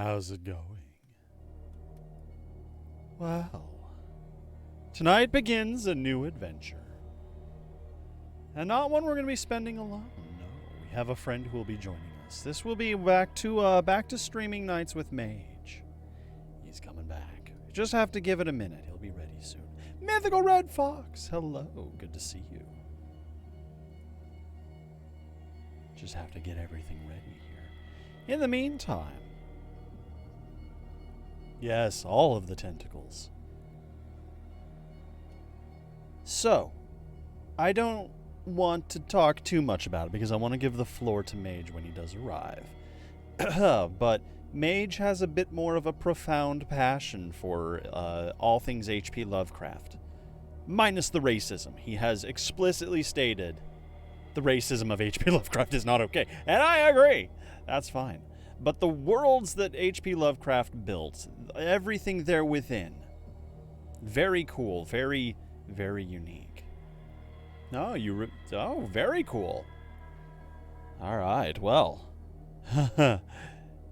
How's it going? Well, tonight begins a new adventure. And not one we're going to be spending alone. No, we have a friend who will be joining us. This will be back to streaming nights with Mage. He's coming back. You just have to give it a minute. He'll be ready soon. Mythical Red Fox, hello. Good to see you. Just have to get everything ready here. In the meantime, yes, all of the tentacles. So, I don't want to talk too much about it because I want to give the floor to Mage when he does arrive. But Mage has a bit more of a profound passion for all things H.P. Lovecraft. Minus the racism. He has explicitly stated the racism of H.P. Lovecraft is not okay. And I agree. That's fine. But the worlds that H.P. Lovecraft built, everything there within, very cool, very, very unique. No, oh, very cool. All right, well,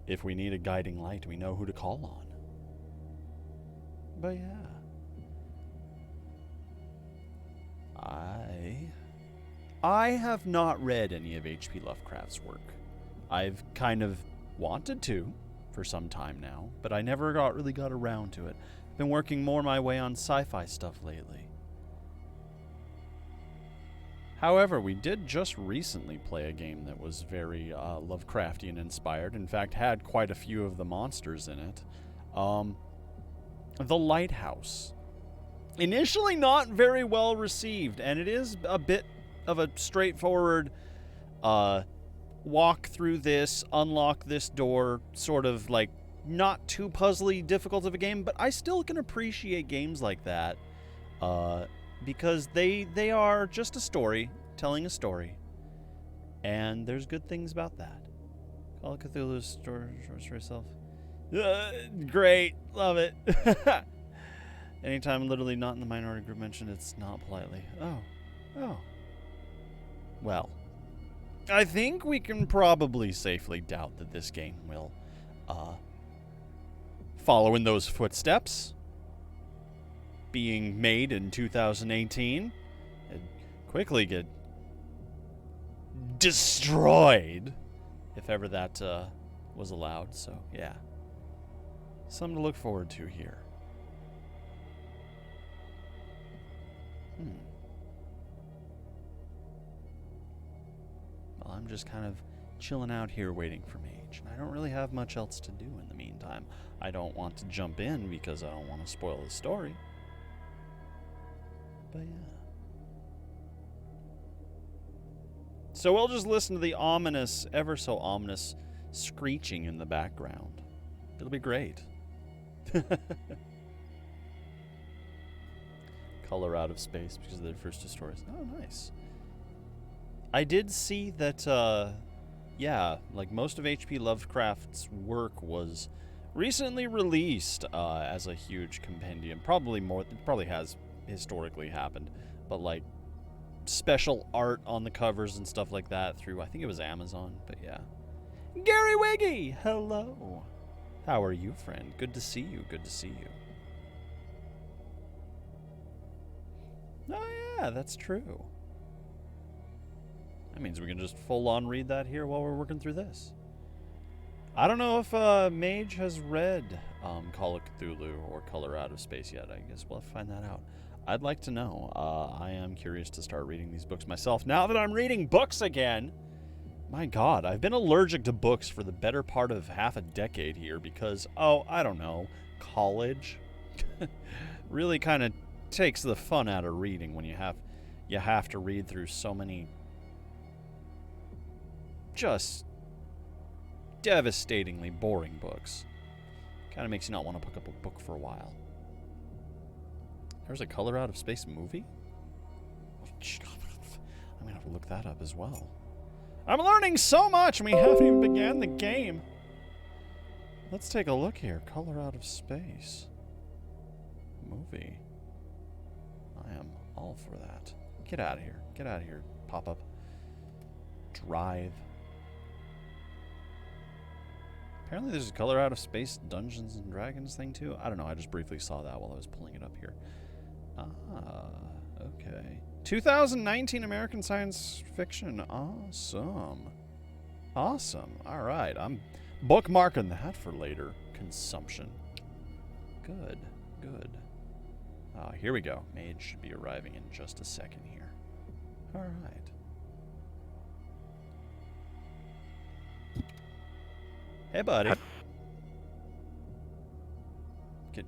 if we need a guiding light, we know who to call on. But yeah, I have not read any of H.P. Lovecraft's work. I've kind of wanted to for some time now, but I never really got around to it. Been working more my way on sci-fi stuff lately. However, we did just recently play a game that was very Lovecraftian inspired. In fact, had quite a few of the monsters in it. The Lighthouse. Initially not very well received, and it is a bit of a straightforward walk through this, unlock this door, sort of like not too puzzly difficult of a game, but I still can appreciate games like that because they are just a story, telling a story, and there's good things about that. Call of Cthulhu's story for yourself. Great, love it. Anytime literally not in the minority group mentioned, it's not politely. Oh. Well, I think we can probably safely doubt that this game will follow in those footsteps. Being made in 2018, and quickly get destroyed, if ever that was allowed. So, yeah. Something to look forward to here. Well, I'm just kind of chilling out here waiting for Mage, and I don't really have much else to do in the meantime. I don't want to jump in because I don't want to spoil the story. But yeah. So we'll just listen to the ominous, ever so ominous, screeching in the background. It'll be great. Color out of space because of the first two stories. Oh, nice. I did see that, like most of H.P. Lovecraft's work was recently released as a huge compendium. Probably has historically happened, but like special art on the covers and stuff like that through, I think it was Amazon, but yeah. Gary Wiggy, hello. How are you, friend? Good to see you, good to see you. Oh yeah, that's true. That means we can just full-on read that here while we're working through this. I don't know if Mage has read Call of Cthulhu or Color Out of Space yet. I guess we'll have to find that out. I'd like to know. I am curious to start reading these books myself. Now that I'm reading books again, my God, I've been allergic to books for the better part of half a decade here because, I don't know, college really kind of takes the fun out of reading when you have to read through so many just devastatingly boring books. Kind of makes you not want to pick up a book for a while. There's a Color Out of Space movie? I'm gonna have to look that up as well. I'm learning so much, and we haven't even began the game. Let's take a look here. Color Out of Space movie. I am all for that. Get out of here. Get out of here, pop-up. Drive. Apparently there's a Color Out of Space Dungeons and Dragons thing too. I don't know. I just briefly saw that while I was pulling it up here. Okay. 2019 American Science Fiction. Awesome. Awesome. All right. I'm bookmarking that for later consumption. Good. Good. Here we go. Mage should be arriving in just a second here. All right. Hey, buddy.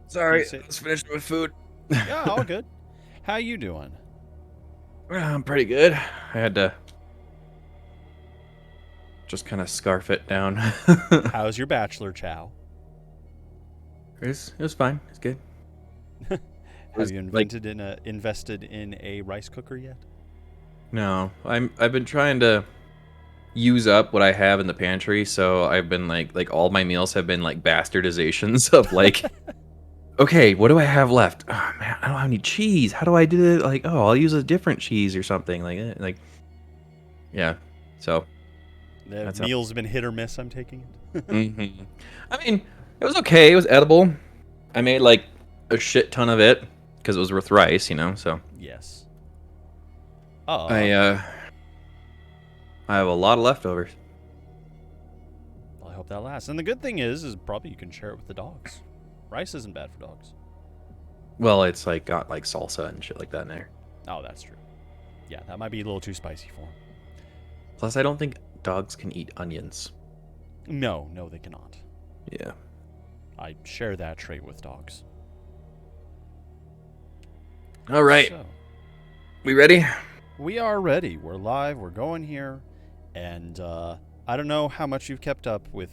Sorry, I was finished with food. Yeah, all good. How you doing? Well, I'm pretty good. I had to just kind of scarf it down. How's your bachelor chow? It was fine. It's good. Have you invested in a rice cooker yet? No, I've been trying to use up what I have in the pantry, so I've been like all my meals have been like bastardizations of like okay, what do I have left? Oh man, I don't have any cheese. How do I do it? Like, oh, I'll use a different cheese or something yeah. So the meals have been hit or miss, I'm taking it. Mm-hmm. I mean, it was okay. It was edible. I made like a shit ton of it because it was with rice, so. Yes. I have a lot of leftovers. Well, I hope that lasts. And the good thing is probably you can share it with the dogs. Rice isn't bad for dogs. Well, it's like got like salsa and shit like that in there. Oh, that's true. Yeah, that might be a little too spicy for them. Plus, I don't think dogs can eat onions. No, they cannot. Yeah. I share that trait with dogs. All right. So, we ready? We are ready. We're live. We're going here. And I don't know how much you've kept up with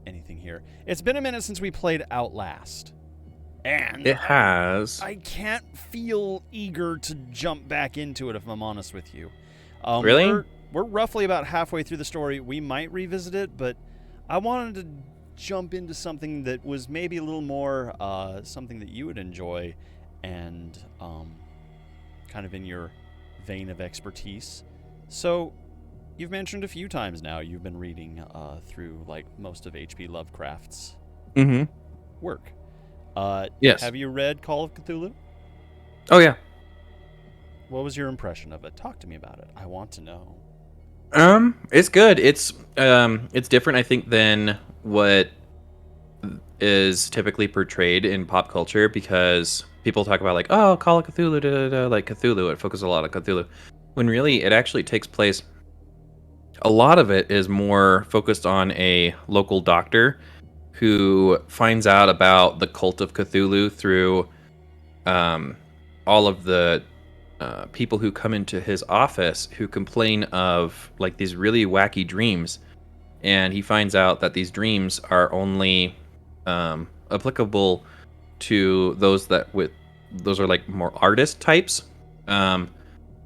anything here. It's been a minute since we played Outlast. And it has. I can't feel eager to jump back into it, if I'm honest with you. Really? We're roughly about halfway through the story. We might revisit it, but I wanted to jump into something that was maybe a little more something that you would enjoy and kind of in your vein of expertise. So you've mentioned a few times now you've been reading through like most of H.P. Lovecraft's work. Yes. Have you read Call of Cthulhu? Oh yeah. What was your impression of it? Talk to me about it. I want to know. It's good. It's different, I think, than what is typically portrayed in pop culture, because people talk about like, oh, Call of Cthulhu, like Cthulhu. It focuses a lot on Cthulhu, when really it actually takes place. A lot of it is more focused on a local doctor who finds out about the cult of Cthulhu through all of the people who come into his office who complain of like these really wacky dreams, and he finds out that these dreams are only applicable to those are like more artist types.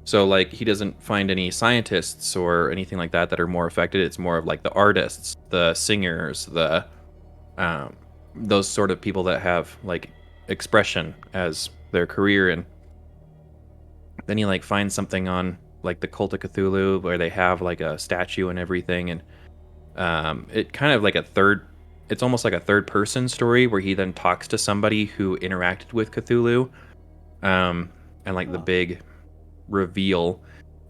So like he doesn't find any scientists or anything like that are more affected. It's more of like the artists, the singers, the those sort of people that have like expression as their career. And then he like finds something on like the Cult of Cthulhu where they have like a statue and everything, and it kind of like it's almost like a third person story where he then talks to somebody who interacted with Cthulhu, and like the big reveal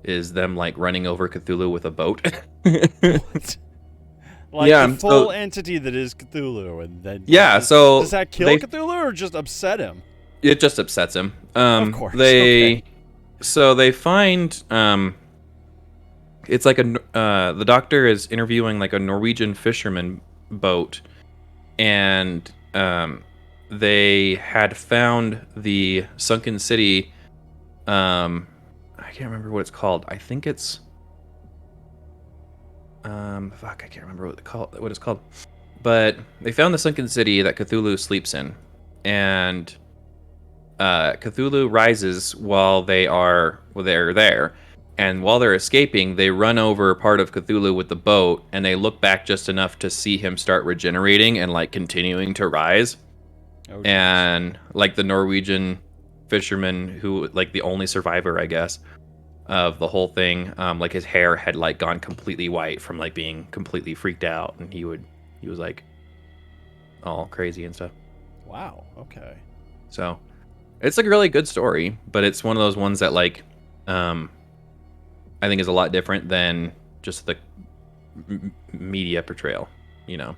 is them like running over Cthulhu with a boat. What? Like the full entity that is Cthulhu, and then does that kill Cthulhu or just upset him? It just upsets him. Of course. So they find it's like the doctor is interviewing like a Norwegian fisherman boat, and they had found the sunken city. I can't remember what it's called. I think it's I can't remember what it's called. But they found the sunken city that Cthulhu sleeps in, and Cthulhu rises while they're there, and while they're escaping, they run over part of Cthulhu with the boat, and they look back just enough to see him start regenerating and like continuing to rise. Oh, and like the Norwegian fisherman, who like the only survivor, I guess, of the whole thing, like his hair had like gone completely white from like being completely freaked out, and he would he was like all crazy and stuff. Wow. Okay. So it's like a really good story, but it's one of those ones that like I think is a lot different than just the media portrayal, you know.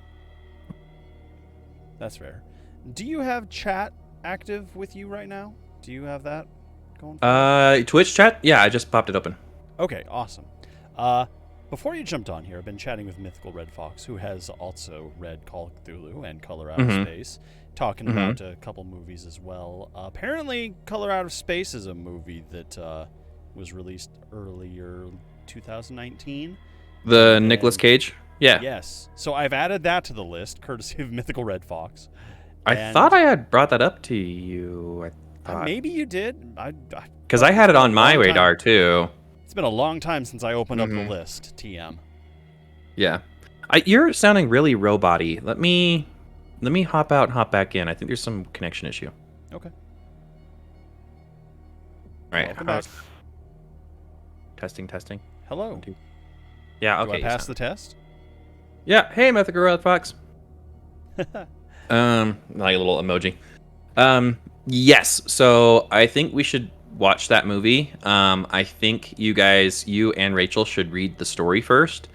That's fair. Do you have chat active with you right now? Do you have that going for you? Twitch chat? Yeah, I just popped it open. Okay, awesome. Before you jumped on here, I've been chatting with Mythical Red Fox, who has also read Call of Cthulhu and Color Out of Mhm. Space, talking Mhm. about a couple movies as well. Apparently, Color Out of Space is a movie that was released earlier 2019. The And Nicolas then, Cage? Yeah. yes. So I've added that to the list, courtesy of Mythical Red Fox. I thought And I had brought that up to you. I thought maybe you did. cuz Look, I it's had it been a on my long time. radar too. It's been a long time since I opened up the Mhm. list, TM. Yeah. You're sounding really robot-y. Let me hop out and hop back in. I think there's some connection issue. Okay. All right. Welcome back. How's testing? Hello. 1, 2. Yeah, Do I okay. pass the test? Yeah, hey Mythical Red Fox. Like a little emoji. Yes. So I think we should watch that movie. I think you and Rachel should read the story first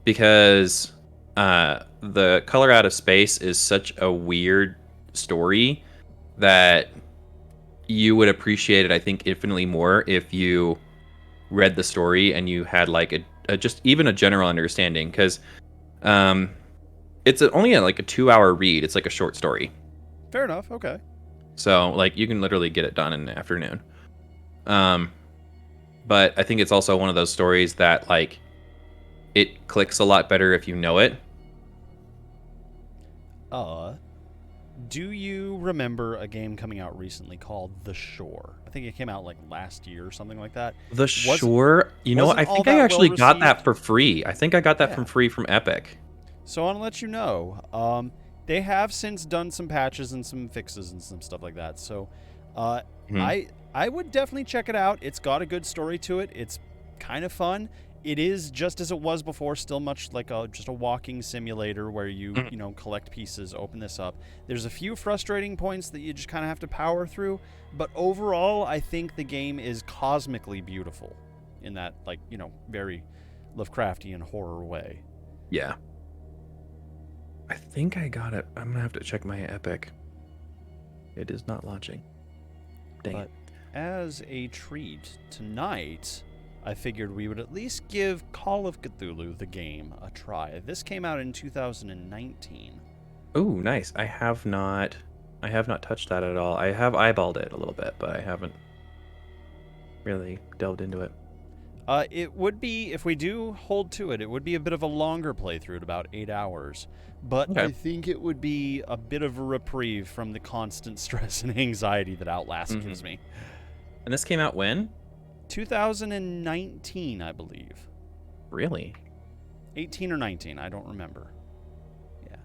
because the Color Out of Space is such a weird story that you would appreciate it, I think, infinitely more if you read the story and you had like a just even a general understanding because um, it's only like a 2-hour read. It's like a short story. Fair enough. Okay. So like you can literally get it done in an afternoon. Um, but I think it's also one of those stories that like it clicks a lot better if you know it. Do you remember a game coming out recently called The Shore? I think it came out like last year or something like that. The Wasn't Shore, you know, wasn't I all think I that well actually got that received? for free. I think I got that Yeah. from free from Epic. So I want to let you know, they have since done some patches and some fixes and some stuff like that. So, uh, Mhm. I would definitely check it out. It's got a good story to it. It's kind of fun. It is just as it was before, still much like just a walking simulator where you Mhm. you know collect pieces, open this up. There's a few frustrating points that you just kind of have to power through, but overall, I think the game is cosmically beautiful in that like very Lovecraftian horror way. Yeah. I think I got it. I'm gonna have to check my Epic. It is not launching. Dang But it. as a treat tonight, I figured we would at least give Call of Cthulhu the game a try. This came out in 2019. Ooh, nice. I have not touched that at all. I have eyeballed it a little bit, but I haven't really delved into it. It would be, if we do hold to it, it would be a bit of a longer playthrough at about 8 hours. But Okay. I think it would be a bit of a reprieve from the constant stress and anxiety that Outlast gives me. And this came out when? 2019, I believe. Really? 18 or 19, I don't remember. Yeah.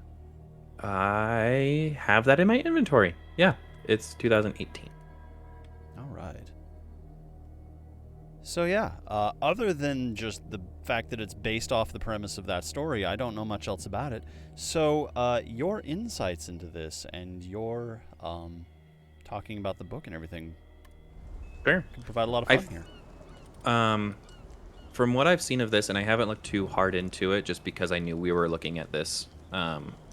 I have that in my inventory. Yeah, it's 2018. All right. So yeah, other than just the fact that it's based off the premise of that story, I don't know much else about it. So your insights into this and your talking about the book and everything Sure. can provide a lot of I fun here. From what I've seen of this, and I haven't looked too hard into it, just because I knew we were looking at this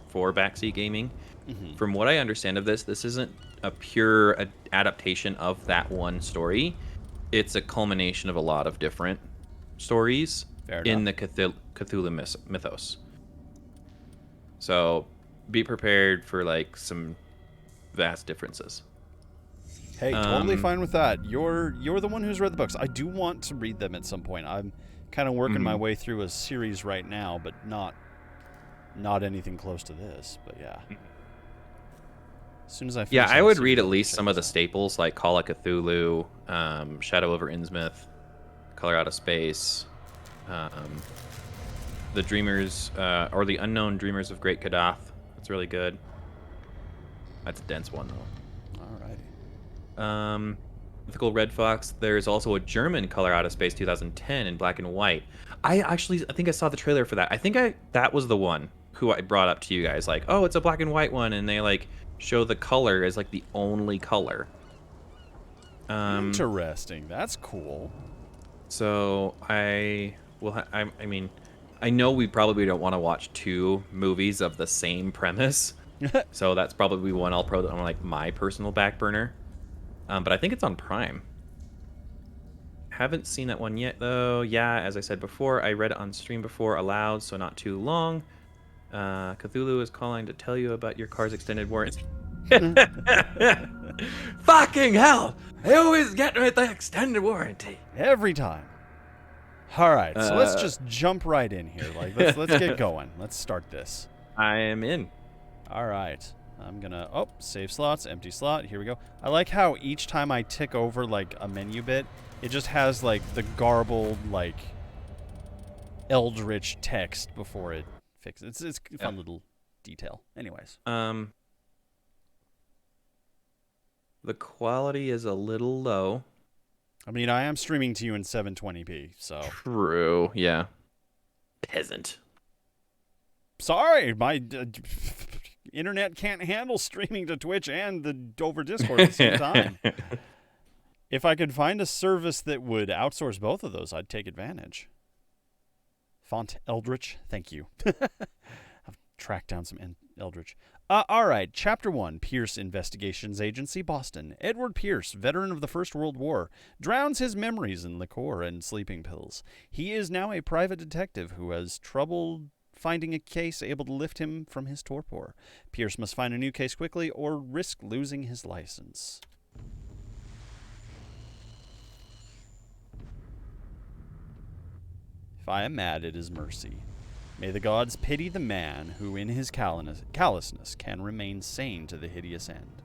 for backseat gaming. Mm-hmm. From what I understand of this, this isn't a pure adaptation of that one story. It's a culmination of a lot of different stories Fair in enough. the Cthulhu mythos. So be prepared for like some vast differences. Hey, totally Um, fine with that. You're the one who's read the books. I do want to read them at some point. I'm kind of working my mhm. way through a series right now, but not anything close to this. But yeah. As soon as I Yeah, finish I that would read series, at I'll least check some of the this out. staples like Call of Cthulhu, Shadow over Innsmouth, Color Out of Space, um, the Dreamers or the Unknown Dreamers of Great Kadath. That's really good. That's a dense one though. Alrighty. Mythical Red Fox. There's also a German Color Out of Space 2010 in black and white. I think I saw the trailer for that. I think that was the one. who I brought up to you guys, like, oh, it's a black and white one, and they like show the color as like the only color. Interesting. That's cool. So I will. I mean, I know we probably don't want to watch 2 movies of the same premise, so that's probably one I'll put on like my personal back burner. But I think it's on Prime. Haven't seen that one yet though. Yeah, as I said before, I read it on stream before aloud, so not too long. Cthulhu is calling to tell you about your car's extended warranty. Fucking hell! They always get me with the extended warranty. Every time. All right, so let's just jump right in here. Like, let's get going. Let's start this. I am in. All right. I'm gonna save slots, empty slot. Here we go. I like how each time I tick over like a menu bit, it just has like the garbled like eldritch text before it fixes. It's a fun little detail. Anyways. The quality is a little low. I mean, I am streaming to you in 720p, so. True. Yeah. Peasant. Sorry, my internet can't handle streaming to Twitch and over Discord at the same time. If I could find a service that would outsource both of those, I'd take advantage. Font Eldritch, thank you. I've tracked down some Eldritch. All right, Chapter 1, Pierce Investigations Agency, Boston. Edward Pierce, veteran of the First World War, drowns his memories in liqueur and sleeping pills. He is now a private detective who has trouble finding a case able to lift him from his torpor. Pierce must find a new case quickly or risk losing his license. If I am mad, it is mercy. May the gods pity the man who in his callousness can remain sane to the hideous end.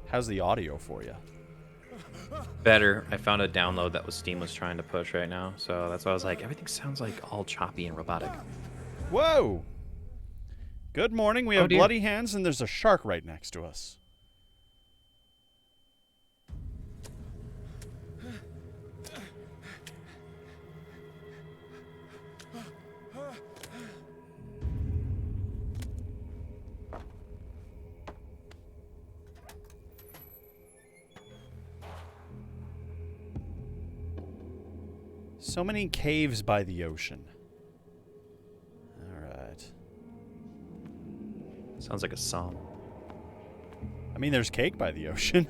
How's the audio for you? Better. I found a download that Steam was trying to push right now, so that's why I was like, everything sounds like all choppy and robotic. Whoa! Good morning. We have bloody hands and there's a shark right next to us. So many caves by the ocean. All right. Sounds like a song. I mean, there's cake by the ocean.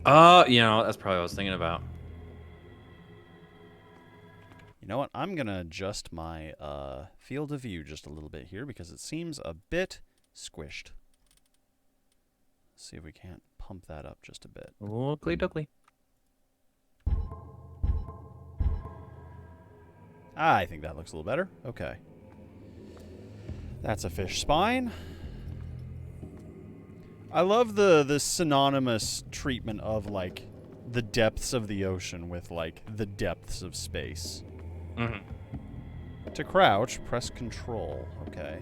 That's probably what I was thinking about. You know what? I'm going to adjust my field of view just a little bit here because it seems a bit squished. Let's see if we can't pump that up just a bit. Oakley dokley. I think that looks a little better. Okay. That's a fish spine. I love the synonymous treatment of, like, the depths of the ocean with, like, the depths of space. Mm-hmm. To crouch, press Control. Okay.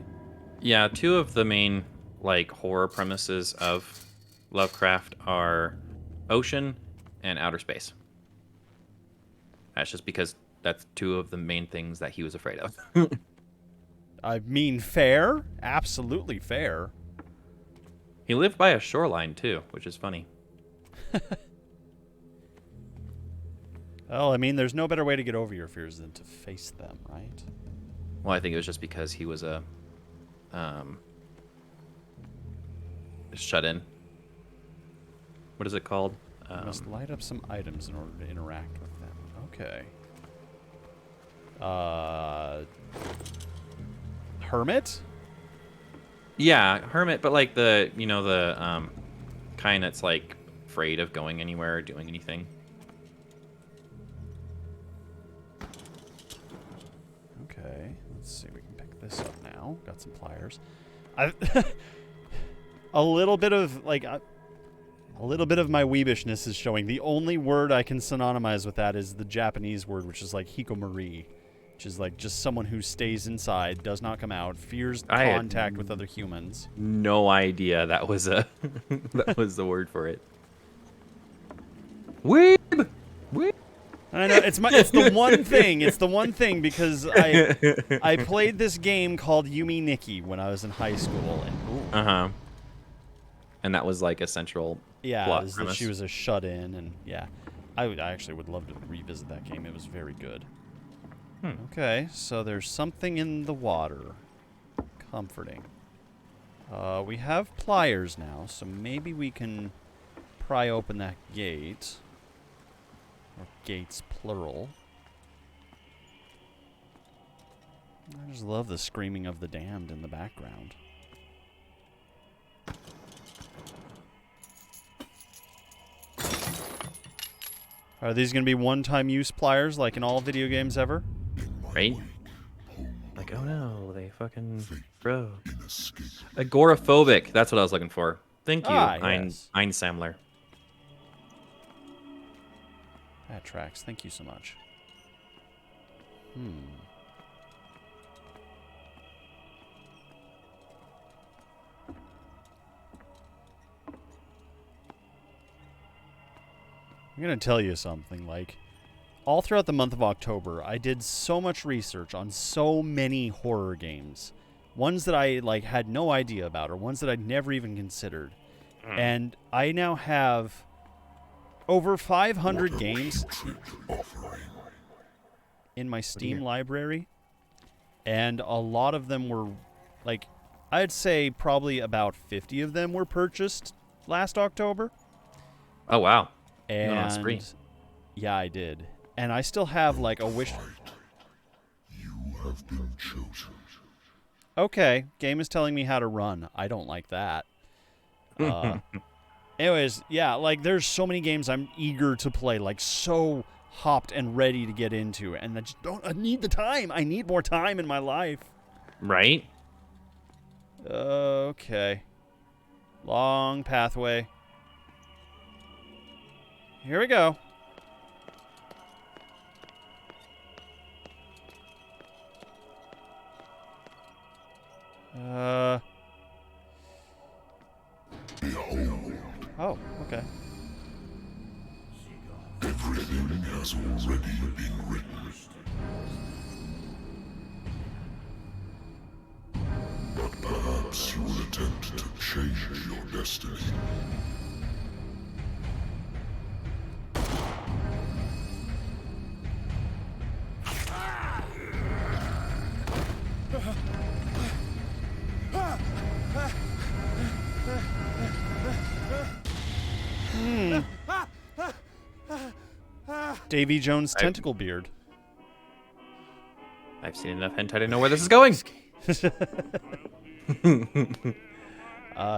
Yeah, 2 of the main, like, horror premises of Lovecraft are ocean and outer space. That's just because that's 2 of the main things that he was afraid of. I mean, fair. Absolutely fair. He lived by a shoreline, too, which is funny. Well, I mean, there's no better way to get over your fears than to face them, right? Well, I think it was just because he was a shut-in. What is it called? You must light up some items in order to interact with them. Okay. Hermit? Yeah, hermit, but like the kind that's like afraid of going anywhere or doing anything. Okay, let's see. We can pick this up now. Got some pliers. A little bit of like a little bit of my weebishness is showing. The only word I can synonymize with that is the Japanese word, which is like hikomori, which is like just someone who stays inside, does not come out, fears contact with other humans. No idea that was a that was the word for it. Weeb. Weeb. I know it's the one thing. It's the one thing because I played this game called Yumi Nikki when I was in high school. And, and that was like a central yeah, plot is that premise. she was a shut-in, and yeah, I actually would love to revisit that game. It was very good. Okay, so there's something in the water. Comforting. We have pliers now, so maybe we can pry open that gate. Or gates, plural. I just love the screaming of the damned in the background. Are these going to be one-time use pliers like in all video games ever? Right? Like, oh no, they fucking broke. Agoraphobic. That's what I was looking for. Thank you, Yes. Ein Samler. That tracks. Thank you so much. I'm going to tell you something, like, all throughout the month of October, I did so much research on so many horror games. Ones that I, like, had no idea about, or ones that I'd never even considered. And I now have over 500 games in my Steam library. And a lot of them were, like, I'd say probably about 50 of them were purchased last October. Oh, wow. And yeah, I did. And I still have like a wish. You have been chosen. Okay, game is telling me how to run. I don't like that. Anyways, yeah, like there's so many games I'm eager to play, like so hopped and ready to get into, and I just don't. I need the time. I need more time in my life. Right? Okay. Long pathway. Here we go. Behold, Oh, okay. everything has already been written. But perhaps you will attempt to change your destiny. Davy Jones' tentacle beard. I've seen enough hentai to know where this is going.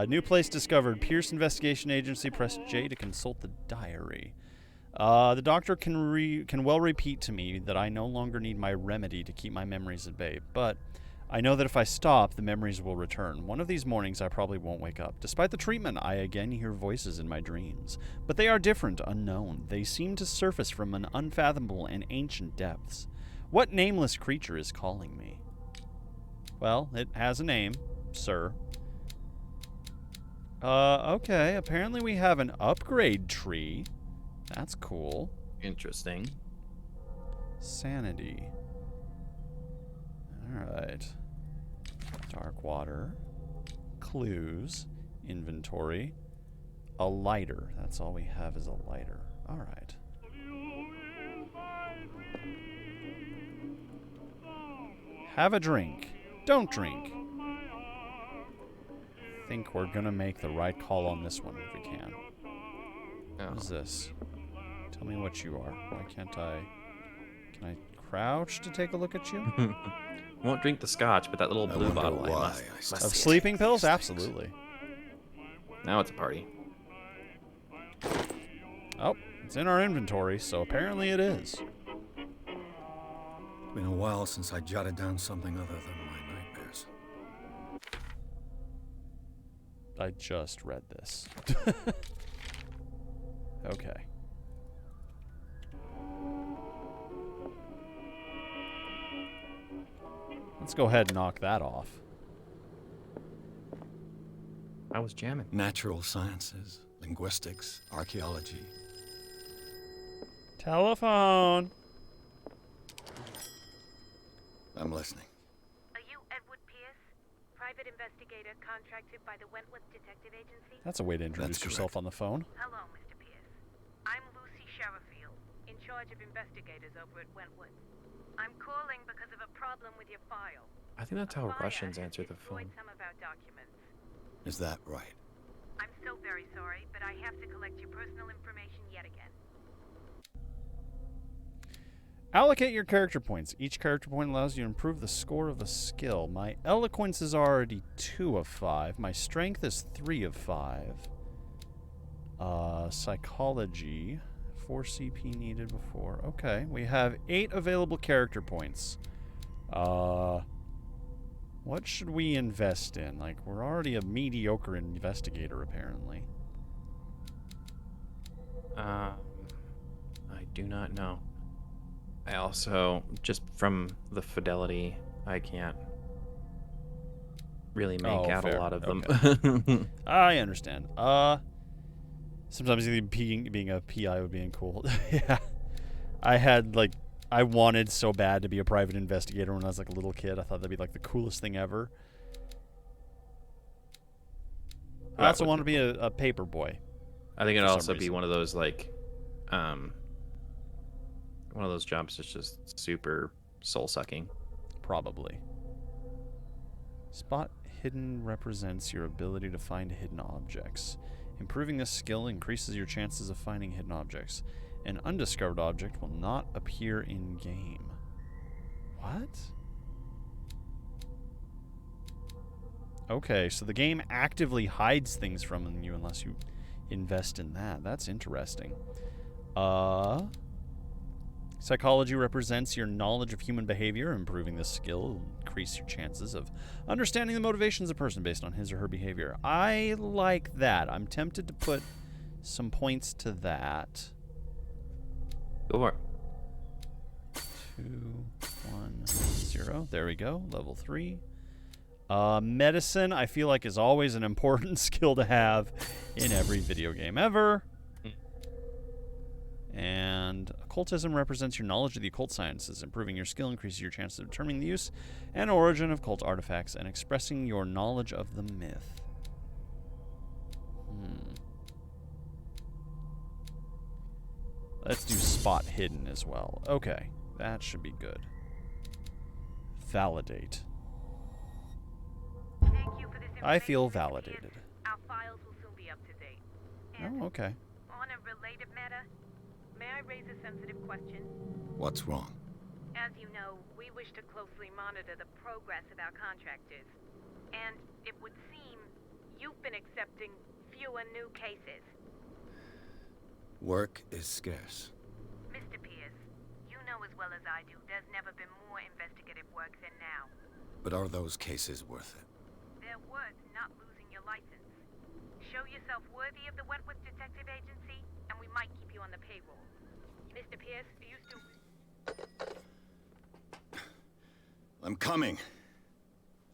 New place discovered. Pierce Investigation Agency. Press J to consult the diary. The doctor can well repeat to me that I no longer need my remedy to keep my memories at bay, but I know that if I stop, the memories will return. One of these mornings, I probably won't wake up. Despite the treatment, I again hear voices in my dreams. But they are different, unknown. They seem to surface from an unfathomable and ancient depths. What nameless creature is calling me? Well, it has a name, sir. Okay. Apparently we have an upgrade tree. That's cool. Interesting. Sanity. Alright. Dark water. Clues. Inventory. A lighter. That's all we have is a lighter. Alright. Have a drink. Don't drink. Think we're gonna make the right call on this one if we can. What is this? Tell me what you are. Why can't I... Can I crouch to take a look at you? Won't drink the scotch, but that little blue bottle I must Of sleeping pills? Absolutely. Now it's a party. Oh, it's in our inventory, so apparently it is. Been a while since I jotted down something other than my nightmares. I just read this. Okay. Let's go ahead and knock that off. I was jamming. Natural sciences, linguistics, archaeology. Telephone. I'm listening. Are you Edward Pierce, private investigator contracted by the Wentworth Detective Agency? That's a way to introduce yourself on the phone. Hello, Mr. Pierce. I'm Lucy Sherifield, in charge of investigators over at Wentworth. I'm calling because of a problem with your file. I think that's how Fire Russians has answer the destroyed phone. some of our documents. Is that right? I'm so very sorry, but I have to collect your personal information yet again. Allocate your character points. Each character point allows you to improve the score of a skill. My eloquence is already 2 of 5. My strength is 3 of 5. Psychology, 4 CP needed before. Okay, we have 8 available character points. What should we invest in? Like, we're already a mediocre investigator, apparently. I do not know. I also, just from the fidelity, I can't really make out fair. a lot of Okay. them. I understand. Sometimes even being a PI would be cool. Yeah. I wanted so bad to be a private investigator when I was like a little kid. I thought that'd be like the coolest thing ever. I also want to be a paper boy. I think it'd for some also be reason. one of those like, one of those jobs that's just super soul sucking. Probably. Spot hidden represents your ability to find hidden objects. Improving this skill increases your chances of finding hidden objects. An undiscovered object will not appear in game. What? Okay, so the game actively hides things from you unless you invest in that. That's interesting. Psychology represents your knowledge of human behavior. Improving this skill will increase your chances of understanding the motivations of a person based on his or her behavior. I like that. I'm tempted to put some points to that. Go for it. 2, 1, 0. There we go. Level 3. Medicine, I feel like, is always an important skill to have in every video game ever. And occultism represents your knowledge of the occult sciences. Improving your skill increases your chances of determining the use and origin of occult artifacts and expressing your knowledge of the myth. Let's do spot hidden as well. Okay, that should be good. Validate. Thank you for this I feel information, Mr. validated. Pierce. Our files will soon be up to date. And Oh, okay. on a related matter, may I raise a sensitive question? What's wrong? As you know, we wish to closely monitor the progress of our contractors. And it would seem you've been accepting fewer new cases. Work is scarce. Mr. Pierce, you know as well as I do there's never been more investigative work than now. But are those cases worth it? They're worth not losing your license. Show yourself worthy of the Wentworth Detective Agency, and we might keep you on the payroll. Mr. Pierce, are you still... I'm coming.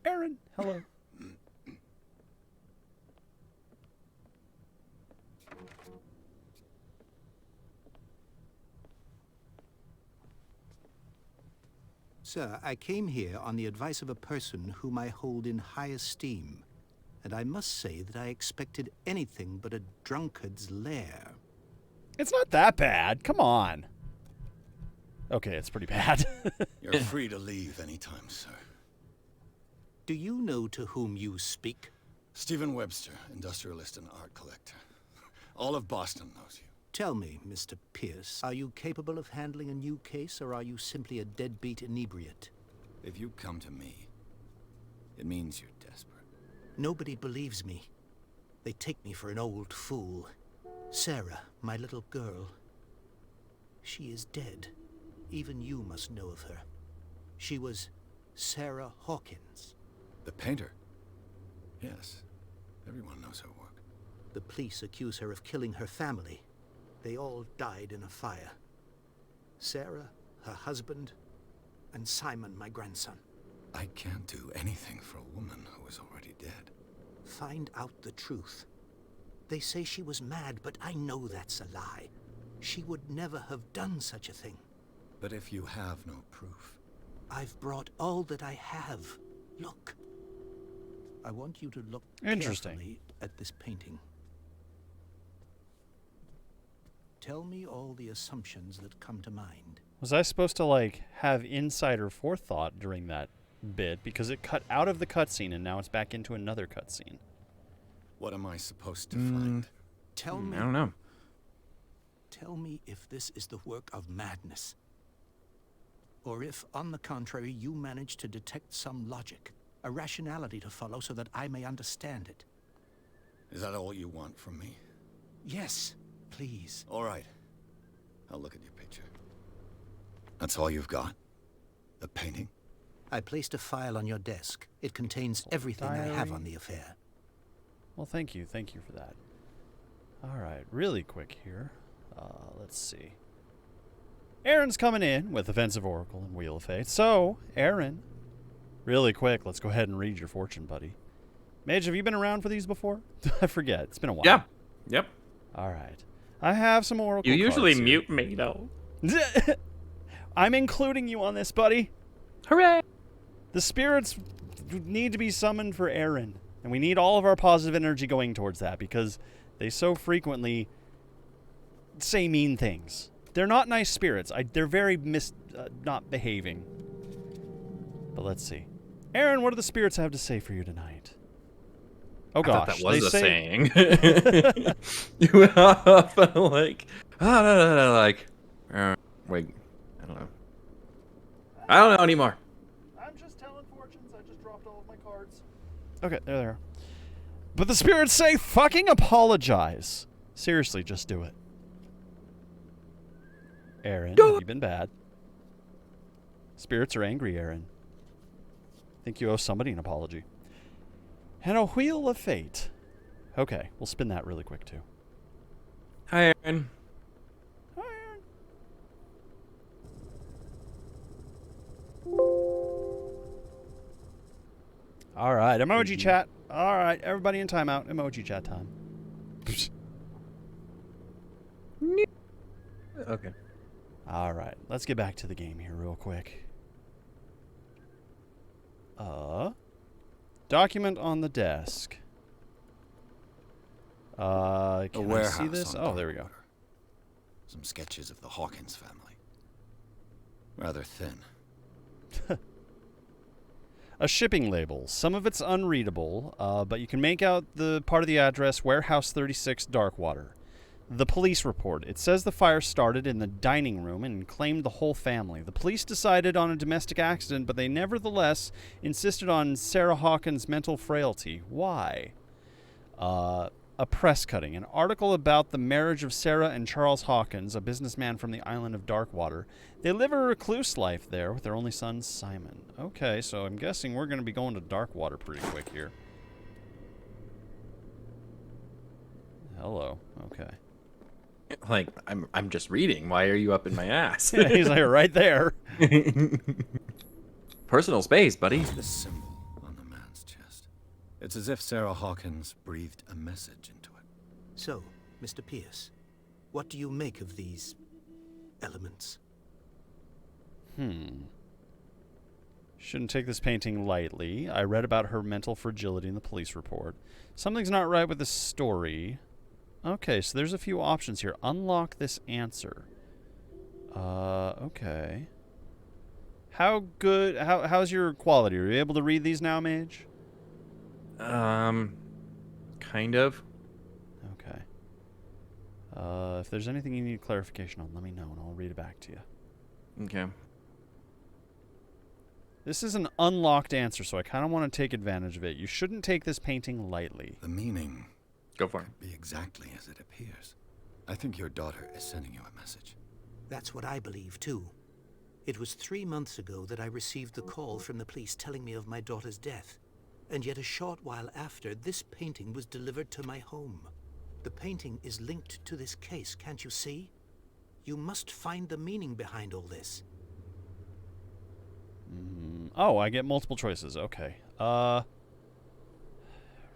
Aaron, hello. Sir, I came here on the advice of a person whom I hold in high esteem, and I must say that I expected anything but a drunkard's lair. It's not that bad. Come on. Okay, it's pretty bad. You're free to leave anytime, sir. Do you know to whom you speak? Stephen Webster, industrialist and art collector. All of Boston knows you. Tell me, Mr. Pierce, are you capable of handling a new case, or are you simply a deadbeat inebriate? If you come to me, it means you're desperate. Nobody believes me. They take me for an old fool. Sarah, my little girl. She is dead. Even you must know of her. She was Sarah Hawkins. The painter? Yes. Everyone knows her work. The police accuse her of killing her family. They all died in a fire. Sarah, her husband, and Simon, my grandson. I can't do anything for a woman who is already dead. Find out the truth. They say she was mad, but I know that's a lie. She would never have done such a thing. But if you have no proof... I've brought all that I have. Look. I want you to look Interesting. carefully at this painting. Tell me all the assumptions that come to mind. Was I supposed to, like, have insider forethought during that bit? Because it cut out of the cutscene and now it's back into another cutscene. What am I supposed to find? Tell me. I don't know. Tell me if this is the work of madness. Or if, on the contrary, you manage to detect some logic, a rationality to follow so that I may understand it. Is that all you want from me? Yes, please. All right. I'll look at your picture. That's all you've got? The painting? I placed a file on your desk. It contains everything I have on the affair. Well, thank you. Thank you for that. All right, really quick here. Let's see. Aaron's coming in with Offensive Oracle and Wheel of Fate. So, Aaron, really quick, let's go ahead and read your fortune, buddy. Mage, have you been around for these before? I forget. It's been a while. Yeah. Yep. All right. I have some Oracle You usually cards here. mute me, though. I'm including you on this, buddy. Hooray! The spirits need to be summoned for Aaron. And we need all of our positive energy going towards that because they so frequently say mean things. They're not nice spirits. They're very not behaving. But let's see. Aaron, what do the spirits have to say for you tonight? Oh gosh, I thought that was they a say, saying. You went off like, like, wait, I don't know. I don't know anymore. I'm just telling fortunes. I just dropped all of my cards. Okay, there they are. But the spirits say, fucking apologize. Seriously, just do it. Aaron, have you been bad? Spirits are angry, Aaron. Think you owe somebody an apology. And a Wheel of Fate. Okay, we'll spin that really quick, too. Hi, Aaron. Hi, Aaron. All right, emoji chat. All right, everybody in timeout. Emoji chat time. Okay. All right, let's get back to the game here real quick. Document on the desk. Can I see this? Oh, there we go. Some sketches of the Hawkins family. Rather thin. A shipping label. Some of it's unreadable, but you can make out the part of the address, Warehouse 36, Darkwater. The police report. It says the fire started in the dining room and claimed the whole family. The police decided on a domestic accident, but they nevertheless insisted on Sarah Hawkins' mental frailty. Why? A press cutting. An article about the marriage of Sarah and Charles Hawkins, a businessman from the island of Darkwater. They live a recluse life there with their only son, Simon. Okay, so I'm guessing we're going to be going to Darkwater pretty quick here. Hello. Okay. Like, I'm just reading. Why are you up in my ass? He's like right there. Personal space, buddy. The symbol on the man's chest. It's as if Sarah Hawkins breathed a message into it. So, Mr. Pierce, what do you make of these elements? Shouldn't take this painting lightly. I read about her mental fragility in the police report. Something's not right with the story. Okay, so there's a few options here. Unlock this answer. Okay. How's your quality? Are you able to read these now, Mage? Kind of. Okay. If there's anything you need clarification on, let me know and I'll read it back to you. Okay. This is an unlocked answer, so I kind of want to take advantage of it. You shouldn't take this painting lightly. The meaning Go for it. could be exactly as it appears. I think your daughter is sending you a message. That's what I believe, too. It was 3 months ago that I received the call from the police telling me of my daughter's death. And yet a short while after, this painting was delivered to my home. The painting is linked to this case, can't you see? You must find the meaning behind all this. Oh, I get multiple choices. Okay.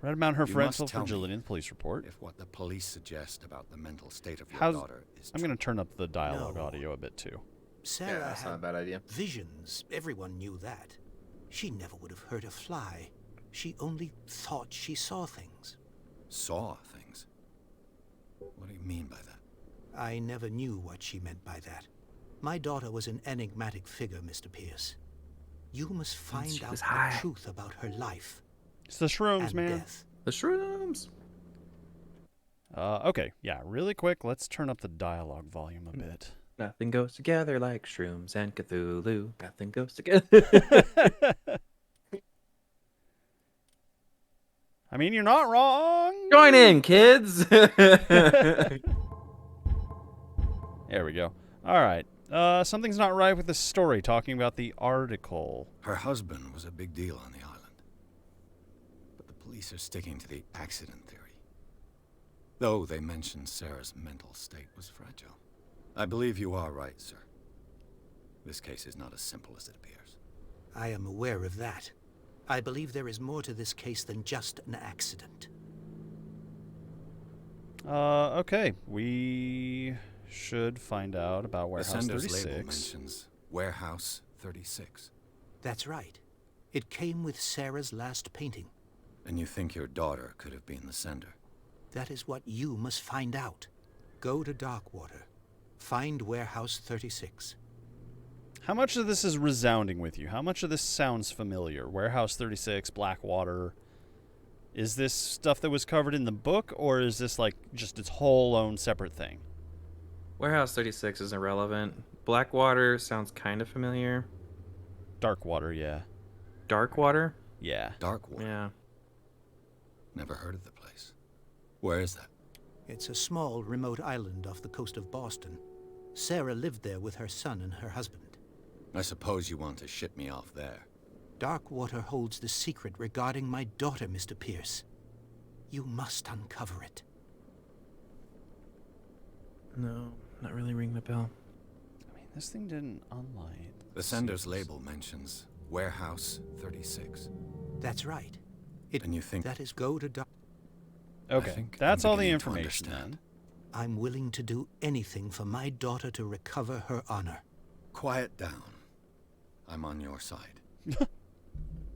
Read about her You must parental tell me fragility in the police report. if what the police suggest about the mental state of your How's... daughter is I'm true. going to turn up the dialogue No. audio a bit, too. Sarah that's had not a bad idea. visions. Everyone knew that. She never would have hurt a fly. She only thought she saw things. Saw things? What do you mean by that? I never knew what she meant by that. My daughter was an enigmatic figure, Mr. Pierce. You must find she out was the high. truth about her life It's the shrooms, and man. death. The shrooms. Okay, yeah, really quick, let's turn up the dialogue volume a bit. Nothing goes together like shrooms and Cthulhu. Nothing goes together. I mean, you're not wrong. Join in, kids. There we go. All right. Something's not right with the story talking about the article. Her husband was a big deal on the island. But the police are sticking to the accident theory. Though they mentioned Sarah's mental state was fragile. I believe you are right, sir. This case is not as simple as it appears. I am aware of that. I believe there is more to this case than just an accident. Okay. We should find out about The Warehouse sender's label 36. mentions Warehouse 36. That's right. It came with Sarah's last painting. And you think your daughter could have been the sender? That is what you must find out. Go to Darkwater. Find Warehouse 36. How much of this is resounding with you? How much of this sounds familiar? Warehouse 36, Blackwater. Is this stuff that was covered in the book, or is this like just its whole own separate thing? Warehouse 36 is irrelevant. Blackwater sounds kind of familiar. Darkwater, yeah. Darkwater? Yeah. Darkwater? Yeah. Never heard of the place. Where is that? It's a small, remote island off the coast of Boston. Sarah lived there with her son and her husband. I suppose you want to ship me off there. Darkwater holds the secret regarding my daughter, Mr. Pierce. You must uncover it. No, not really ringing a bell. I mean, this thing didn't unlight. The sender's label mentions Warehouse 36. That's right. And you think... That is go to Dark... Okay, think that's I'm all the beginning to information then. understand. I'm willing to do anything for my daughter to recover her honor. Quiet down. I'm on your side.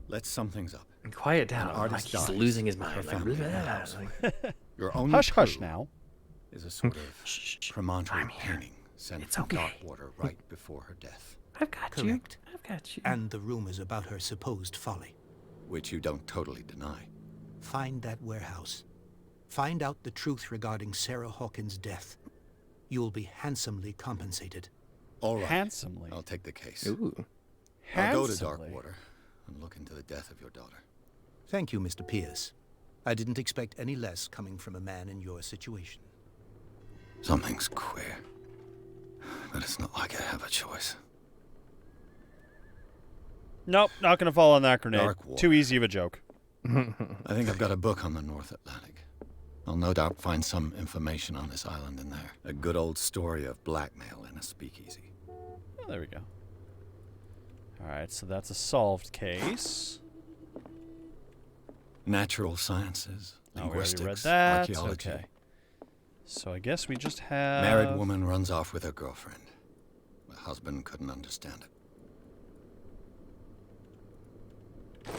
Let's sum things up. And quiet An down. artist Like he's dies. losing his Her mind. Like, family in the house. like, Your only Hush, hush clue now. is a sort of shh, promontory I'm here. painting sent It's from okay. Darkwater right before her death, I've got Correct. you. I've got you. And the rumors about her supposed folly. which you don't totally deny. Find that warehouse. Find out the truth regarding Sarah Hawkins' death. You'll be handsomely compensated. All right. Handsomely. I'll take the case. Ooh. I'll go to Handsomely. Darkwater and look into the death of your daughter. Thank you, Mr. Pierce. I didn't expect any less coming from a man in your situation. Something's queer. But it's not like I have a choice. Nope, not gonna fall on that grenade. Darkwater. Too easy of a joke. I think I've got a book on the North Atlantic. I'll no doubt find some information on this island in there. A good old story of blackmail in a speakeasy. Oh, there we go. Alright, so that's a solved case. Natural sciences, Oh, we already linguistics, read that. archaeology. Okay. So I guess we just have... Married woman runs off with her girlfriend. The husband couldn't understand it.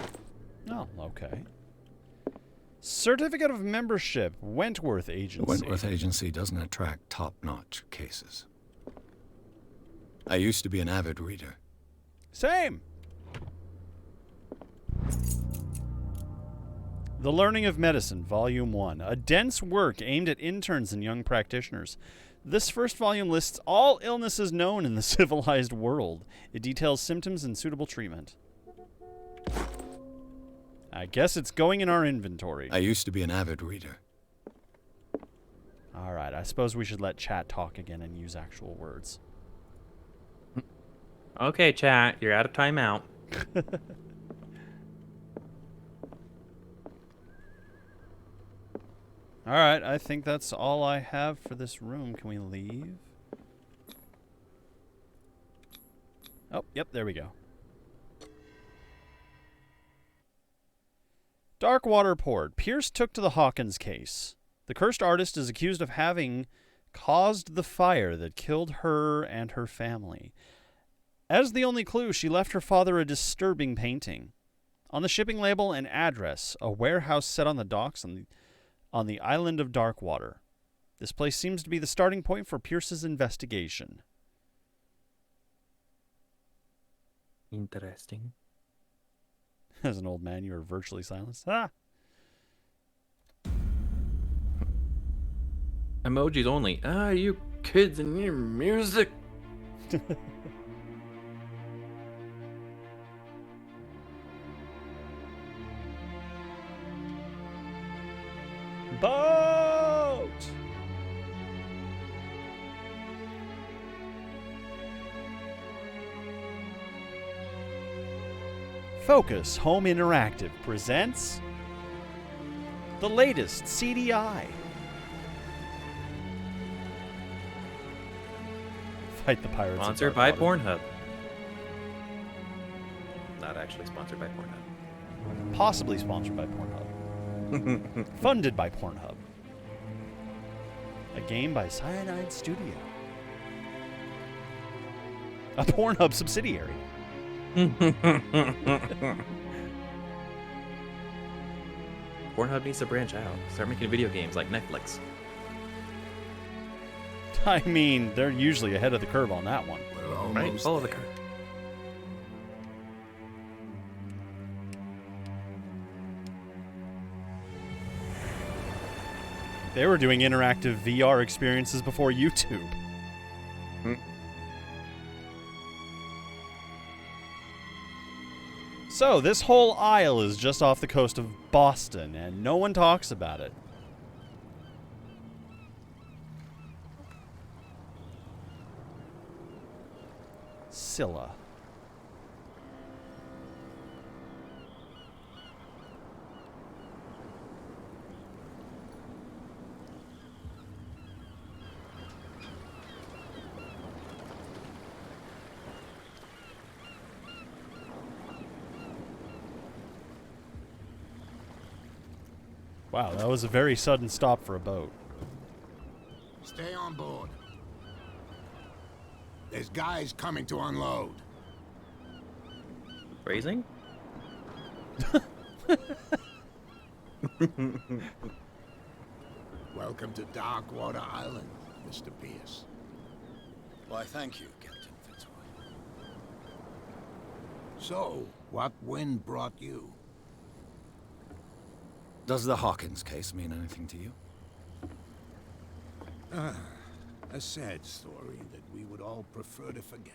Oh, okay. Certificate of Membership, Wentworth Agency. The Wentworth Agency doesn't attract top-notch cases. I used to be an avid reader. Same. The Learning of Medicine, Volume 1. A dense work aimed at interns and young practitioners. This first volume lists all illnesses known in the civilized world. It details symptoms and suitable treatment. I guess it's going in our inventory. I used to be an avid reader. Alright, I suppose we should let chat talk again and use actual words. Okay, chat. You're out of timeout. Alright, I think that's all I have for this room. Can we leave? Oh, yep, there we go. Darkwater Port. Pierce took to the Hawkins case. The cursed artist is accused of having caused the fire that killed her and her family. As the only clue, she left her father a disturbing painting. On the shipping label, an address, a warehouse set on the docks on the island of Darkwater. This place seems to be the starting point for Pierce's investigation. Interesting. As an old man, you are virtually silenced. Ah! Emojis only. Ah, you kids and your music. Boat! Focus Home Interactive presents the latest CDI. Fight the pirates. of Sponsored by Darkwater. Pornhub. Not actually sponsored by Pornhub. Possibly sponsored by Pornhub. Funded by Pornhub. A game by Cyanide Studio. A Pornhub subsidiary. Pornhub needs to branch out. Start making video games like Netflix. I mean, they're usually ahead of the curve on that one. We're Right? almost Follow the there. curve. They were doing interactive VR experiences before YouTube. So, this whole isle is just off the coast of Boston, and no one talks about it. Scylla. Wow, that was a very sudden stop for a boat. Stay on board. There's guys coming to unload. Phrasing? Welcome to Darkwater Island, Mr. Pierce. Why, thank you, Captain Fitzroy. So, what wind brought you? Does the Hawkins case mean anything to you? A sad story that we would all prefer to forget.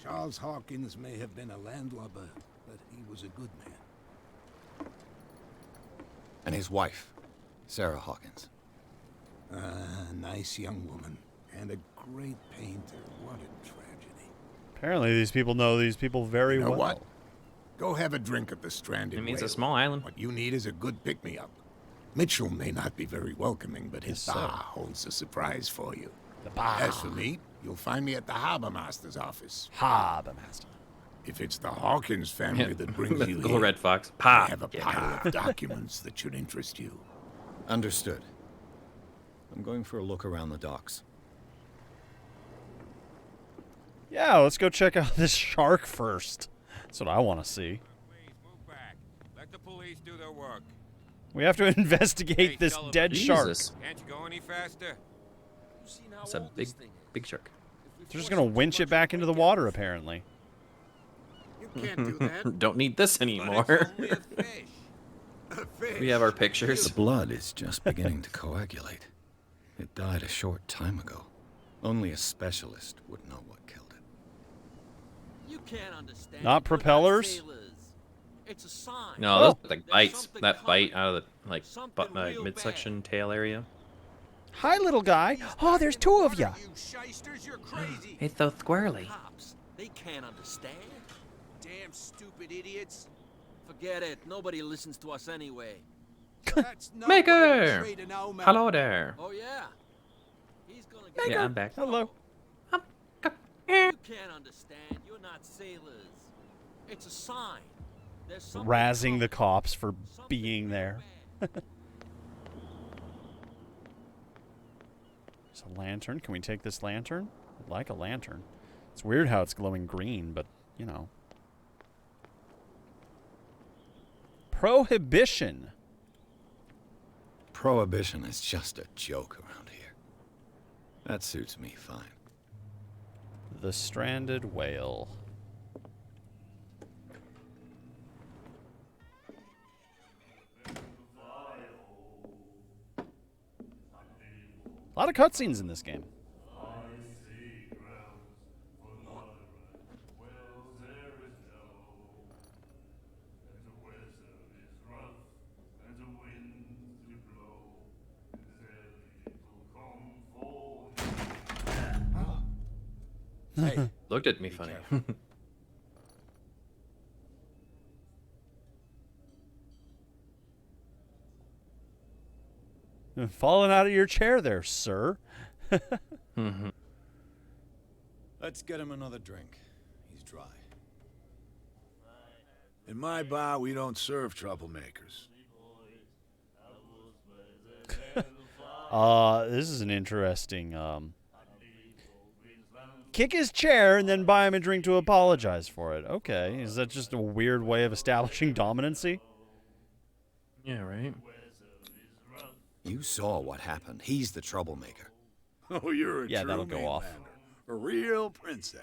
Charles Hawkins may have been a landlubber, but he was a good man. And his wife, Sarah Hawkins. A nice young woman, and a great painter. What a tragedy. Apparently, these people know these people very You know well. what? Go have a drink at the Stranded It means a Whale. small island. What you need is a good pick-me-up. Mitchell may not be very welcoming, but his Yes, sir. bar holds a surprise for you. The bar. As for me, you'll find me at the Harbor Master's office. Harbor Master. If it's the Hawkins family that brings you Little here, Red Fox. I Pa! have a Yeah. pile of documents that should interest you. Understood. I'm going for a look around the docks. Yeah, let's go check out this shark first. That's what I want to see. Please move back. Let the police do their work. We have to investigate Hey, this Sullivan. dead shark. Jesus. Can't you go any faster? It's a big, big shark. They're just going to winch it back into the water, apparently. You can't do that. Don't need this But anymore. it's only a fish. A fish. We have our pictures. The blood is just beginning to coagulate. It died a short time ago. Only a specialist would know what killed it. You can't understand. Not You're propellers? sailors. It's a sign. No, Oh. those like There's bites. something That bite coming. out of the like Something real midsection tail area. Hi, little guy. Oh, there's two of you. You shysters, you're crazy. It's so squirrely. Cops, they can't understand. Damn stupid idiots. Forget it. Nobody listens to us anyway. That's no Maker! way to treat an old man. Hello there. Oh yeah. He's gonna get. Yeah, I'm back. Hello. You can't understand. You're not sailors. It's a sign. There's something razzing coming. the cops for Something being real there. bad. There's a lantern. Can we take this lantern? I'd like a lantern. It's weird how it's glowing green, but, you know. Prohibition. Prohibition is just a joke around here. That suits me fine. The stranded whale. A lot of cutscenes in this game. Hey, Looked at me funny. Falling out of your chair there, sir. let's get him another drink. He's dry. In my bar, we don't serve troublemakers. This is an interesting, kick his chair and then buy him a drink to apologize for it. Okay, is that just a weird way of establishing dominancy? Yeah, right. You saw what happened. He's the troublemaker. Oh, you're a Yeah, true that'll go off. Mainlander. A real princess.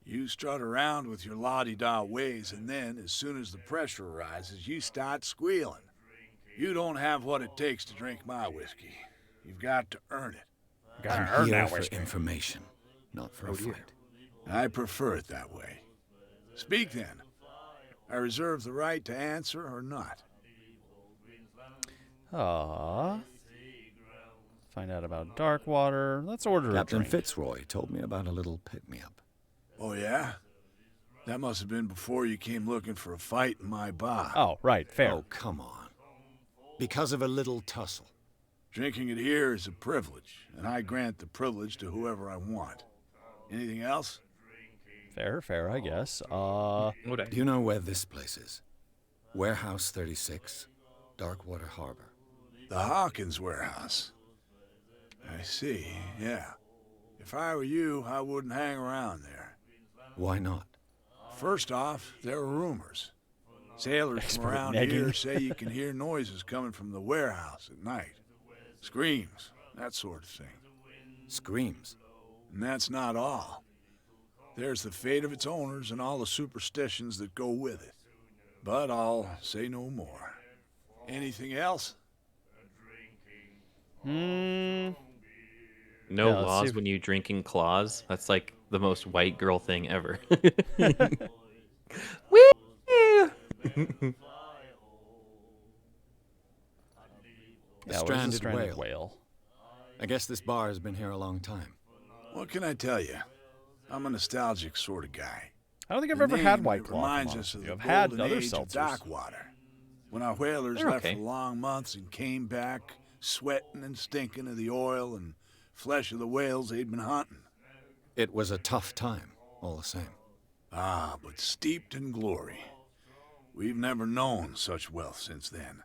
You strut around with your la-di-da ways, and then, as soon as the pressure arises, you start squealing. You don't have what it takes to drink my whiskey. You've got to earn it. Gotta I'm earn here that for whiskey. information, not for a fight. I prefer it that way. Speak then. I reserve the right to answer or not. Aww. Find out about Darkwater. Let's order a Captain drink. Fitzroy told me about a little pick-me-up. Oh, yeah? That must have been before you came looking for a fight in my bar. Oh, right, fair. Oh, come on. Because of a little tussle. Drinking it here is a privilege, and I grant the privilege to whoever I want. Anything else? Fair, I guess. Would I? Do you know where this place is? Warehouse 36, Darkwater Harbor. The Hawkins warehouse. I see, yeah. If I were you, I wouldn't hang around there. Why not? First off, there are rumors. Sailors Expert from around negging. here say you can hear noises coming from the warehouse at night. Screams, that sort of thing. Screams. And that's not all. There's the fate of its owners and all the superstitions that go with it. But I'll say no more. Anything else? No Yeah, let's see laws if- when you drinking claws. That's like the most white girl thing ever. Yeah, A what is a stranded stranded whale. whale? I guess this bar has been here a long time. What can I tell you? I'm a nostalgic sort of guy. I don't think I've The ever had name, White it Claw. if I'm reminds honest us of with the you. I've had golden other age of seltzers. Darkwater. When our whalers They're left okay. for long months and came back, sweating and stinking of the oil and flesh of the whales they'd been hunting. It was a tough time, all the same. Ah, but steeped in glory. We've never known such wealth since then.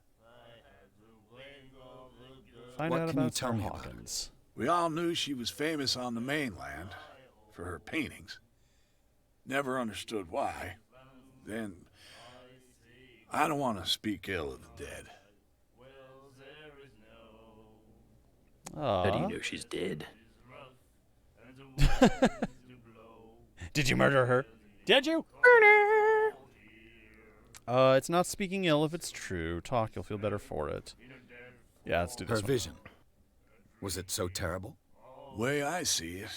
Find What out can you about tell Sir me about her? Hawkins. We all knew she was famous on the mainland for her paintings. Never understood why. Then, I don't want to speak ill of the dead. How do you Aw. know she's dead? Did you murder her? Did you? It's not speaking ill if it's true. Talk, you'll feel better for it. Yeah, let's do Her this one. vision. Was it so terrible? Way I see it,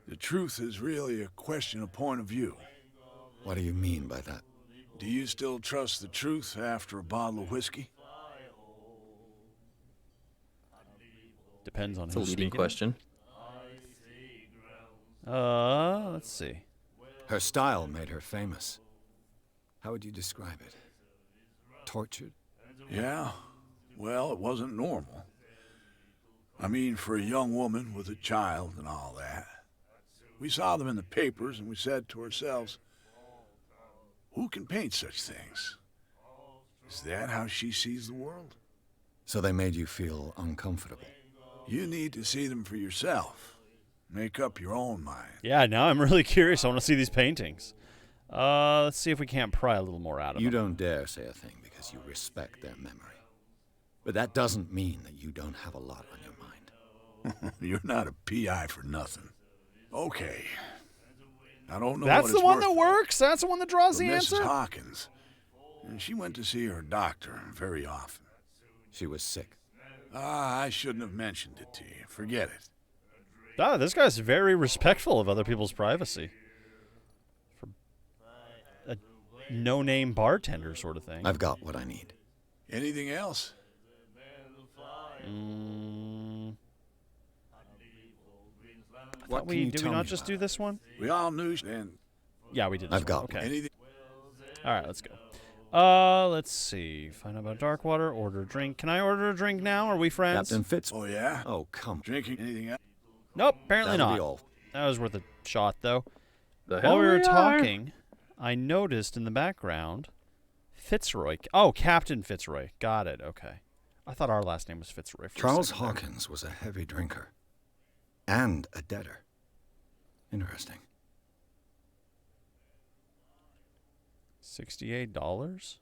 the truth is really a question of point of view. What do you mean by that? Do you still trust the truth after a bottle of whiskey? Depends on It's a who's leading speaking. question. Let's see. Her style made her famous. How would you describe it? Tortured? Yeah, well, it wasn't normal. I mean, for a young woman with a child and all that. We saw them in the papers and we said to ourselves, Who can paint such things? Is that how she sees the world? So they made you feel uncomfortable. You need to see them for yourself. Make up your own mind. Yeah, now I'm really curious. I want to see these paintings. Let's see if we can't pry a little more out of You them. don't dare say a thing because you respect their memory. But that doesn't mean that you don't have a lot on your mind. You're not a PI for nothing. Okay. I don't know That's what the it's one worth, that works? That's the one that draws but the Mrs. answer? Hawkins, and she went to see her doctor very often. She was sick. I shouldn't have mentioned it to you. Forget it. Ah, this guy's very respectful of other people's privacy. For a no-name bartender sort of thing. I've got what I need. Anything else? What Did we not just do this one? We all knew, and Yeah, we did this I've one. got Okay. anything. All right, let's go. Let's see. Find out about Darkwater. Order a drink. Can I order a drink now? Are we friends? Captain Fitz. Oh, yeah? Oh, come. Drinking anything else? Nope, apparently That'll not. be all. That was worth a shot, though. The While we were are. talking, I noticed in the background Fitzroy. Oh, Captain Fitzroy. Got it. Okay. I thought our last name was Fitzroy. For a Charles second there. Hawkins was a heavy drinker. And a debtor. Interesting. $68?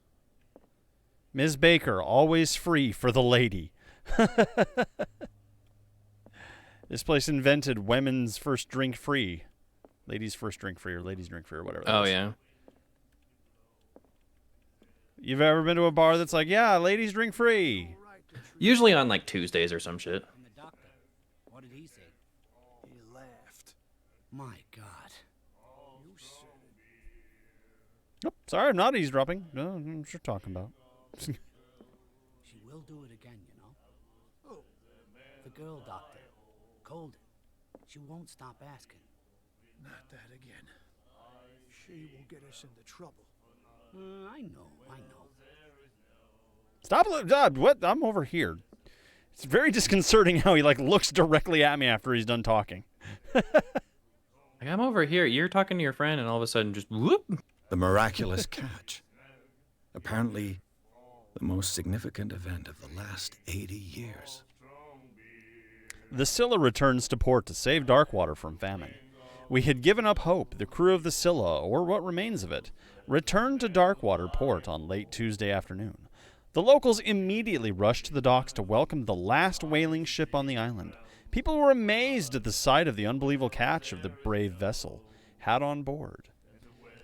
Ms. Baker, always free for the lady. This place invented women's first drink free. Ladies first drink free or ladies drink free or whatever. that Oh is. yeah. You've ever been to a bar that's like, yeah, ladies drink free? Usually on like Tuesdays or some shit. And the doctor, what did he say? He laughed. My God. You said it. Nope, sorry, I'm not eavesdropping. No, I'm sure talking about. She will do it again, you know. Oh. The girl doctor, Colden. She won't stop asking. Not that again. She will get us into trouble. I know. Stop! What? I'm over here. It's very disconcerting how he like looks directly at me after he's done talking. Like, I'm over here. You're talking to your friend, and all of a sudden, just whoop. The miraculous catch. Apparently, the most significant event of the last 80 years. The Scylla returns to port to save Darkwater from famine. We had given up hope. The crew of the Scylla, or what remains of it, returned to Darkwater port on late Tuesday afternoon. The locals immediately rushed to the docks to welcome the last whaling ship on the island. People were amazed at the sight of the unbelievable catch of the brave vessel had on board.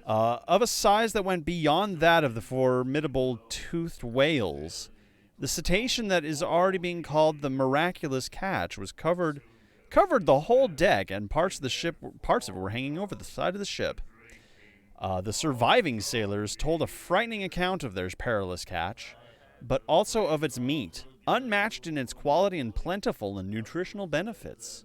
Of a size that went beyond that of the formidable toothed whales, the cetacean that is already being called the miraculous catch was covered the whole deck, and parts of it were hanging over the side of the ship. The surviving sailors told a frightening account of their perilous catch, but also of its meat, unmatched in its quality and plentiful in nutritional benefits.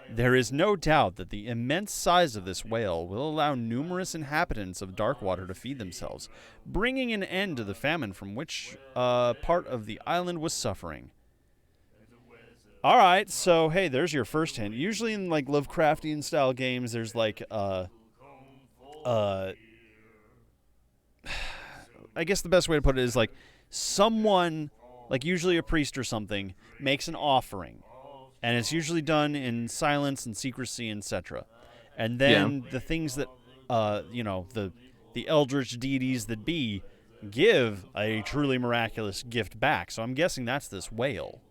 There is no doubt that the immense size of this whale will allow numerous inhabitants of Darkwater to feed themselves, bringing an end to the famine from which part of the island was suffering. All right, so hey, there's your first hint. Usually in like Lovecraftian style games, there's like I guess the best way to put it is like someone, like usually a priest or something, makes an offering, and it's usually done in silence and secrecy, etc. And then the things that the eldritch deities that be give a truly miraculous gift back. So I'm guessing that's this whale.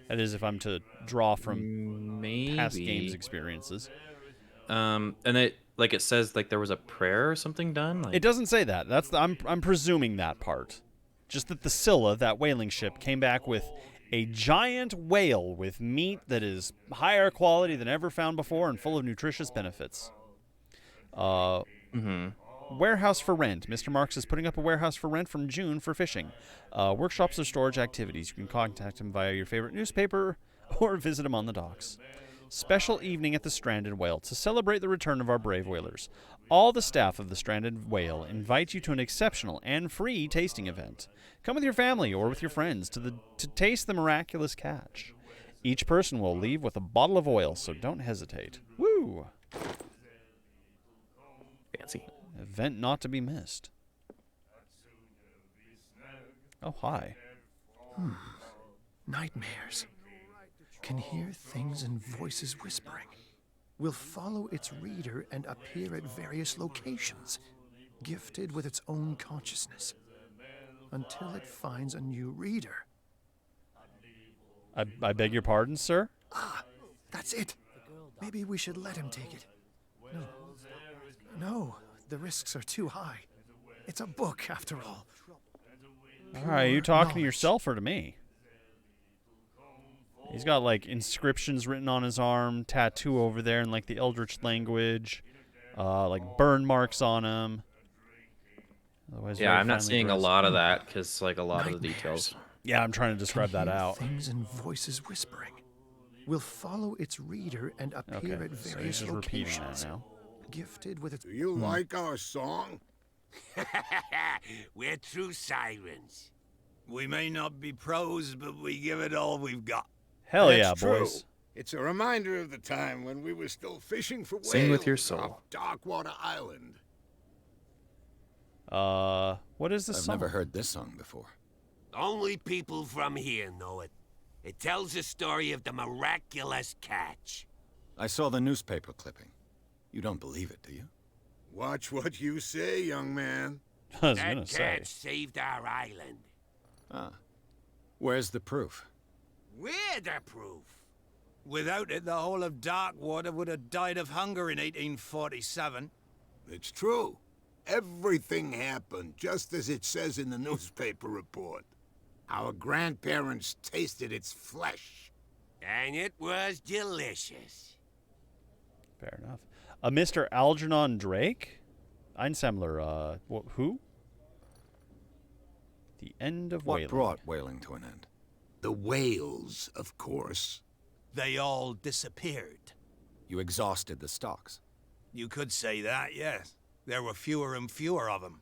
That is, if I'm to draw from Maybe. past games experiences. And it says like there was a prayer or something done. Like, It doesn't say that. I'm presuming that part. Just that the Scylla, that whaling ship, came back with a giant whale with meat that is higher quality than ever found before and full of nutritious benefits. Warehouse for rent. Mr. Marks is putting up a warehouse for rent from June for fishing. Workshops or storage activities. You can contact him via your favorite newspaper or visit him on the docks. Special evening at the Stranded Whale to celebrate the return of our brave whalers. All the staff of the Stranded Whale invite you to an exceptional and free tasting event. Come with your family or with your friends to taste the miraculous catch. Each person will leave with a bottle of oil, so don't hesitate. Woo! fancy. Event not to be missed. Oh, hi. Nightmares. Can hear things and voices whispering. Will follow its reader and appear at various locations, gifted with its own consciousness, until it finds a new reader. I beg your pardon, sir? Ah, that's it. Maybe we should let him take it. No, the risks are too high. It's a book, after all. All right, you talking to knowledge. yourself or to me? He's got like inscriptions written on his arm, tattoo over there in like the Eldritch language, like burn marks on him. Otherwise, Yeah, very I'm not finely seeing a dressed. lot of that because like a lot of the Nightmares. details. Yeah, I'm trying to describe Can that hear out. Things and voices whispering. Will follow its reader and appear Okay, at so he's various just repeating that locations, now. gifted with its... Do you like our song? We're true sirens. We may not be pros, but we give it all we've got. Hell That's yeah, true. boys. It's a reminder of the time when we were still fishing for whales Sing with your off soul. Darkwater Island. What is this I've song? never heard this song before. Only people from here know it. It tells the story of the miraculous catch. I saw the newspaper clipping. You don't believe it, do you? Watch what you say, young man. I was That gonna say. catch saved our island. Ah. Where's the proof? We're the proof. Without it, the whole of Darkwater would have died of hunger in 1847. It's true. Everything happened just as it says in the newspaper report. Our grandparents tasted its flesh. And it was delicious. Fair enough. Mr. Algernon Drake? Einsammler, who? The end of What whaling. brought whaling to an end? The whales, of course. They all disappeared. You exhausted the stocks. You could say that, yes. There were fewer and fewer of them.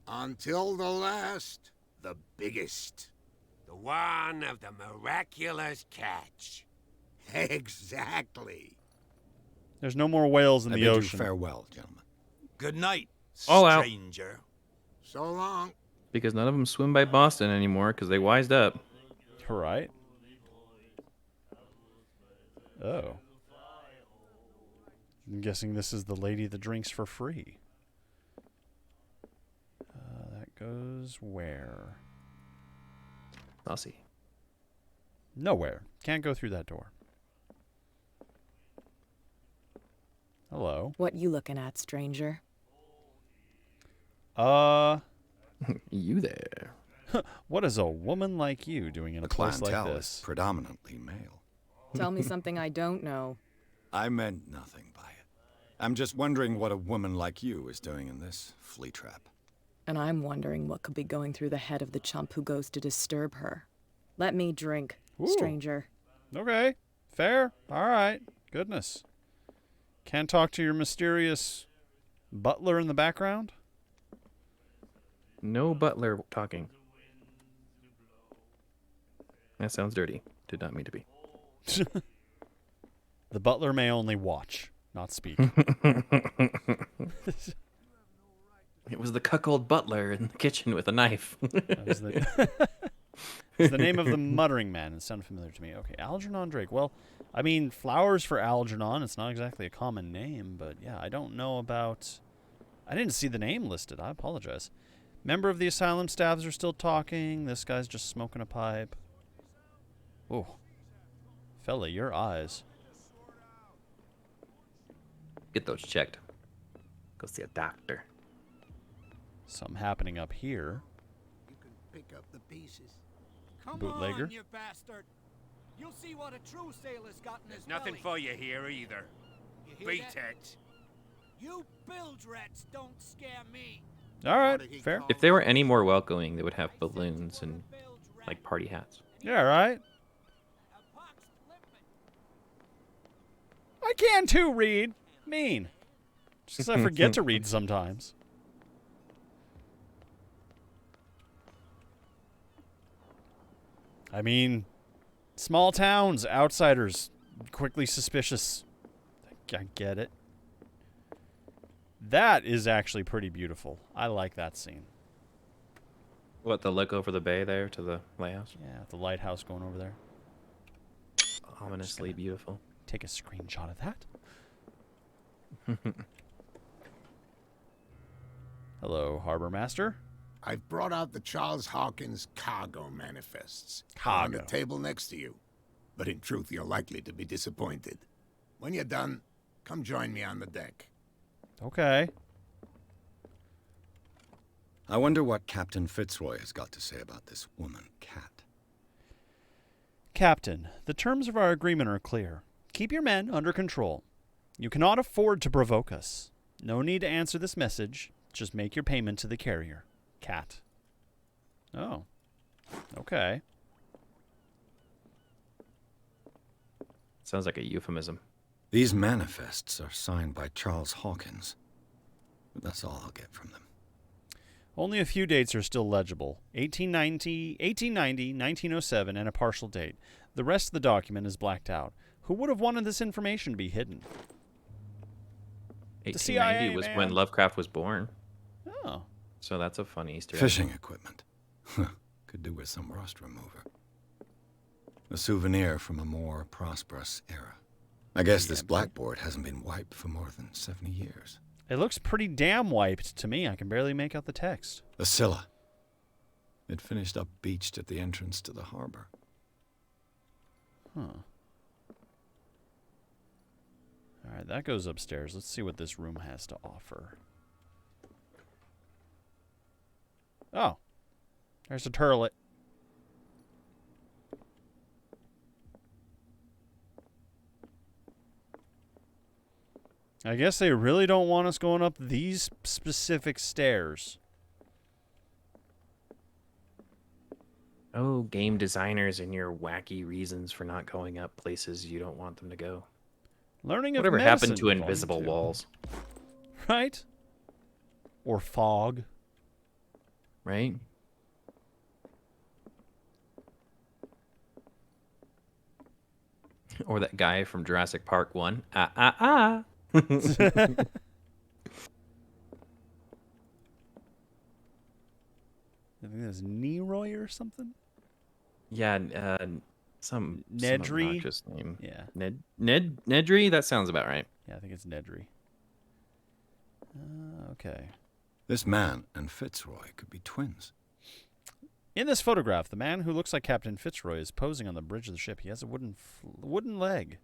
Until the last, the biggest. The one of the miraculous catch. Exactly. There's no more whales in I the bid you ocean. farewell, gentlemen. Good night, All out. stranger. So long. Because none of them swim by Boston anymore because they wised up. Right? Oh. I'm guessing this is the lady that drinks for free. That goes where? I'll see. Nowhere. Can't go through that door. Hello. What you looking at, stranger? You there. What is a woman like you doing in The a place like clientele this? is predominantly male. Tell me something I don't know. I meant nothing by it. I'm just wondering what a woman like you is doing in this flea trap. And I'm wondering what could be going through the head of the chump who goes to disturb her. Let me drink, Ooh. stranger. Okay. Fair. All right. Goodness. Can't talk to your mysterious butler in the background? No butler talking. That sounds dirty. Did not mean to be. The butler may only watch, not speak. It was the cuckold butler in the kitchen with a knife. That was it's the name of the muttering man. It sounded familiar to me. Okay, Algernon Drake. Well, I mean, flowers for Algernon. It's not exactly a common name, but yeah, I don't know about... I didn't see the name listed. I apologize. Member of the asylum staffs are still talking. This guy's just smoking a pipe. Ooh. Fella, your eyes. Get those checked. Go see a doctor. Something happening up here. You can pick up the pieces. Come Bootlegger? on, you bastard. You'll see what a true sailor's got in his Nothing belly. for you here either. You hear Beat that? it. You bilge rats don't scare me. All right, fair. If they were any more welcoming, they would have balloons and like party hats. Yeah, right. I can too read. Mean. Just 'cause I forget to read sometimes. I mean, small towns, outsiders, quickly suspicious. I get it. That is actually pretty beautiful. I like that scene. What, the look over the bay there to the lighthouse? Yeah, the lighthouse going over there. Ominously beautiful. Take a screenshot of that. Hello, Harbor Master. I've brought out the Charles Hawkins cargo manifests. Cargo. On the table next to you. But in truth, you're likely to be disappointed. When you're done, come join me on the deck. Okay. I wonder what Captain Fitzroy has got to say about this woman, Cat. Captain, the terms of our agreement are clear. Keep your men under control. You cannot afford to provoke us. No need to answer this message. Just make your payment to the carrier. Cat. Oh. Okay. Sounds like a euphemism. These manifests are signed by Charles Hawkins. But that's all I'll get from them. Only a few dates are still legible. 1890, 1907, and a partial date. The rest of the document is blacked out. Who would have wanted this information to be hidden? 1890 CIA, was man. when Lovecraft was born. Oh. So that's a fun Easter egg. Fishing equipment. Could do with some rust remover. A souvenir from a more prosperous era. I guess this blackboard hasn't been wiped for more than 70 years. It looks pretty damn wiped to me. I can barely make out the text. The Scylla. It finished up beached at the entrance to the harbor. Huh. Alright, that goes upstairs. Let's see what this room has to offer. Oh. There's a turlet. I guess they really don't want us going up these specific stairs. Oh, game designers and your wacky reasons for not going up places you don't want them to go. Learning of Whatever happened medicine, to Volume invisible 2. walls? Right? Or fog. Right? Or that guy from Jurassic Park 1. I think that's Neroy or something? Yeah, some Nedry? obnoxious name. Yeah. Nedry? That sounds about right. Yeah, I think it's Nedry. Okay. This man and Fitzroy could be twins. In this photograph, the man who looks like Captain Fitzroy is posing on the bridge of the ship. He has a wooden leg.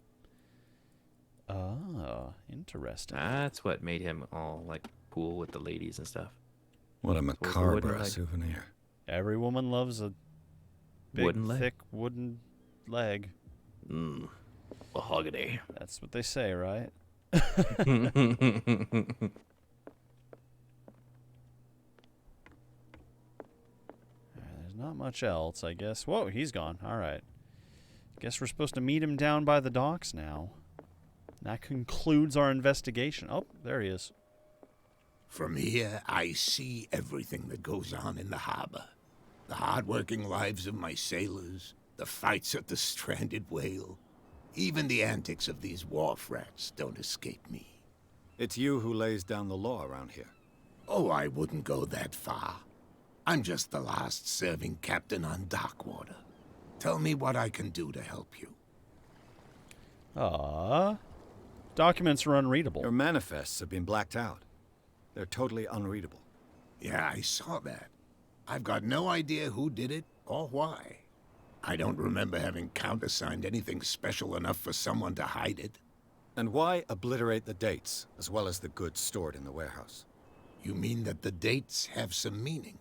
Ah, interesting. That's what made him all like cool with the ladies and stuff. What a What was the macabre wooden leg? souvenir. Every woman loves a big, Wooden leg? thick wooden leg. Mahogany. That's what they say, right? There's not much else, I guess. Whoa, he's gone. All right. Guess we're supposed to meet him down by the docks now. That concludes our investigation. Oh, there he is. From here, I see everything that goes on in the harbor. The hard-working lives of my sailors, the fights at the stranded whale. Even the antics of these wharf rats don't escape me. It's you who lays down the law around here. Oh, I wouldn't go that far. I'm just the last serving captain on Darkwater. Tell me what I can do to help you. Documents are unreadable. Your manifests have been blacked out. They're totally unreadable. Yeah, I saw that. I've got no idea who did it or why. I don't remember having countersigned anything special enough for someone to hide it. And why obliterate the dates, as well as the goods stored in the warehouse? You mean that the dates have some meaning?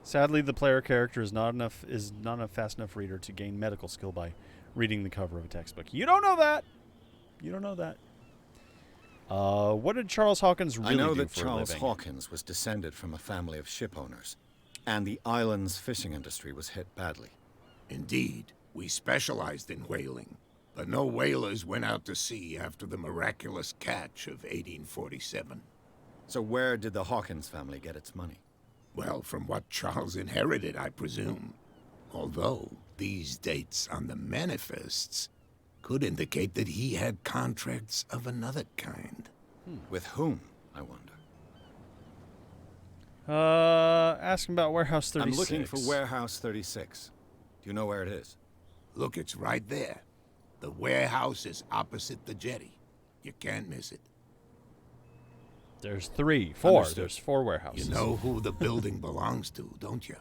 Sadly, the player character is not a fast enough reader to gain medical skill by reading the cover of a textbook. You don't know that. You don't know that. What did Charles Hawkins really do I for know a that Charles living? Hawkins was descended from a family of ship owners, and the island's fishing industry was hit badly. Indeed, we specialized in whaling, but no whalers went out to sea after the miraculous catch of 1847. So where did the Hawkins family get its money? Well, from what Charles inherited, I presume. Although, these dates on the manifests could indicate that he had contracts of another kind. With whom, I wonder? Ask him about Warehouse 36. I'm looking for Warehouse 36. Do you know where it is? Look, it's right there. The warehouse is opposite the jetty. You can't miss it. There's 4. Understood. There's 4 warehouses. You know who the building belongs to, don't you?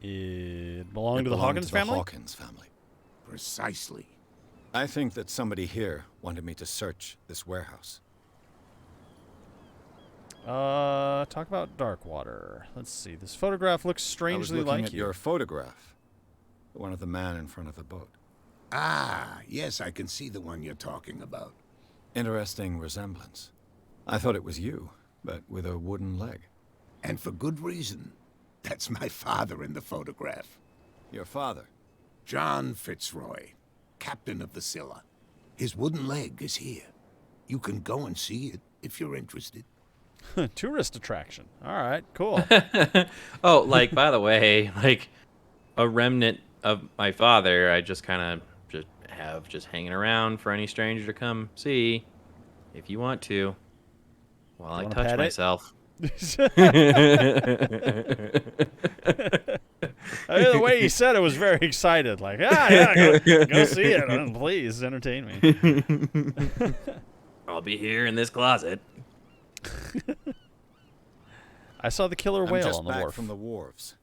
It belonged to the Hawkins family? Hawkins family. Precisely. I think that somebody here wanted me to search this warehouse. Talk about Darkwater. Let's see. This photograph looks strangely I was looking like at your photograph. The one of the man in front of the boat. Ah, yes, I can see the one you're talking about. Interesting resemblance. I thought it was you, but with a wooden leg. And for good reason. That's my father in the photograph. Your father? John Fitzroy, captain of the Scylla. His wooden leg is here. You can go and see it if you're interested. Tourist attraction. All right, cool. Oh, like, by the way, like, a remnant of my father, I just kind of have hanging around for any stranger to come see, if you want to, while I touch myself. The way he said it was very excited. Like, yeah, go see it. Please entertain me. I'll be here in this closet. I saw the killer whale just on the back wharf. from the wharves.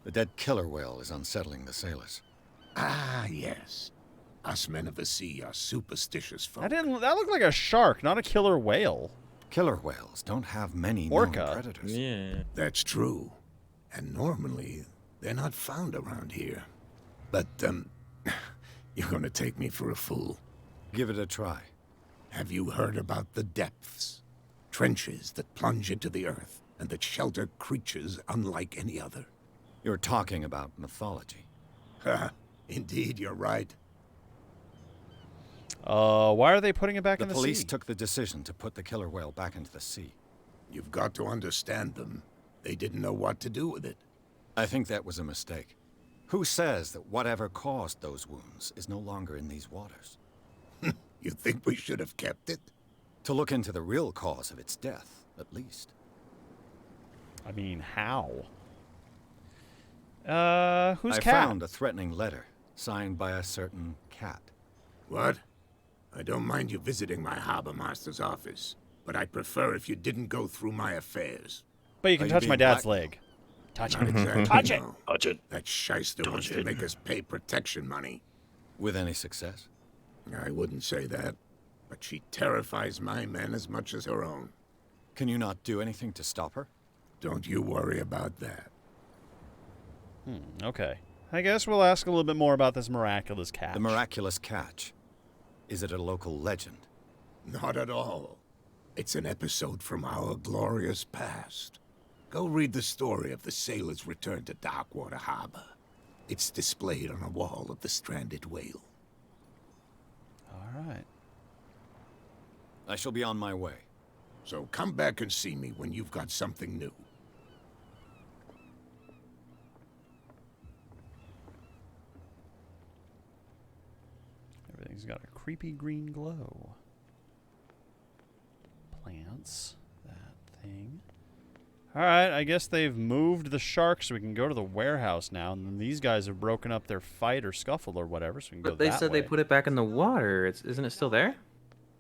The dead killer whale is unsettling the sailors. Ah, yes. Us men of the sea are superstitious folk. That looked like a shark, not a killer whale. Killer whales don't have many Orca. known predators. Yeah. That's true. And normally, they're not found around here. But, you're gonna take me for a fool. Give it a try. Have you heard about the depths? Trenches that plunge into the earth and that shelter creatures unlike any other. You're talking about mythology. Ha! Indeed, you're right. Why are they putting it back in the sea? The police took the decision to put the killer whale back into the sea. You've got to understand them. They didn't know what to do with it. I think that was a mistake. Who says that whatever caused those wounds is no longer in these waters? You think we should have kept it? To look into the real cause of its death, at least. I mean, how? Who's I Cat? found a threatening letter signed by a certain cat. What? I don't mind you visiting my harbor master's office, but I'd prefer if you didn't go through my affairs. But you can touch my dad's leg. Touch Not it. exactly, Touch it. no. Touch it. That shyster wants to make us pay protection money. With any success? I wouldn't say that, but she terrifies my men as much as her own. Can you not do anything to stop her? Don't you worry about that. Okay. I guess we'll ask a little bit more about this miraculous catch. The miraculous catch. Is it a local legend? Not at all. It's an episode from our glorious past. Go read the story of the sailor's return to Darkwater Harbor. It's displayed on a wall of the stranded whale. All right. I shall be on my way. So come back and see me when you've got something new. Everything's got a creepy green glow. Plants. That thing. Alright, I guess they've moved the shark so we can go to the warehouse now. And then these guys have broken up their fight or scuffle or whatever, so we can go But they that said way. they put it back in the water. Isn't it still there?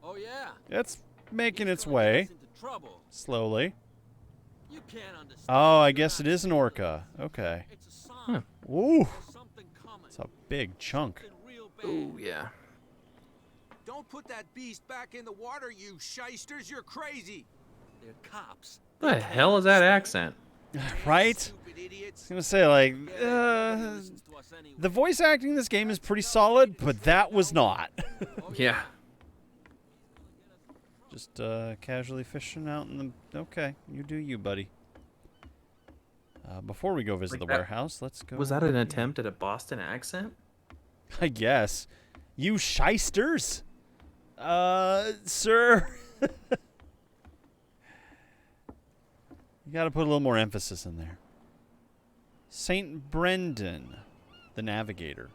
Oh yeah. It's making its way. Into trouble. Slowly. You can't understand. Oh, I guess it is an orca. Okay. It's a sign. Ooh. There's something coming. It's a big chunk. Something real bad. Oh, yeah. Don't put that beast back in the water, you shysters. You're crazy. They're cops. What the hell is that accent? Right? Stupid idiots. I was gonna say, like, Listens to us anyway. the voice acting in this game is pretty solid, but that was not. Yeah. Just casually fishing out in the... Okay, you do you, buddy. Before we go visit the Like that- warehouse, let's go... Was that an attempt at a Boston accent? I guess. You shysters? Sir? You gotta put a little more emphasis in there. Saint Brendan, the Navigator.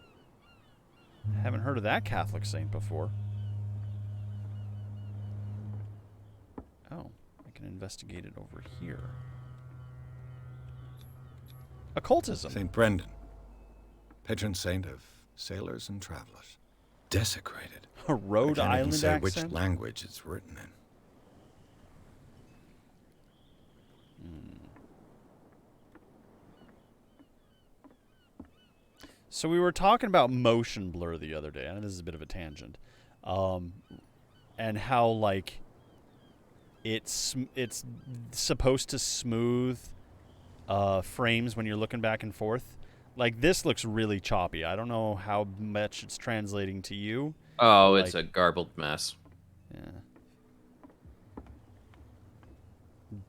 Haven't heard of that Catholic saint before. Oh, I can investigate it over here. Occultism. Saint Brendan, patron saint of sailors and travelers. Desecrated. A Rhode I can't even Island say accent? which language it's written in. So we were talking about motion blur the other day, and this is a bit of a tangent, and how like it's supposed to smooth frames when you're looking back and forth. Like this looks really choppy. I don't know how much it's translating to you. Oh, like, it's a garbled mess. Yeah.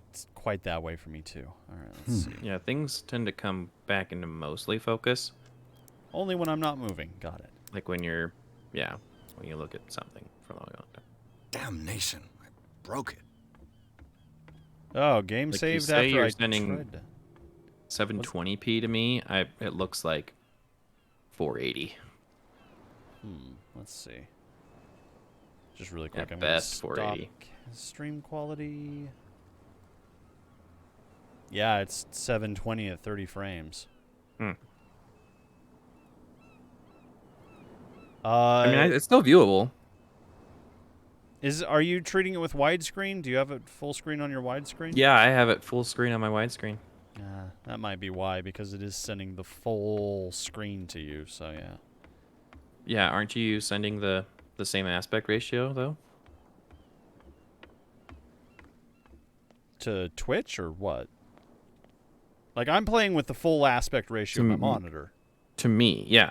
It's quite that way for me too. All right, let's see. Yeah, things tend to come back into mostly focus. Only when I'm not moving. Got it. Like when you're, yeah, when you look at something for a long time. Damnation! I broke it. Oh, game Like saved you say after you're I sending tried. 720p to me. It looks like 480. Let's see. Just really quick. At I'm best, gonna 480. stop stream quality. Yeah, it's 720 at 30 frames. I mean, it's still viewable. Are you treating it with widescreen? Do you have it full screen on your widescreen? Yeah, I have it full screen on my widescreen. That might be why, because it is sending the full screen to you. So yeah. Yeah, aren't you sending the same aspect ratio though? To Twitch or what? Like I'm playing with the full aspect ratio of my monitor. To me, yeah.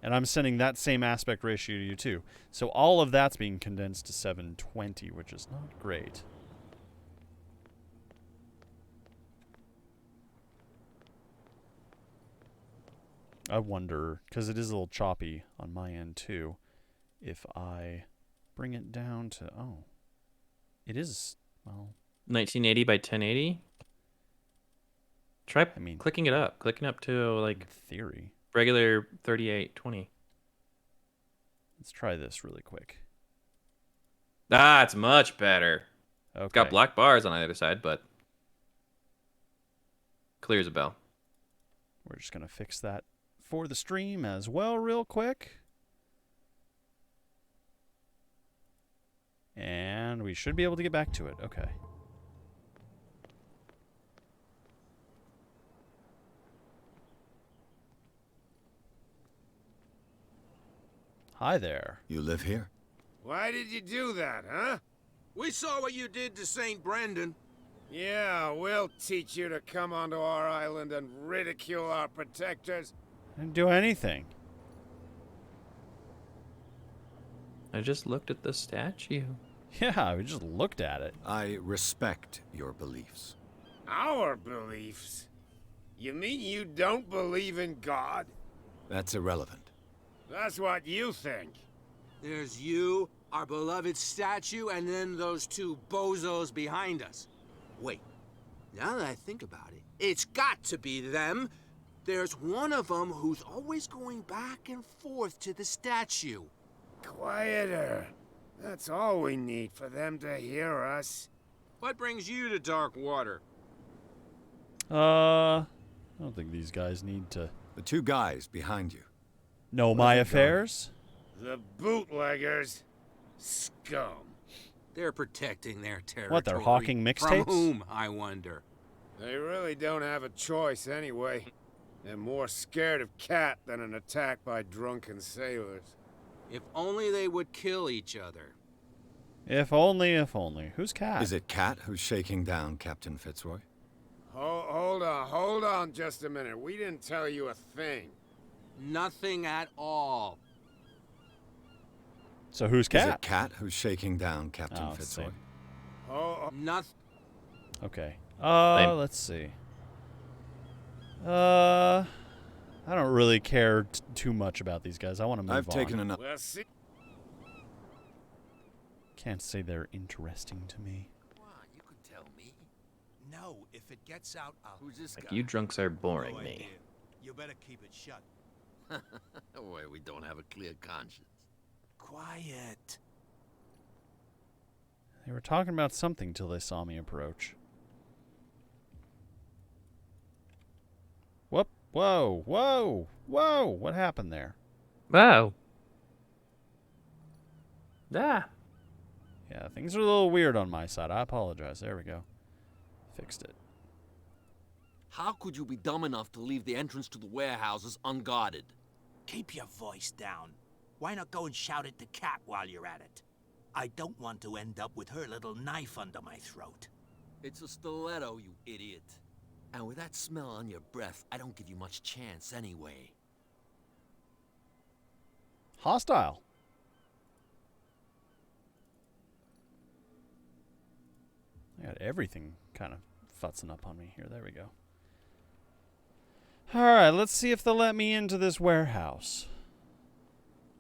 And I'm sending that same aspect ratio to you too. So all of that's being condensed to 720, which is not great. I wonder, because it is a little choppy on my end too, if I bring it down to, it is, well. 1980 by 1080? Try clicking it up. Clicking up to like in theory. Regular 3820. Let's try this really quick. Ah, it's much better. Okay. It's got black bars on the other side, but clear as a bell. We're just going to fix that for the stream as well real quick. And we should be able to get back to it. Okay. Hi there. You live here? Why did you do that, huh? We saw what you did to St. Brendan. Yeah, we'll teach you to come onto our island and ridicule our protectors. I didn't do anything. I just looked at the statue. Yeah, we just looked at it. I respect your beliefs. Our beliefs? You mean you don't believe in God? That's irrelevant. That's what you think. There's you, our beloved statue, and then those two bozos behind us. Wait, now that I think about it, it's got to be them. There's one of them who's always going back and forth to the statue. Quieter. That's all we need for them to hear us. What brings you to dark water? I don't think these guys need to The two guys behind you. know my affairs. The bootleggers. Scum. They're protecting their territory. What, they're hawking mixtapes? From whom, I wonder? They really don't have a choice anyway. They're more scared of Cat than an attack by drunken sailors. If only they would kill each other. If only, if only. Who's Cat? Is it Cat who's shaking down Captain Fitzroy? Hold on just a minute. We didn't tell you a thing. Nothing at all. So who's Is Cat? it Cat who's shaking down Captain it's the Fitzroy? same. Nothing. Okay. Let's see. I don't really care too much about these guys. I want to move on. I've taken enough. Well, see. Can't say they're interesting to me. You could tell me. No, if it gets out, I'll... Who's this Like, you drunks are boring me. better keep it shut. Where we don't have a clear conscience. Quiet. They were talking about something till they saw me approach. Whoop. Whoa. Whoa. Whoa. What happened there? Wow. Ah. Yeah, things are a little weird on my side. I apologize. There we go. Fixed it. How could you be dumb enough to leave the entrance to the warehouses unguarded? Keep your voice down. Why not go and shout at the cat while you're at it? I don't want to end up with her little knife under my throat. It's a stiletto, you idiot. And with that smell on your breath, I don't give you much chance anyway. Hostile. I got everything kind of futzing up on me here. There we go. Alright, let's see if they'll let me into this warehouse.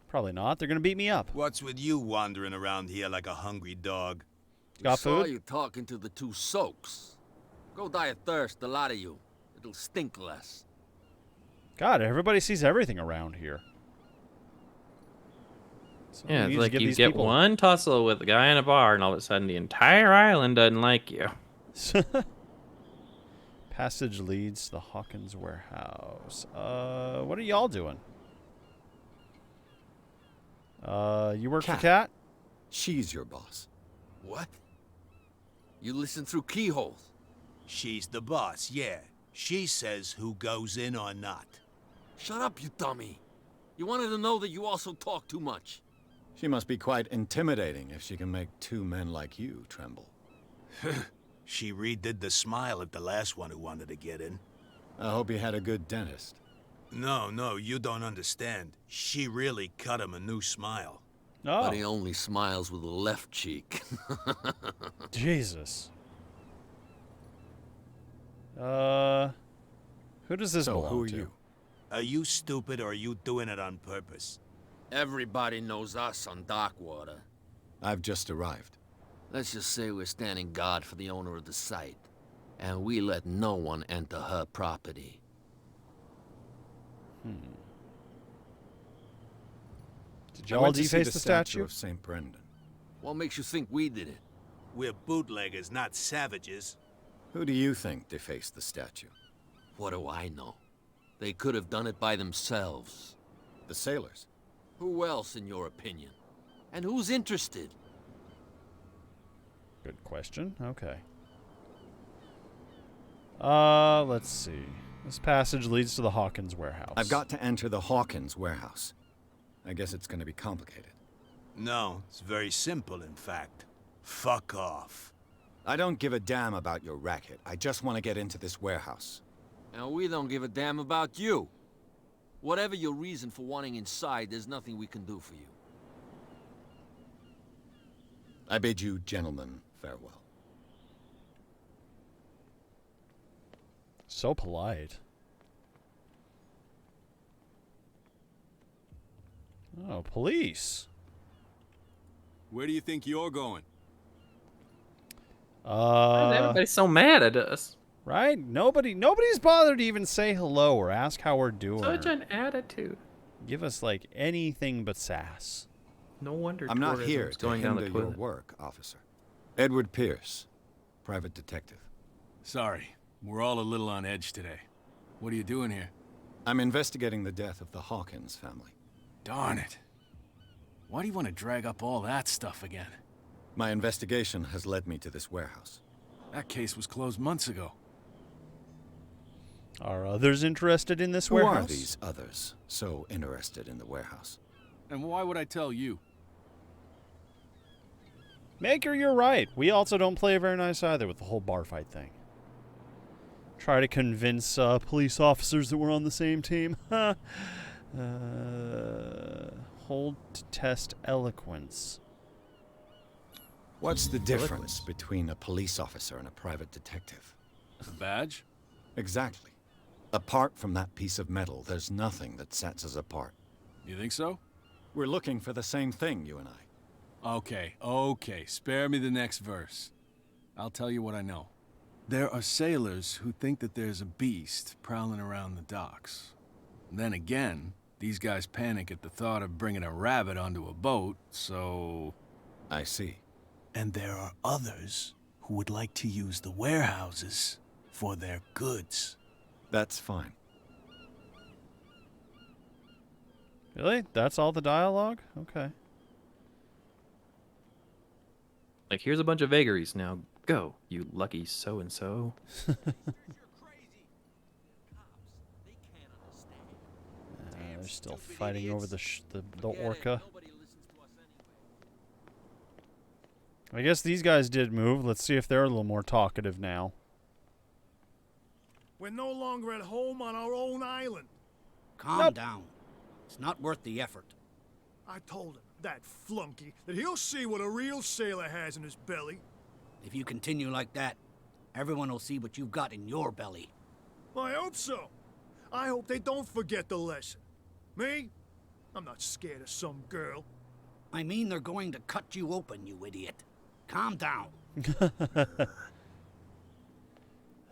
Probably not. They're going to beat me up. What's with you wandering around here like a hungry dog? Got saw food? you talking to the two soaks. Go die of thirst, the lot of you. It'll stink less. God, everybody sees everything around here. So Yeah, we need it's to like give you these get people- one tussle with a guy in a bar, and all of a sudden the entire island doesn't like you. Passage leads to the Hawkins warehouse. What are y'all doing? You work for Cat? She's your boss. What? You listen through keyholes. She's the boss, yeah. She says who goes in or not. Shut up, you dummy. You wanted to know that you also talk too much. She must be quite intimidating if she can make two men like you tremble. She redid the smile at the last one who wanted to get in. I hope you had a good dentist. No, you don't understand. She really cut him a new smile. Oh. But he only smiles with the left cheek. Jesus. Who does this So, belong who are to? you? Are you stupid or are you doing it on purpose? Everybody knows us on Darkwater. I've just arrived. Let's just say we're standing guard for the owner of the site. And we let no one enter her property. Did I y'all went to see deface the statue? of St. Brendan. What makes you think we did it? We're bootleggers, not savages. Who do you think defaced the statue? What do I know? They could have done it by themselves. The sailors. Who else, in your opinion? And who's interested? Good question. Okay. Let's see. This passage leads to the Hawkins warehouse. I've got to enter the Hawkins warehouse. I guess it's going to be complicated. No, it's very simple, in fact. Fuck off. I don't give a damn about your racket. I just want to get into this warehouse. And we don't give a damn about you. Whatever your reason for wanting inside, there's nothing we can do for you. I bid you gentlemen farewell. So polite. Oh, police. Where do you think you're going? Why is everybody so mad at us? Right? Nobody's bothered to even say hello or ask how we're doing. Such an attitude. Give us like anything but sass. No wonder I'm not tourism's here to going down the hinder your toilet. work, officer. Edward Pierce, private detective. Sorry, we're all a little on edge today. What are you doing here? I'm investigating the death of the Hawkins family. Darn it. Why do you want to drag up all that stuff again? My investigation has led me to this warehouse. That case was closed months ago. Are others interested in this Who warehouse? are these others so interested in the warehouse? And why would I tell you? Maker, you're right. We also don't play very nice either with the whole bar fight thing. Try to convince police officers that we're on the same team. Hold to test eloquence. What's the difference between a police officer and a private detective? A badge? Exactly. Apart from that piece of metal, there's nothing that sets us apart. You think so? We're looking for the same thing, you and I. Okay. Spare me the next verse. I'll tell you what I know. There are sailors who think that there's a beast prowling around the docks. Then again, these guys panic at the thought of bringing a rabbit onto a boat, so... I see. And there are others who would like to use the warehouses for their goods. That's fine. Really? That's all the dialogue? Okay. Like, here's a bunch of vagaries. Now go, you lucky so-and-so. They're still fighting over the orca. I guess these guys did move. Let's see if they're a little more talkative now. We're no longer at home on our own island. Calm down. It's not worth the effort. I told him, that flunky, that he'll see what a real sailor has in his belly. If you continue like that, everyone will see what you've got in your belly. I hope so. I hope they don't forget the lesson. Me? I'm not scared of some girl. I mean, they're going to cut you open, you idiot. Calm down.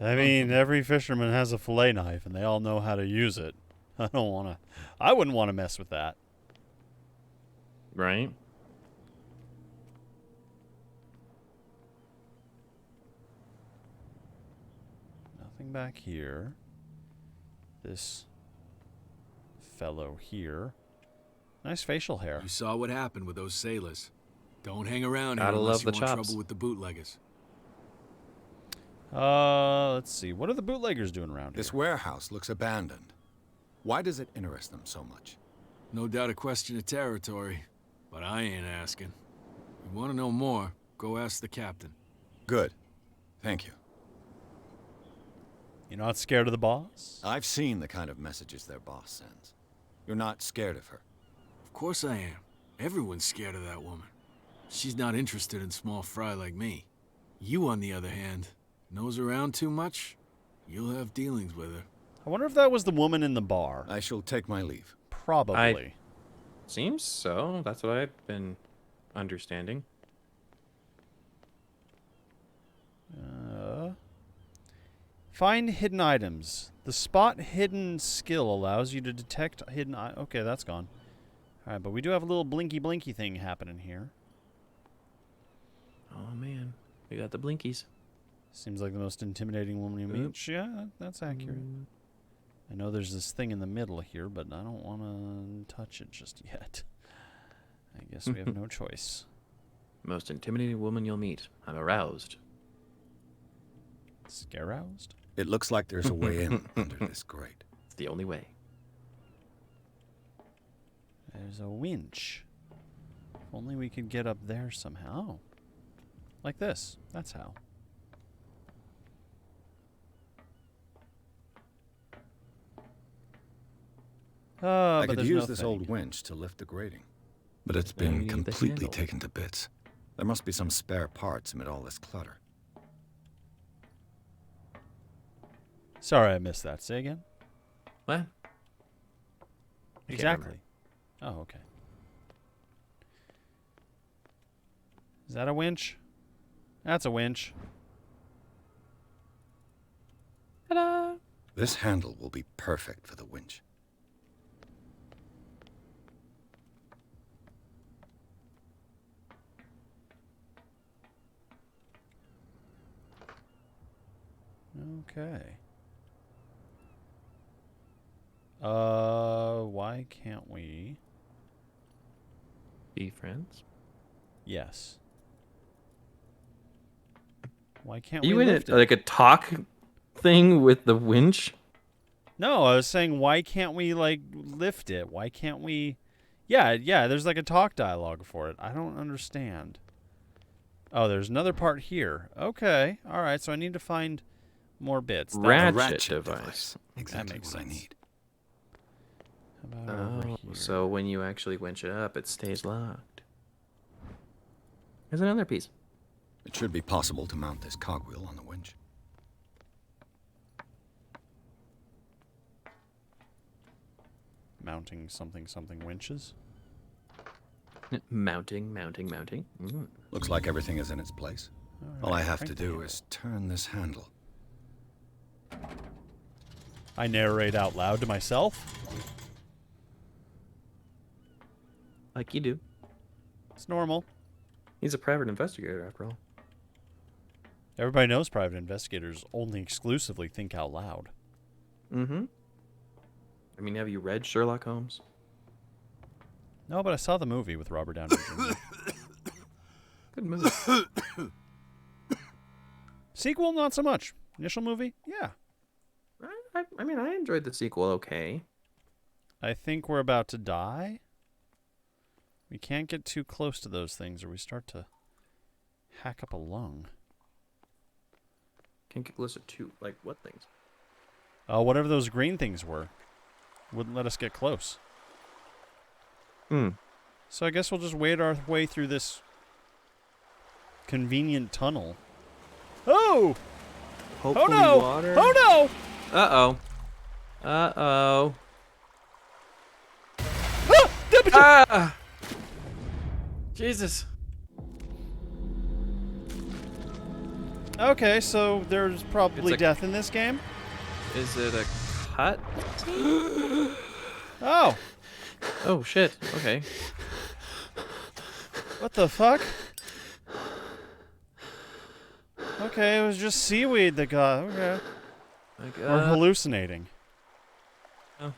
I mean, every fisherman has a fillet knife, and they all know how to use it. I wouldn't want to mess with that. Right? Nothing back here. This fellow here. Nice facial hair. You saw what happened with those sailors. Don't hang around here Gotta unless love you the want chops. trouble with the bootleggers. Let's see. What are the bootleggers doing around This here? warehouse looks abandoned. Why does it interest them so much? No doubt a question of territory, but I ain't asking. If you want to know more, go ask the captain. Good. Thank you. You're not scared of the boss? I've seen the kind of messages their boss sends. You're not scared of her. Of course I am. Everyone's scared of that woman. She's not interested in small fry like me. You, on the other hand, nose around too much, you'll have dealings with her. I wonder if that was the woman in the bar. I shall take my leave. Probably. Seems so. That's what I've been understanding. Find hidden items. The spot hidden skill allows you to detect hidden okay, that's gone. Alright, but we do have a little blinky thing happening here. Oh, man. We got the blinkies. Seems like the most intimidating woman you meet. Yeah, that's accurate. I know there's this thing in the middle here, but I don't want to touch it just yet. I guess we have no choice. Most intimidating woman you'll meet. I'm aroused. Scare-roused? It looks like there's a way in under this grate. It's the only way. There's a winch. If only we could get up there somehow. Like this. That's how. I but could there's use no this thing. old winch to lift the grating. But it's Then we been need the completely handle. taken to bits. There must be some spare parts amid all this clutter. Sorry, I missed that. Say again? What? I can't Exactly. remember. Oh, okay. Is that a winch? That's a winch. Ta-da! This handle will be perfect for the winch. Okay. Why can't we? Be friends? Yes. Why can't Are you we in lift it like a talk thing with the winch? No, I was saying why can't we like lift it? Why can't we? Yeah, there's like a talk dialogue for it. I don't understand. Oh, there's another part here. Okay. All right, so I need to find more bits. Ratchet device. Exactly makes what I sense. need. How about over Oh, here? so when you actually winch it up, it stays locked. There's another piece. It should be possible to mount this cogwheel on the winch. Mounting something winches. Mounting. Mm. Looks like everything is in its place. All All I right, have crank to the do handle. is turn this handle. I narrate out loud to myself. Like you do. It's normal. He's a private investigator, after all. Everybody knows private investigators only exclusively think out loud. Mm-hmm. I mean, have you read Sherlock Holmes? No, but I saw the movie with Robert Downey Jr. Good movie. Sequel, not so much. Initial movie, yeah. I mean, I enjoyed the sequel okay. I think we're about to die. We can't get too close to those things or we start to hack up a lung. Can't get closer to, like, what things? Whatever those green things were. Wouldn't let us get close. So I guess we'll just wade our way through this convenient tunnel. Oh! Hopefully oh no! Water. Oh no! Uh-oh. Uh-oh. Ah! Jesus. Okay, so there's probably It's a- death in this game. Is it a cut? Oh! Oh, shit. Okay. What the fuck? Okay, it was just seaweed that got... Okay. Like, We're hallucinating. Oh.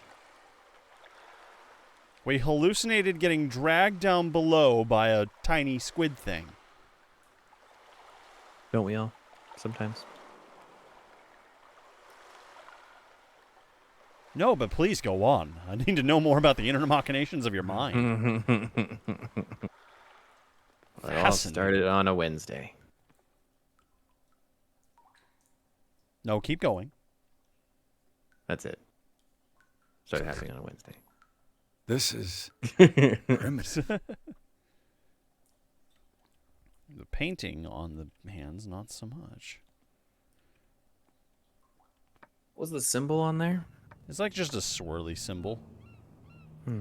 We hallucinated getting dragged down below by a tiny squid thing. Don't we all? Sometimes. No, but please go on. I need to know more about the inner machinations of your mind. Well, it all started on a Wednesday. No, keep going. That's it. Started happening on a Wednesday. This is primitive. The painting on the hands, not so much. What was the symbol on there? It's like just a swirly symbol. Hmm.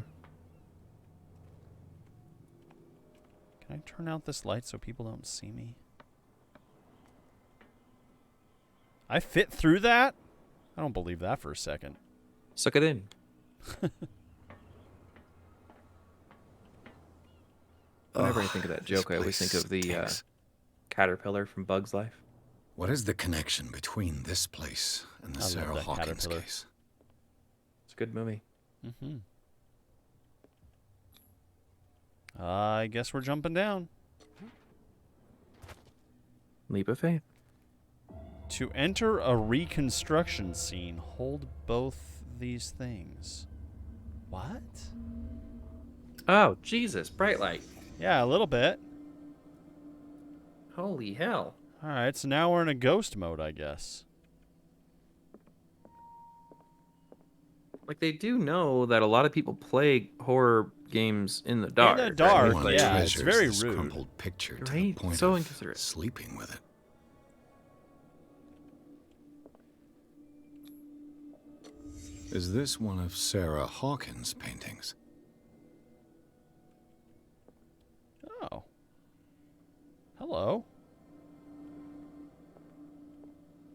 Can I turn out this light so people don't see me? I fit through that? I don't believe that for a second. Suck it in. Whenever I think of that joke, I always think of the caterpillar from Bug's Life. What is the connection between this place and the I love Sarah that Hawkins caterpillar. case? It's a good movie. Mm-hmm. I guess we're jumping down. Leap of faith. To enter a reconstruction scene, hold both these things. What? Oh, Jesus. Bright light. Yeah, a little bit. Holy hell. Alright, so now we're in a ghost mode, I guess. Like, they do know that a lot of people play horror games in the dark. In the dark, right? yeah, Like, it's very this rude. crumpled picture to Right? the point So of inconsiderate. sleeping with it. Is this one of Sarah Hawkins' paintings? Oh. Hello.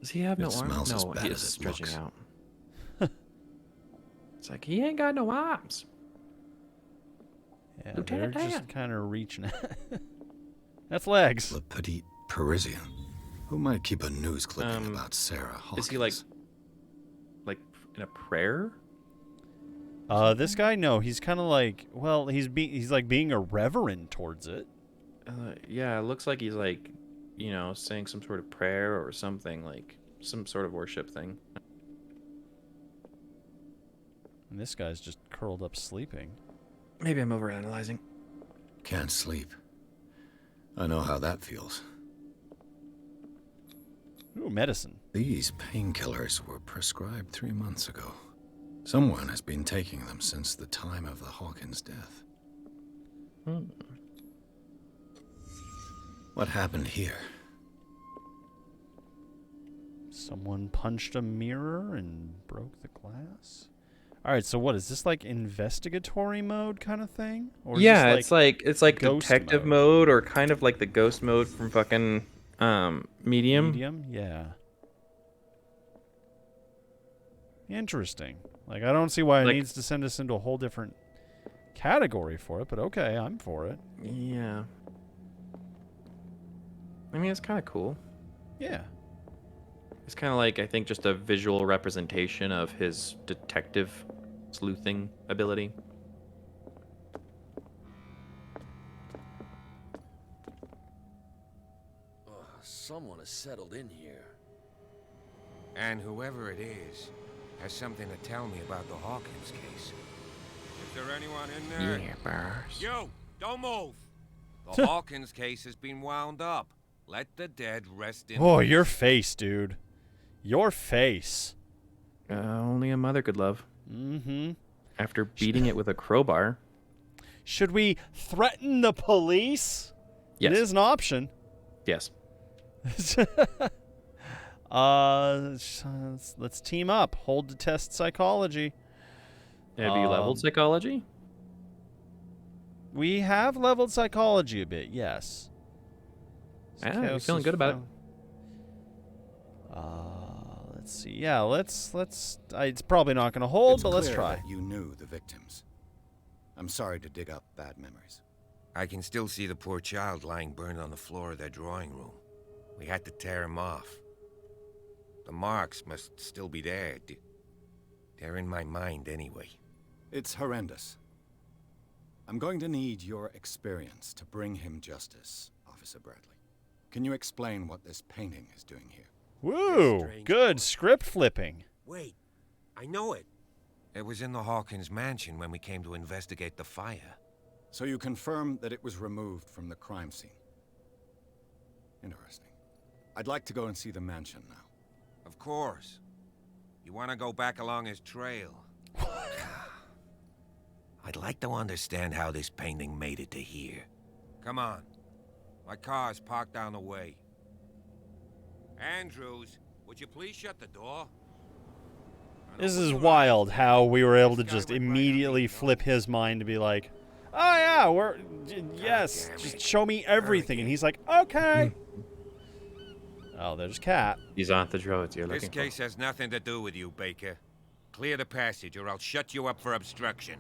Does he have no It arms? smells as No, bad he as is it stretching looks. out. It's like, he ain't got no arms. Yeah, Lieutenant they're Dan. just kind of reaching out. That's legs. Le Petit Parisien. Who might keep a news clipping about Sarah Hawkins? Is he like in a prayer? This guy, no, he's kind of like, well, he's like being irreverent towards it. Yeah, it looks like he's like, you know, saying some sort of prayer or something, like some sort of worship thing. And this guy's just curled up sleeping. Maybe I'm overanalyzing. Can't sleep. I know how that feels. Ooh, medicine. These painkillers were prescribed 3 months ago. Someone has been taking them since the time of the Hawkins death. What happened here? Someone punched a mirror and broke the glass. All right, so what is this, like investigatory mode kind of thing? Or is Yeah, this it's like ghost detective mode or kind of like the ghost mode from fucking Medium. Medium, yeah. Interesting. Like, I don't see why it Like- needs to send us into a whole different category for it, but okay, I'm for it. Yeah. I mean, it's kind of cool. Yeah. It's kind of like, I think, just a visual representation of his detective sleuthing ability. Someone has settled in here. And whoever it is has something to tell me about the Hawkins case. Is there anyone in there? Yeah, boss. You! Don't move! The Hawkins case has been wound up. Let the dead rest in Oh, peace. your face, dude. Your face. Only a mother could love. Mm-hmm. After beating it with a crowbar. Should we threaten the police? Yes. It is an option. Yes. Let's team up. Hold to test psychology. Have you leveled psychology? We have leveled psychology a bit, yes. Yeah, you're feeling good about it. Let's see. Yeah, let's. It's probably not going to hold, but let's clear try. that you knew the victims. I'm sorry to dig up bad memories. I can still see the poor child lying burned on the floor of their drawing room. We had to tear him off. The marks must still be there. They're in my mind anyway. It's horrendous. I'm going to need your experience to bring him justice, Officer Bradley. Can you explain what this painting is doing here? Woo! Good script flipping. Wait, I know it. It was in the Hawkins mansion when we came to investigate the fire. So you confirm that it was removed from the crime scene. Interesting. I'd like to go and see the mansion now. Of course. You want to go back along his trail? I'd like to understand how this painting made it to here. Come on. My car's parked down the way. Andrews, would you please shut the door? This is wild how we were able to just immediately flip his mind to be like, oh yeah, yes, just show me everything. And he's like, okay. Oh, there's Cat. He's on the road you're This looking case has nothing to do with you, Baker. Clear the passage or I'll shut you up for obstruction.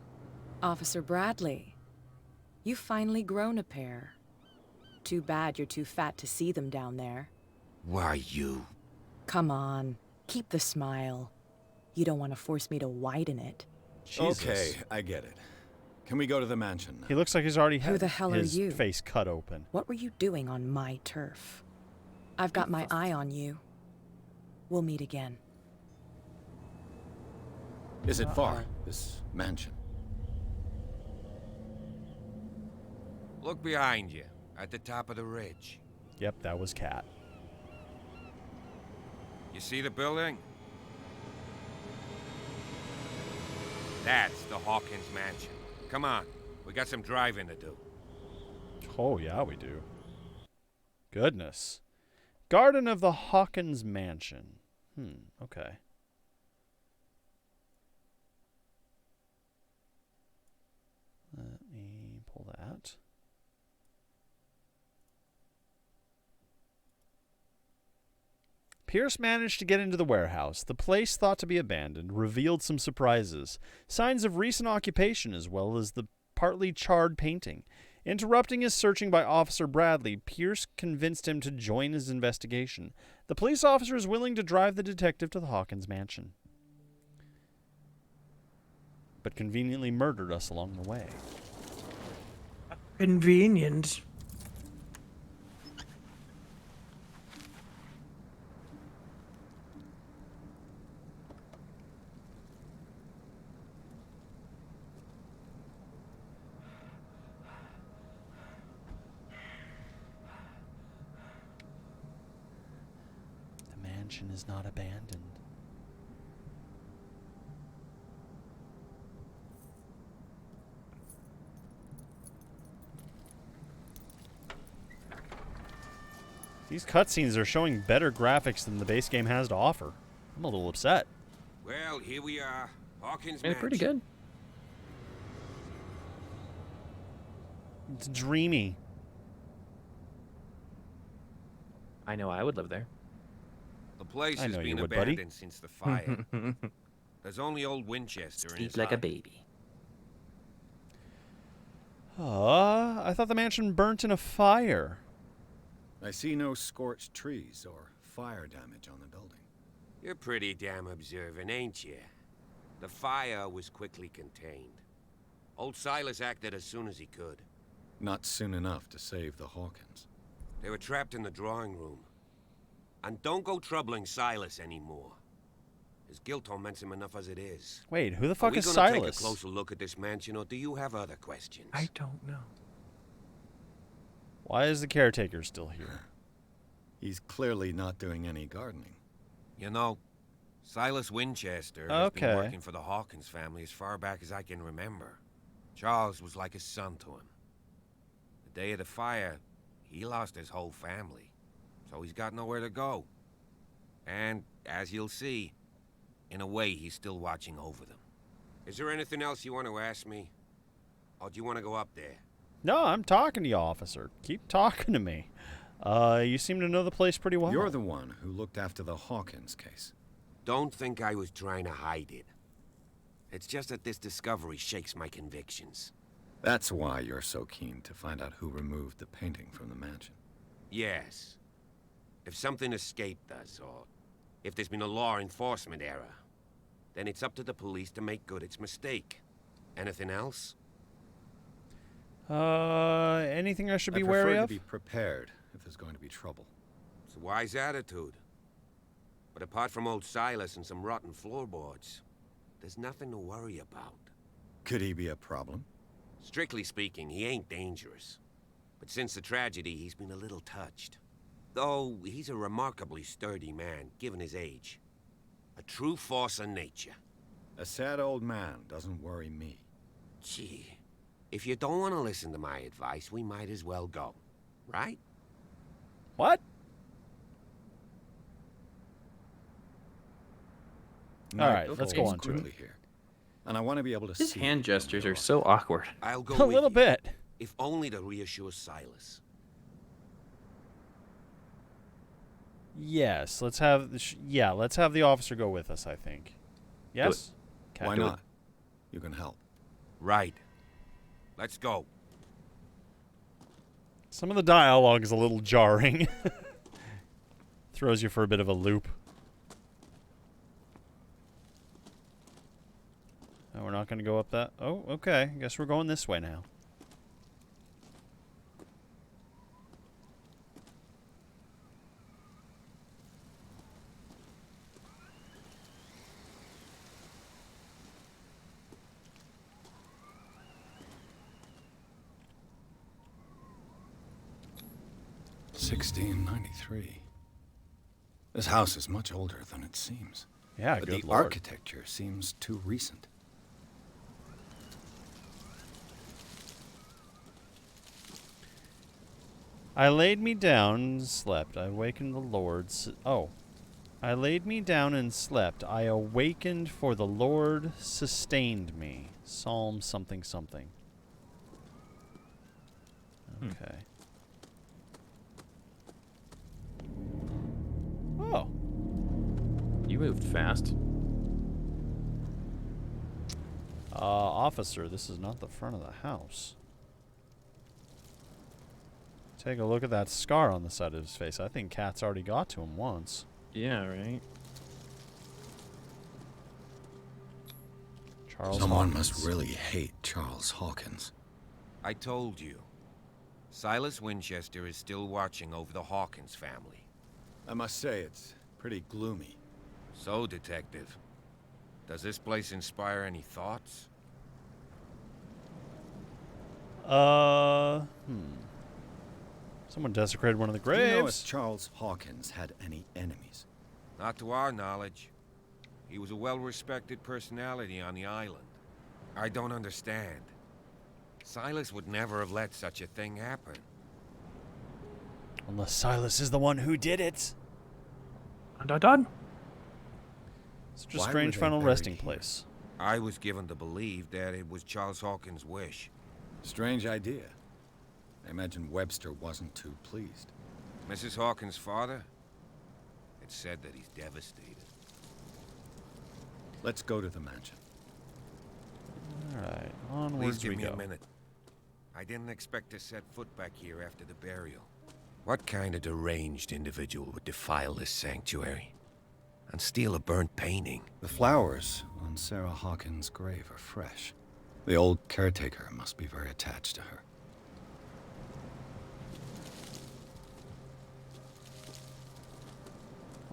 Officer Bradley, you've finally grown a pair. Too bad you're too fat to see them down there. Why, you... Come on, keep the smile. You don't want to force me to widen it. Jesus. Okay, I get it. Can we go to the mansion now? He looks like he's already had Who the hell his are you? face cut open. What were you doing on my turf? I've got my eye on you. We'll meet again. Is it far, this mansion? Look behind you, at the top of the ridge. Yep, that was Cat. You see the building? That's the Hawkins mansion. Come on, we got some driving to do. Oh, yeah, we do. Goodness. Garden of the Hawkins Mansion. Okay. Let me pull that. Pierce managed to get into the warehouse. The place, thought to be abandoned, revealed some surprises. Signs of recent occupation as well as the partly charred painting. Interrupting his searching by Officer Bradley, Pierce convinced him to join his investigation. The police officer is willing to drive the detective to the Hawkins mansion, but conveniently murdered us along the way. Convenient. The mansion is not abandoned. These cutscenes are showing better graphics than the base game has to offer. I'm a little upset. Well, here we are. Hawkins They're mansion. pretty good. It's dreamy. I know I would live there. The place I has know you been would, buddy. abandoned since the fire. There's only old Winchester Sleep like a baby. I thought the mansion burnt in a fire. I see no scorched trees or fire damage on the building. You're pretty damn observant, ain't you? The fire was quickly contained. Old Silas acted as soon as he could. Not soon enough to save the Hawkins. They were trapped in the drawing room. And don't go troubling Silas anymore. His guilt torments him enough as it is. Wait, who the fuck is Are we gonna Silas? take a closer look at this mansion, or do you have other questions? I don't know. Why is the caretaker still here? He's clearly not doing any gardening. You know, Silas Winchester has been working for the Hawkins family as far back as I can remember. Charles was like a son to him. The day of the fire, he lost his whole family, so he's got nowhere to go. And, as you'll see, in a way, he's still watching over them. Is there anything else you want to ask me? Or do you want to go up there? No, I'm talking to you, officer. Keep talking to me. You seem to know the place pretty well. You're the one who looked after the Hawkins case. Don't think I was trying to hide it. It's just that this discovery shakes my convictions. That's why you're so keen to find out who removed the painting from the mansion. Yes. If something escaped us, or if there's been a law enforcement error, then it's up to the police to make good its mistake. Anything else? Anything I should be wary I prefer of? to be prepared if there's going to be trouble. It's a wise attitude. But apart from old Silas and some rotten floorboards, there's nothing to worry about. Could he be a problem? Strictly speaking, he ain't dangerous. But since the tragedy, he's been a little touched. Though he's a remarkably sturdy man, given his age. A true force of nature. A sad old man doesn't worry me. Gee, if you don't want to listen to my advice, we might as well go. Right? What? All right, let's go on to it. Here. And I want to be able to His see hand gestures are so awkward. I'll go A with little you, bit. if only to reassure Silas. Yes, let's have let's have the officer go with us, I think. Yes? Okay. Why not? You can help. Right. Let's go. Some of the dialogue is a little jarring. Throws you for a bit of a loop. Oh, we're not going to go up that. Oh, okay. I guess we're going this way now. $1693. This house is much older than it seems. Yeah, but good the lord. architecture seems too recent. I laid me down and slept. I awakened the Lord. I laid me down and slept. I awakened, for the Lord sustained me. Psalm something something. Okay. Oh. You moved fast. Officer, this is not the front of the house. Take a look at that scar on the side of his face. I think Cat's already got to him once. Yeah, right. Charles Someone Hawkins. must really hate Charles Hawkins. I told you. Silas Winchester is still watching over the Hawkins family. I must say, it's pretty gloomy. So, Detective, does this place inspire any thoughts? Someone desecrated one of the Do you know if graves. Charles Hawkins had any enemies? Not to our knowledge. He was a well-respected personality on the island. I don't understand. Silas would never have let such a thing happen. Unless Silas is the one who did it. Dun, dun. Such a Why strange were they final buried resting here? place. I was given to believe that it was Charles Hawkins' wish. Strange idea. I imagine Webster wasn't too pleased. Mrs. Hawkins' father? It's said that he's devastated. Let's go to the mansion. Alright, Please onwards give we me go. a minute. I didn't expect to set foot back here after the burial. What kind of deranged individual would defile this sanctuary? And steal a burnt painting? The flowers on Sarah Hawkins' grave are fresh. The old caretaker must be very attached to her.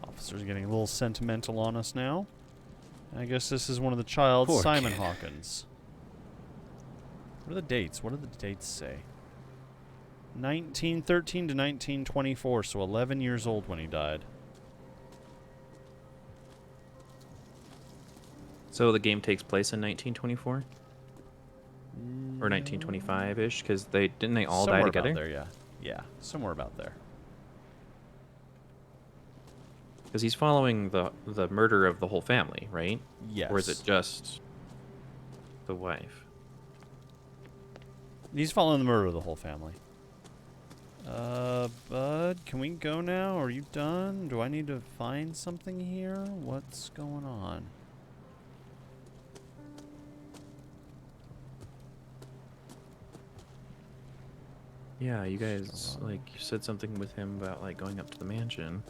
Officer's getting a little sentimental on us now. I guess this is one of the childs, Poor Simon kid. Hawkins. What are the dates? What do the dates say? 1913 to 1924, so 11 years old when he died. So the game takes place in 1924? Or 1925-ish? Because didn't they all Somewhere die together? About there, yeah. Yeah, somewhere about there. Because he's following the murder of the whole family, right? Yes. Or is it just the wife? He's following the murder of the whole family. Bud, can we go now? Are you done? Do I need to find something here? What's going on? Yeah, you guys, like, you said something with him about, like, going up to the mansion.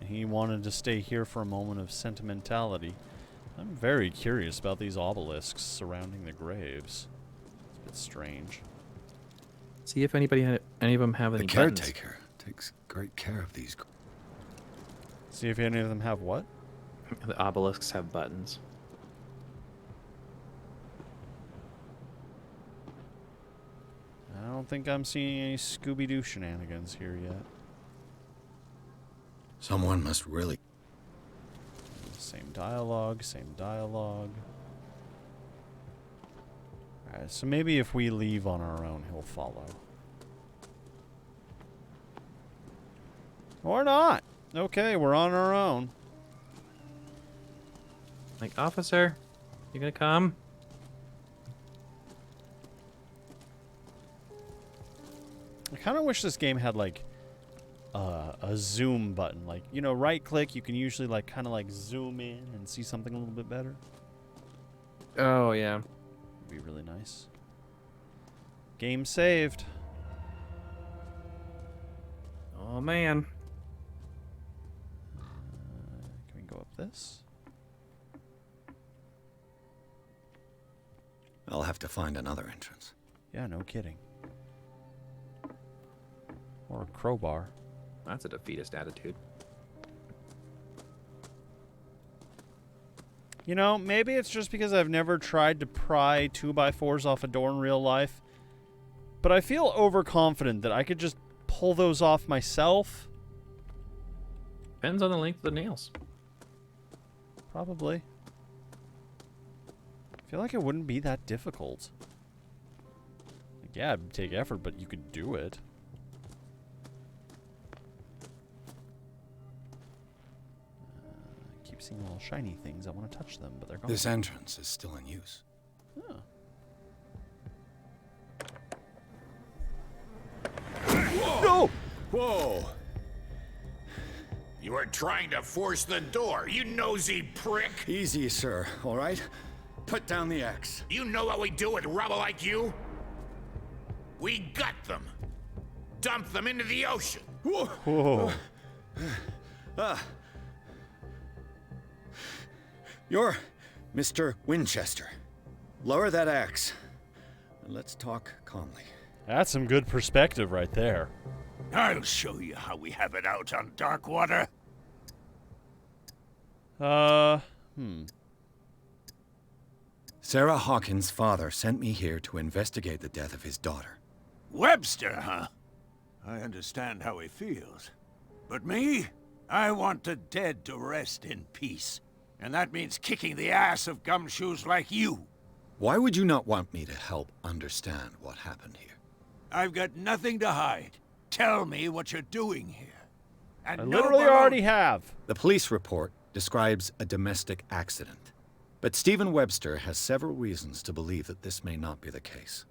He wanted to stay here for a moment of sentimentality. I'm very curious about these obelisks surrounding the graves. It's a bit strange. See if any of them have any The buttons. caretaker takes great care of these. See if any of them have what? The obelisks have buttons. I don't think I'm seeing any Scooby-Doo shenanigans here yet. Someone must really... Same dialogue, same dialogue. Alright, so maybe if we leave on our own, he'll follow. Or not! Okay, we're on our own. Like, officer, you gonna come? I kind of wish this game had, like, a zoom button. Like, you know, right-click, you can usually, like, kind of, like, zoom in and see something a little bit better. Oh, yeah. Would be really nice. Game saved. Oh, man. Can we go up this? I'll have to find another entrance. Yeah, no kidding. Or a crowbar. That's a defeatist attitude. You know, maybe it's just because I've never tried to pry 2x4s off a door in real life. But I feel overconfident that I could just pull those off myself. Depends on the length of the nails. Probably. I feel like it wouldn't be that difficult. Like, yeah, it'd take effort, but you could do it. Keep seeing little shiny things. I want to touch them, but they're gone. This entrance is still in use. Oh. No! Whoa! You were trying to force the door, you nosy prick! Easy, sir, all right? Put down the axe. You know what we do with rubble like you? We gut them. Dump them into the ocean. Whoa. You're Mr. Winchester. Lower that axe. And let's talk calmly. That's some good perspective right there. I'll show you how we have it out on Darkwater. Sarah Hawkins' father sent me here to investigate the death of his daughter. Webster, huh? I understand how he feels. But me? I want the dead to rest in peace. And that means kicking the ass of gumshoes like you. Why would you not want me to help understand what happened here? I've got nothing to hide. Tell me what you're doing here. And I no literally baloney. already have. The police report describes a domestic accident. But Stephen Webster has several reasons to believe that this may not be the case.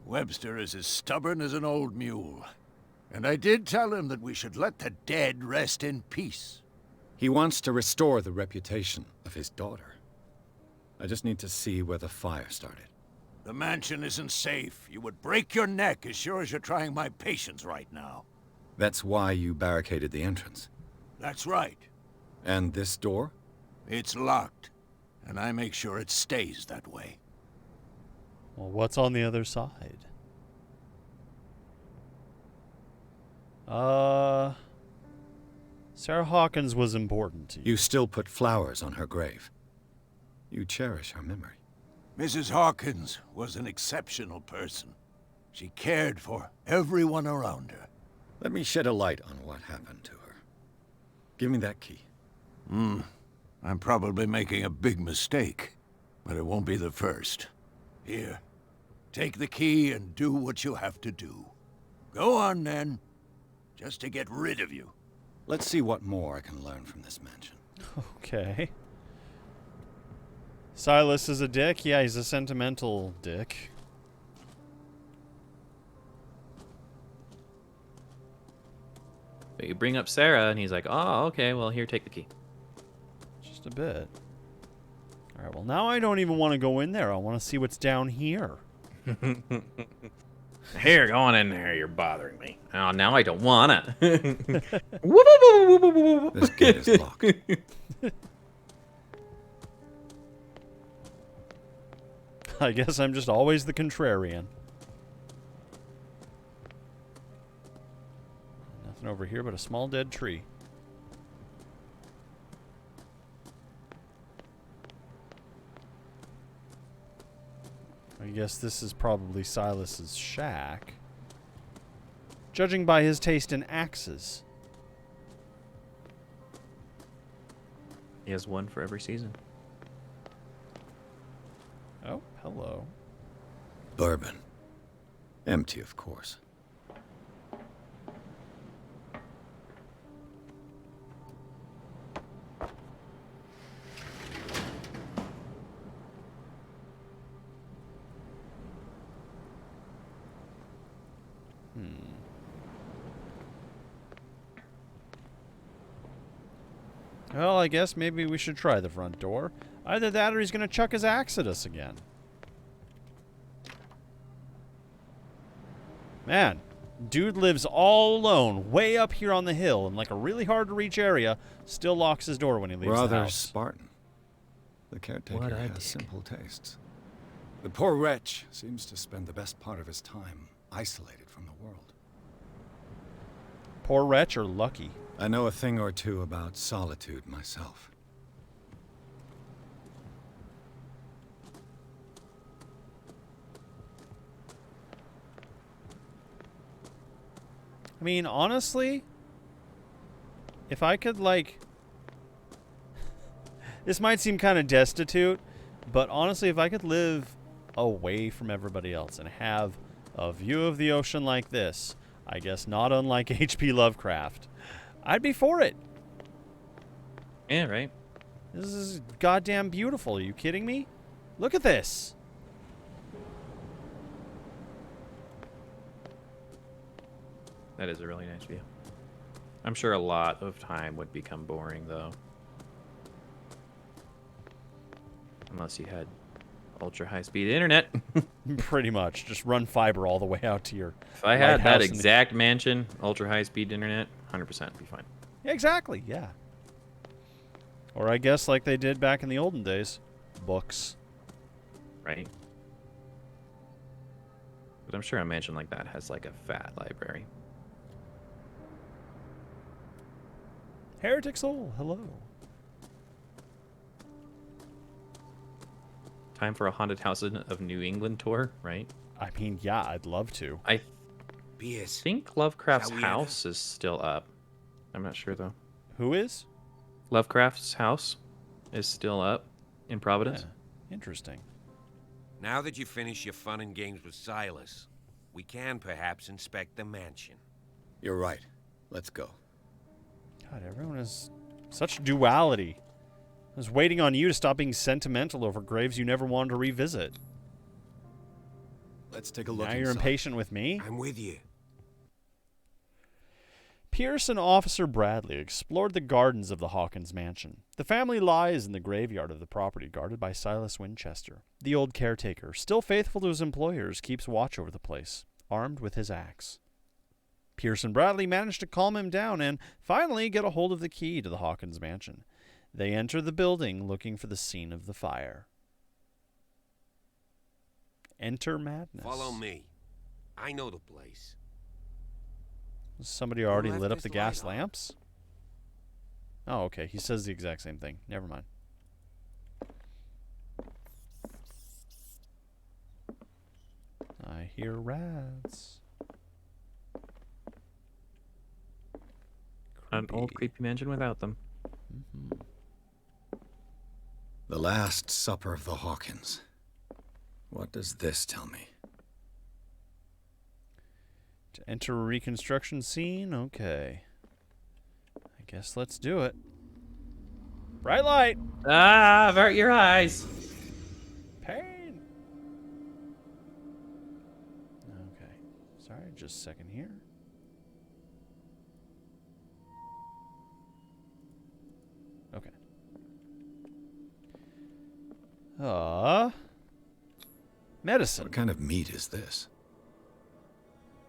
Webster is as stubborn as an old mule. And I did tell him that we should let the dead rest in peace. He wants to restore the reputation of his daughter. I just need to see where the fire started. The mansion isn't safe. You would break your neck as sure as you're trying my patience right now. That's why you barricaded the entrance. That's right. And this door? It's locked, and I make sure it stays that way. Well, what's on the other side? Sarah Hawkins was important to you. You still put flowers on her grave. You cherish her memory. Mrs. Hawkins was an exceptional person. She cared for everyone around her. Let me shed a light on what happened to her. Give me that key. I'm probably making a big mistake, but it won't be the first. Here, take the key and do what you have to do. Go on, then. Just to get rid of you. Let's see what more I can learn from this mansion. Okay. Silas is a dick? Yeah, he's a sentimental dick. But you bring up Sarah, and he's like, oh, okay, well, here, take the key. Just a bit. Alright, well, now I don't even want to go in there. I want to see what's down here. Here, go on in there. You're bothering me. Oh, now I don't wanna. This gate is locked. I guess I'm just always the contrarian. Nothing over here but a small dead tree. I guess this is probably Silas's shack. Judging by his taste in axes. He has one for every season. Oh, hello. Bourbon. Empty, of course. Well, I guess maybe we should try the front door. Either that or he's going to chuck his axe at us again. Man, dude lives all alone, way up here on the hill in like a really hard to reach area, still locks his door when he leaves the Rather house. Spartan. The caretaker What a has dick. simple tastes. The poor wretch seems to spend the best part of his time isolated from the world. Poor wretch or lucky? I know a thing or two about solitude myself. I mean, honestly, if I could, like... This might seem kind of destitute, but honestly, if I could live away from everybody else and have a view of the ocean like this, I guess not unlike H.P. Lovecraft, I'd be for it. Yeah, right. This is goddamn beautiful. Are you kidding me? Look at this. That is a really nice view. I'm sure a lot of time would become boring, though. Unless you had ultra high-speed internet. Pretty much. Just run fiber all the way out to your If I had that lighthouse in the- exact mansion, ultra high-speed internet, 100% would be fine. Exactly, yeah. Or I guess like they did back in the olden days. Books. Right? But I'm sure a mansion like that has like a fat library. Heretic Soul, hello. Time for a haunted house of New England tour, right? I mean, yeah, I'd love to. I Pierce, think Lovecraft's shall we house is still up. I'm not sure, though. Who is? Lovecraft's house is still up in Providence. Yeah, interesting. Now that you finish your fun and games with Silas, we can perhaps inspect the mansion. You're right. Let's go. God, everyone is such duality. I was waiting on you to stop being sentimental over graves you never wanted to revisit. Let's take a look Now you're inside. impatient with me? I'm with you. Pierce and Officer Bradley explored the gardens of the Hawkins mansion. The family lies in the graveyard of the property guarded by Silas Winchester. The old caretaker, still faithful to his employers, keeps watch over the place, armed with his axe. Pierce and Bradley manage to calm him down and finally get a hold of the key to the Hawkins mansion. They enter the building looking for the scene of the fire. Enter madness. Follow me. I know the place. Somebody already left lit up this the light gas on. lamps? Oh, okay. He says the exact same thing. Never mind. I hear rats. An old creepy mansion without them. Mm-hmm. The Last Supper of the Hawkins. What does this tell me? To enter a reconstruction scene? Okay. I guess let's do it. Bright light! Ah, avert your eyes. Pain! Okay. Sorry, just a second here. Okay. Medicine. What kind of meat is this?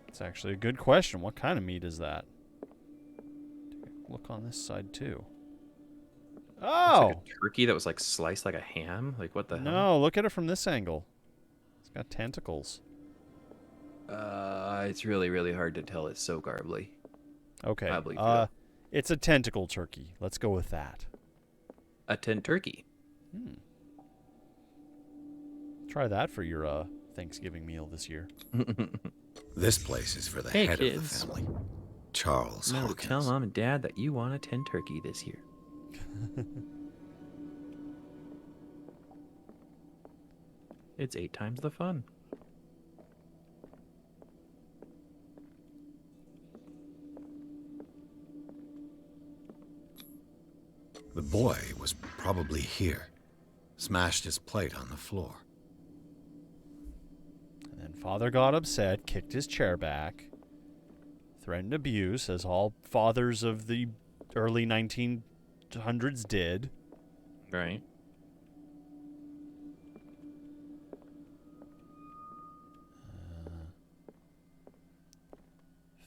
It's actually a good question. What kind of meat is that? Look on this side too. Oh! It's like a turkey that was like sliced like a ham? Like what the hell? No, look at it from this angle. It's got tentacles. It's really, really hard to tell. It's so garbly. Okay. I believe you. It's a tentacle turkey. Let's go with that. A turkey. Try that for your Thanksgiving meal this year. This place is for the Hey, head kids. of the family, Charles Remember to tell Hawkins. Mom and Dad that you want a turkey this year. It's 8 times the fun. The boy was probably here. Smashed his plate on the floor. And then father got upset, kicked his chair back, threatened abuse, as all fathers of the early 1900s did. Right.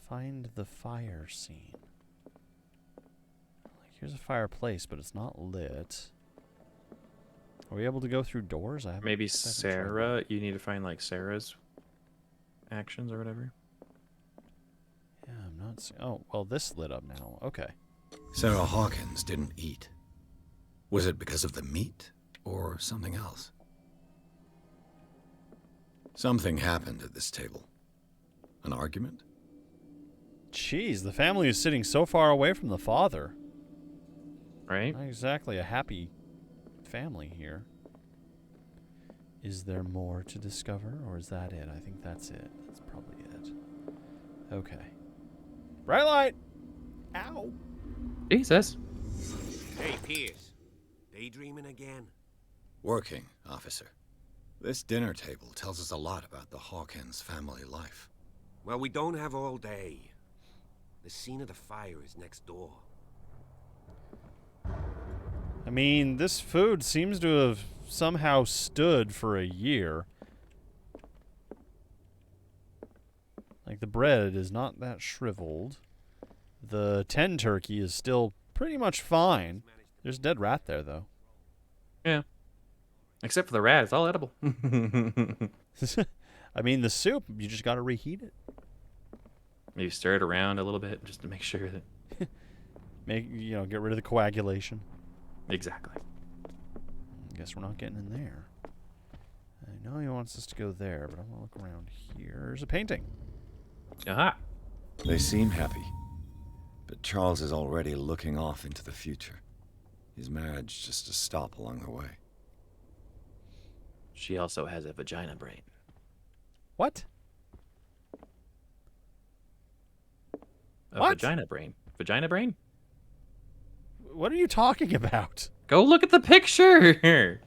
Find the fire scene. Here's a fireplace, but it's not lit. Are we able to go through doors? I haven't. Maybe I haven't tried Sarah. You need to find like Sarah's actions or whatever. that. Yeah, I'm not. Oh, well, this lit up now. Okay. Sarah Hawkins didn't eat. Was it because of the meat or something else? Something happened at this table. An argument? Jeez, the family is sitting so far away from the father. Right? Not exactly a happy family here. Is there more to discover, or is that it? I think that's it. That's probably it. Okay. Bright light! Ow! Jesus. Hey, Pierce. Daydreaming again? Working, officer. This dinner table tells us a lot about the Hawkins family life. Well, we don't have all day. The scene of the fire is next door. I mean, this food seems to have somehow stood for a year. Like, the bread is not that shriveled. The 10 turkey is still pretty much fine. There's a dead rat there, though. Yeah. Except for the rat, it's all edible. I mean, the soup, you just gotta reheat it. Maybe stir it around a little bit just to make sure that... Get rid of the coagulation. Exactly. I guess we're not getting in there. I know he wants us to go there, but I'm gonna look around here. There's a painting. Aha. They seem happy, but Charles is already looking off into the future. His marriage just a stop along the way. She also has a vagina brain. What? A What? vagina brain. Vagina brain? What are you talking about? Go look at the picture!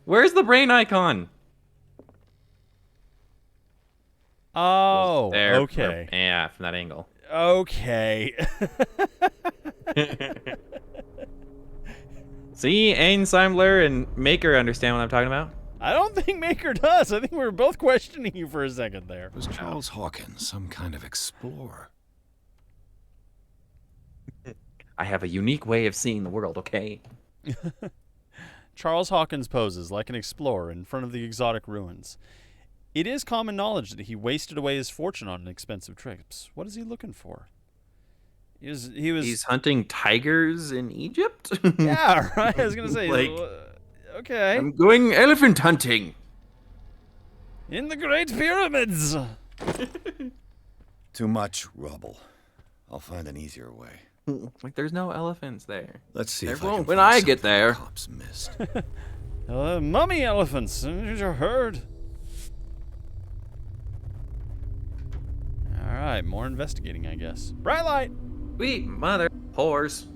Where's the brain icon? Oh, There, okay. Yeah, from that angle. Okay. See, Einsteimler and Maker understand what I'm talking about. I don't think Maker does. I think we were both questioning you for a second there. Was Charles Hawkins some kind of explorer? I have a unique way of seeing the world, okay? Charles Hawkins poses like an explorer in front of the exotic ruins. It is common knowledge that he wasted away his fortune on expensive trips. What is he looking for? He's hunting tigers in Egypt? Yeah, right. I was going to say, like, okay. I'm going elephant hunting. In the Great Pyramids. Too much rubble. I'll find an easier way. Like, there's no elephants there. Let's see there if I can when find I get something there. the cops missed. Mummy elephants. You heard. All right, more investigating, I guess. Bright light. Sweet mother whores.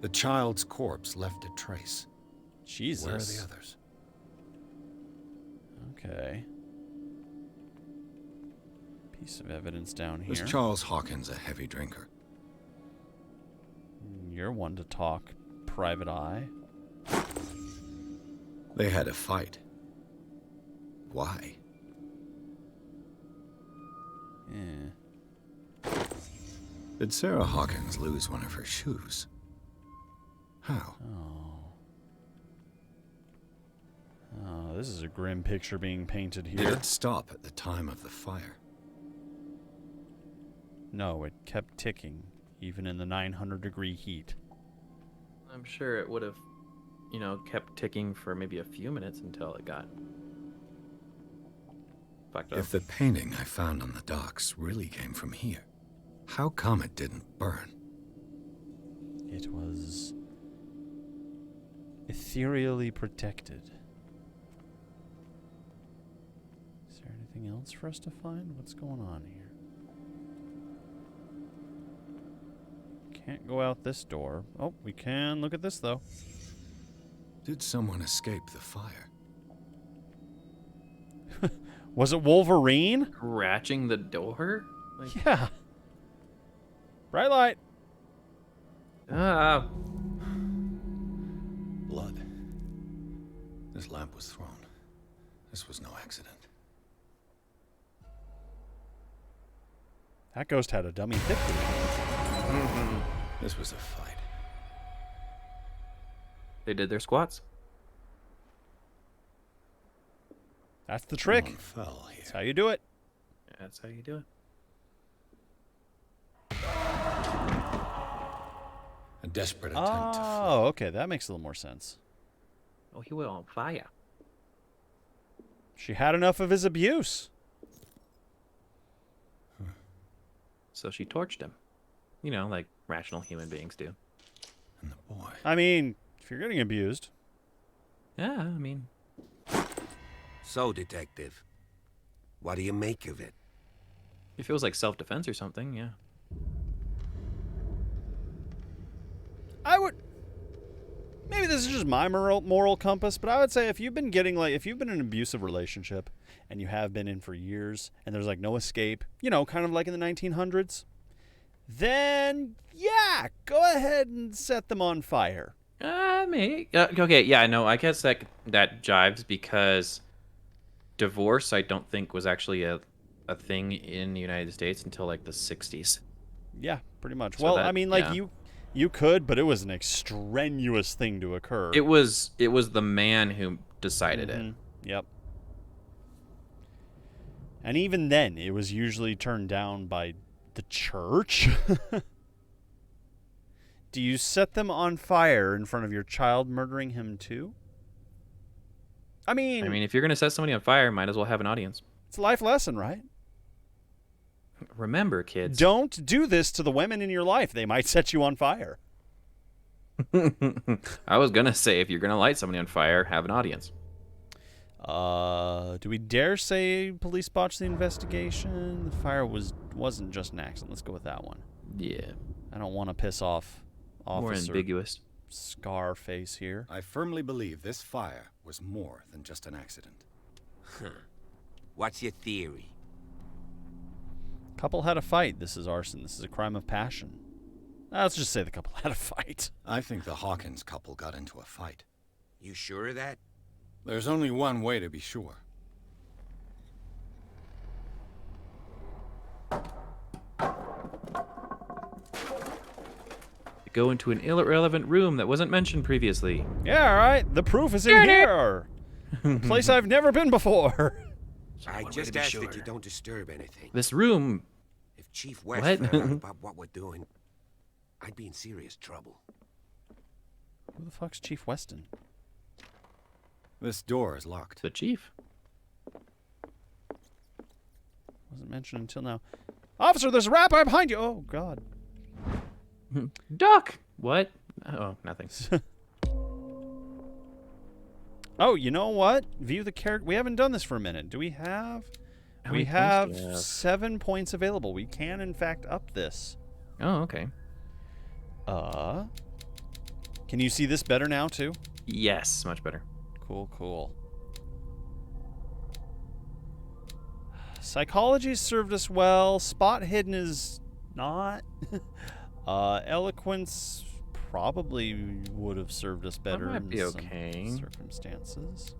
The child's corpse left a trace. Jesus. Where are the others? Okay. Piece of evidence down here. Was Charles Hawkins a heavy drinker? You're one to talk, Private Eye. They had a fight. Why? Yeah. Did Sarah Hawkins lose one of her shoes? How? Oh, this is a grim picture being painted here. Did it stop at the time of the fire? No, it kept ticking, even in the 900-degree heat. I'm sure it would have, kept ticking for maybe a few minutes until it got fucked up. If the painting I found on the docks really came from here, how come it didn't burn? It was ethereally protected. Is there anything else for us to find? What's going on here? Can't go out this door. Oh, we can look at this, though. Did someone escape the fire? Was it Wolverine? Scratching the door? Like, yeah. Bright light. Ah. Blood. This lamp was thrown. This was no accident. That ghost had a dummy hip. This was a fight. They did their squats. That's the trick. Someone fell here. That's how you do it. That's how you do it. A desperate attempt to flee. Oh, okay. That makes a little more sense. Oh, he went on fire. She had enough of his abuse. So she torched him. Like rational human beings do. And the boy. I mean, if you're getting abused. Yeah, I mean. So, Detective, what do you make of it? It feels like self-defense or something, yeah. I would... Maybe this is just my moral compass, but I would say if you've been in an abusive relationship, and you have been in for years, and there's no escape, kind of like in the 1900s, then, yeah, go ahead and set them on fire. Maybe. Okay, yeah, no, I guess that jives because divorce, I don't think, was actually a thing in the United States until, the 60s. Yeah, pretty much. So well, that, I mean, yeah. you could, but it was an extraneous thing to occur. It was the man who decided it. Yep. And even then, it was usually turned down by the church. Do you set them on fire in front of your child, murdering him too? I mean, if you're going to set somebody on fire, might as well have an audience. It's a life lesson, right? Remember, kids. Don't do this to the women in your life. They might set you on fire. I was going to say, if you're going to light somebody on fire, have an audience. Do we dare say police botched the investigation? The fire wasn't just an accident. Let's go with that one. Yeah. I don't want to piss off Officer More ambiguous. Scarface here. I firmly believe this fire was more than just an accident. What's your theory? Couple had a fight. This is arson. This is a crime of passion. Let's just say the couple had a fight. I think the Hawkins couple got into a fight. You sure of that? There's only one way to be sure. Go into an irrelevant room that wasn't mentioned previously. Yeah, all right. The proof is in here. A place I've never been before. I just ask that you don't disturb anything. This room. If Chief West What? found out about what we're doing, I'd be in serious trouble. Who the fuck's Chief Weston? This door is locked. The chief. Wasn't mentioned until now. Officer, there's a rat right behind you. Oh, God. Duck! What? Oh, nothing. Oh, you know what? View the character. We haven't done this for a minute. Do we have? How We many points have do we have? 7 points available. We can, in fact, up this. Oh, okay. Can you see this better now, too? Yes, much better. Cool, cool. Psychology served us well. Spot hidden is not. Eloquence probably would have served us better might in be some okay. circumstances.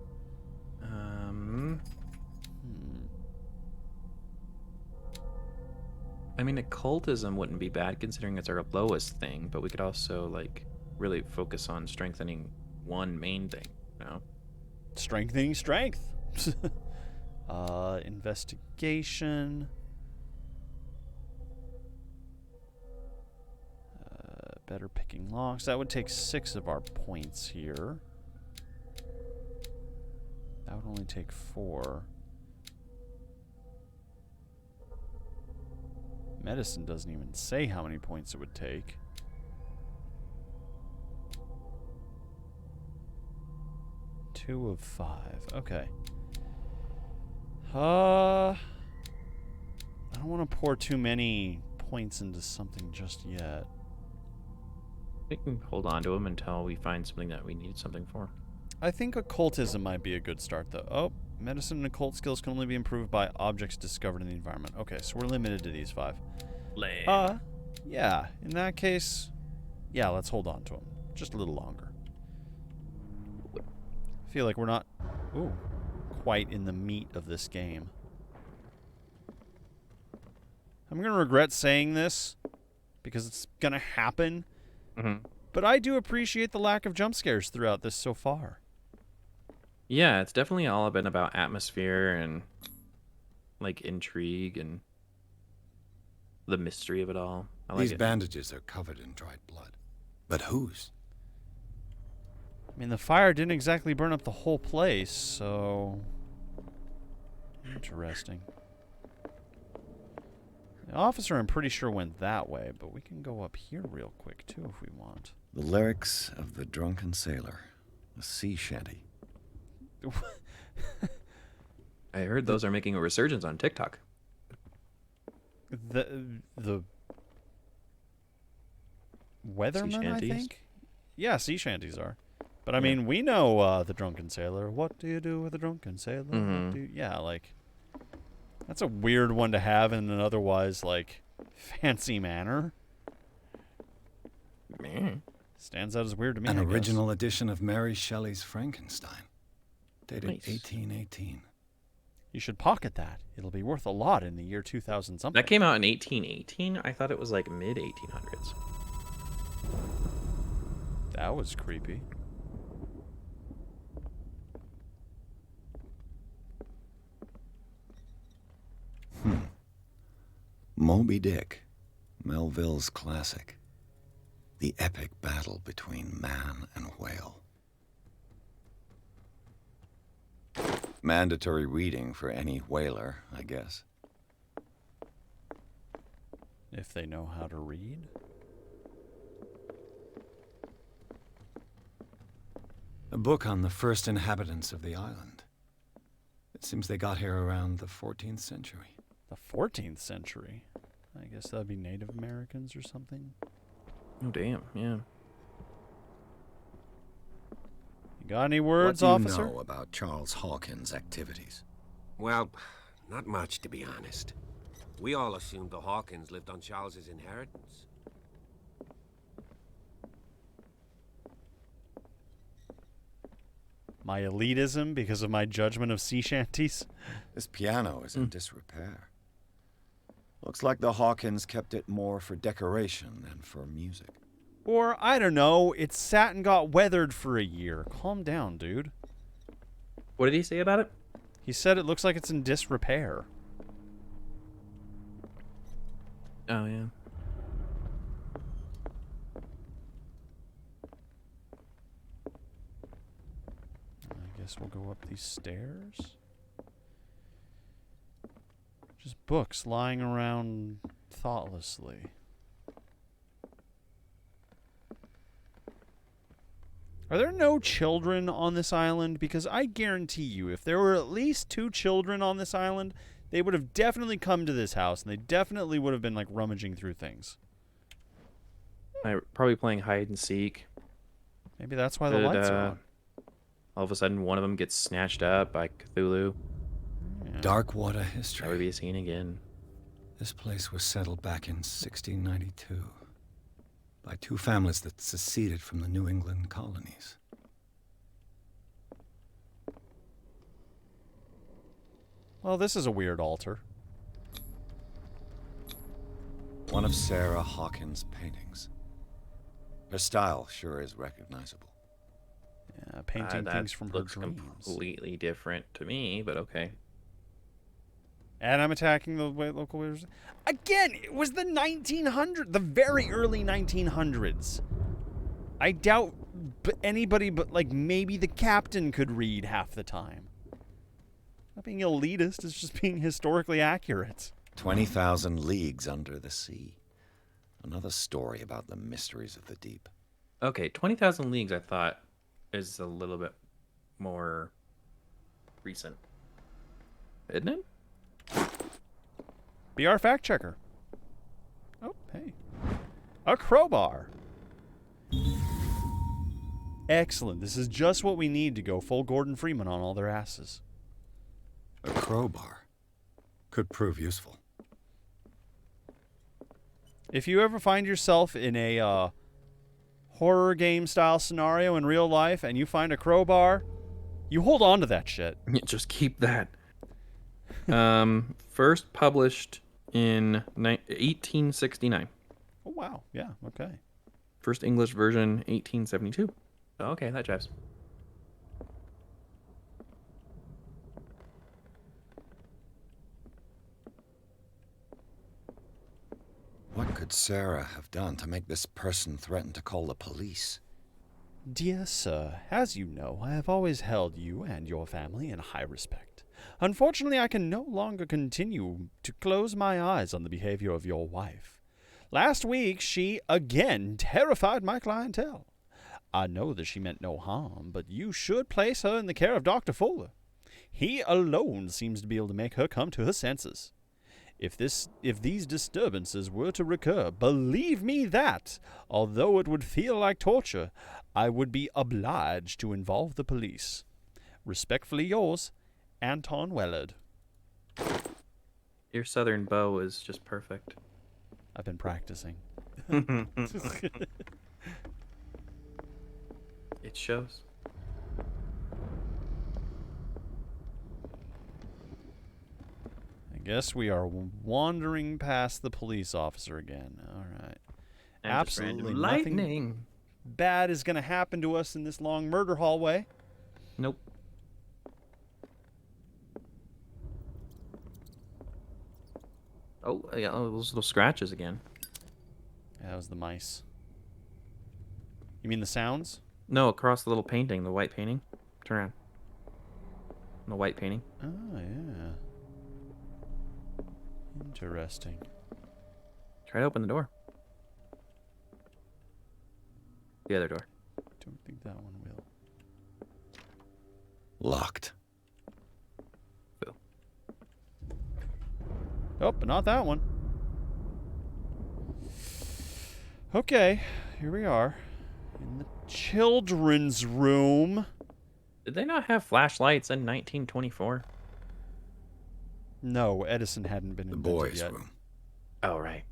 I mean, occultism wouldn't be bad considering it's our lowest thing, but we could also like really focus on strengthening one main thing, you know? Strengthening strength. Investigation. Better picking locks. That would take 6 of our points here. That would only take 4. Medicine doesn't even say how many points it would take. Two of 5. Okay. I don't want to pour too many points into something just yet. We can hold on to them until we find something that we need something for. I think occultism might be a good start, though. Oh, medicine and occult skills can only be improved by objects discovered in the environment. Okay, so we're limited to these 5. Lame. Yeah. In that case, yeah, let's hold on to them. Just a little longer. I feel like we're not quite in the meat of this game. I'm going to regret saying this because it's going to happen. Mm-hmm. But I do appreciate the lack of jump scares throughout this so far. Yeah, it's definitely all been about atmosphere and like intrigue and the mystery of it all. I like These it. bandages are covered in dried blood. But whose? I mean, the fire didn't exactly burn up the whole place, so... Interesting. The officer, I'm pretty sure, went that way, but we can go up here real quick, too, if we want. The lyrics of the drunken sailor. A sea shanty. I heard those are making a resurgence on TikTok. The Weathermen, I think? Yeah, sea shanties are. But, I mean, we know the drunken sailor. What do you do with a drunken sailor? Mm-hmm. What do you... Yeah, like... That's a weird one to have in an otherwise, like, fancy manner. Stands out as weird to me, An I guess. original edition of Mary Shelley's Frankenstein. Dated Nice. 1818. You should pocket that. It'll be worth a lot in the year 2000 something. That came out in 1818. I thought it was like mid 1800s. That was creepy. Moby Dick, Melville's classic. The epic battle between man and whale. Mandatory reading for any whaler, I guess. If they know how to read. A book on the first inhabitants of the island. It seems they got here around the 14th century. The 14th century? I guess that'd be Native Americans or something. Oh, damn, yeah. You got any words, What do officer? you know about Charles Hawkins' activities? Well, Not much, to be honest. We all assumed the Hawkins lived on Charles's inheritance. My elitism because of my judgment of sea shanties? This piano is in disrepair. Looks like the Hawkins kept it more for decoration than for music. Or, I don't know, it sat and got weathered for a year. Calm down, dude. What did he say about it? He said it looks like it's in disrepair. Oh, yeah. I guess we'll go up these stairs. Just books lying around thoughtlessly. Are there no children on this island? Because I guarantee you, if there were at least 2 children on this island, they would have definitely come to this house, and they definitely would have been, like, rummaging through things. Probably playing hide and seek. Maybe that's why the lights are on. All of a sudden, one of them gets snatched up by Cthulhu. Yeah. Dark water history. That would be seen again. This place was settled back in 1692 by 2 families that seceded from the New England colonies. Well, this is a weird altar. One of Sarah Hawkins' paintings. Her style sure is recognizable. Yeah, painting things from her dreams. Looks completely different to me, but okay. And I'm attacking the local wizards. Again, it was the 1900s, the very early 1900s. I doubt anybody but, like, maybe the captain could read half the time. Not being elitist, it's just being historically accurate. 20,000 leagues under the sea. Another story about the mysteries of the deep. Okay, 20,000 Leagues, I thought, is a little bit more recent. Isn't it? Be our fact checker. Oh, hey. A crowbar. Excellent. This is just what we need to go full Gordon Freeman on all their asses. A crowbar could prove useful. If you ever find yourself in a horror game style scenario in real life and you find a crowbar, you hold on to that shit. Just keep that. First published in 1869. Oh, wow. Yeah, okay. First English version, 1872. Okay, that jives. What could Sarah have done to make this person threaten to call the police? Dear sir, as you know, I have always held you and your family in high respect. Unfortunately, I can no longer continue to close my eyes on the behavior of your wife. Last week, she again terrified my clientele. I know that she meant no harm, but you should place her in the care of Dr. Fuller. He alone seems to be able to make her come to her senses. If these disturbances were to recur, believe me that, although it would feel like torture, I would be obliged to involve the police. Respectfully yours, Anton Wellard. Your southern bow is just perfect. I've been practicing. It shows. I guess we are wandering past the police officer again. All right. Absolutely nothing lightning. Bad is going to happen to us in this long murder hallway. Nope. Oh, yeah, those little scratches again. Yeah, that was the mice. You mean the sounds? No, across the little painting, the white painting. Turn around. The white painting. Oh, yeah. Interesting. Try to open the door. The other door. Don't think that one will. Locked. Boo. Oh, but not that one. Okay, here we are. In the children's room. Did they not have flashlights in 1924? No, Edison hadn't been The invented boys' yet. room. Oh, right.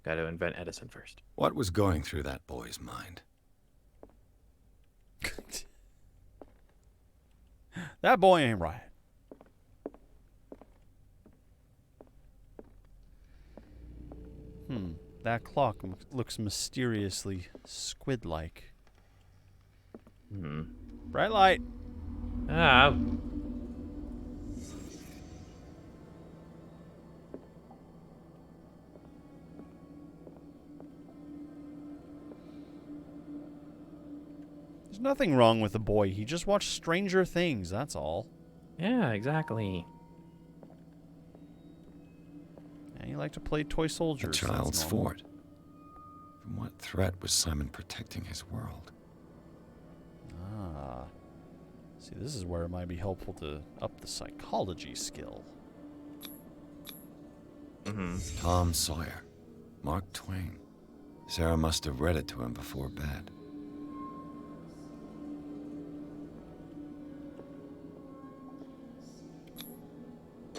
Got to invent Edison first. What was going through that boy's mind? That boy ain't right. That clock looks mysteriously squid-like. Bright light. Ah. There's nothing wrong with the boy. He just watched Stranger Things, that's all. Yeah, exactly. And he liked to play toy soldiers. The child's fort. From what threat was Simon protecting his world? Ah. See, this is where it might be helpful to up the psychology skill. Tom Sawyer. Mark Twain. Sarah must have read it to him before bed.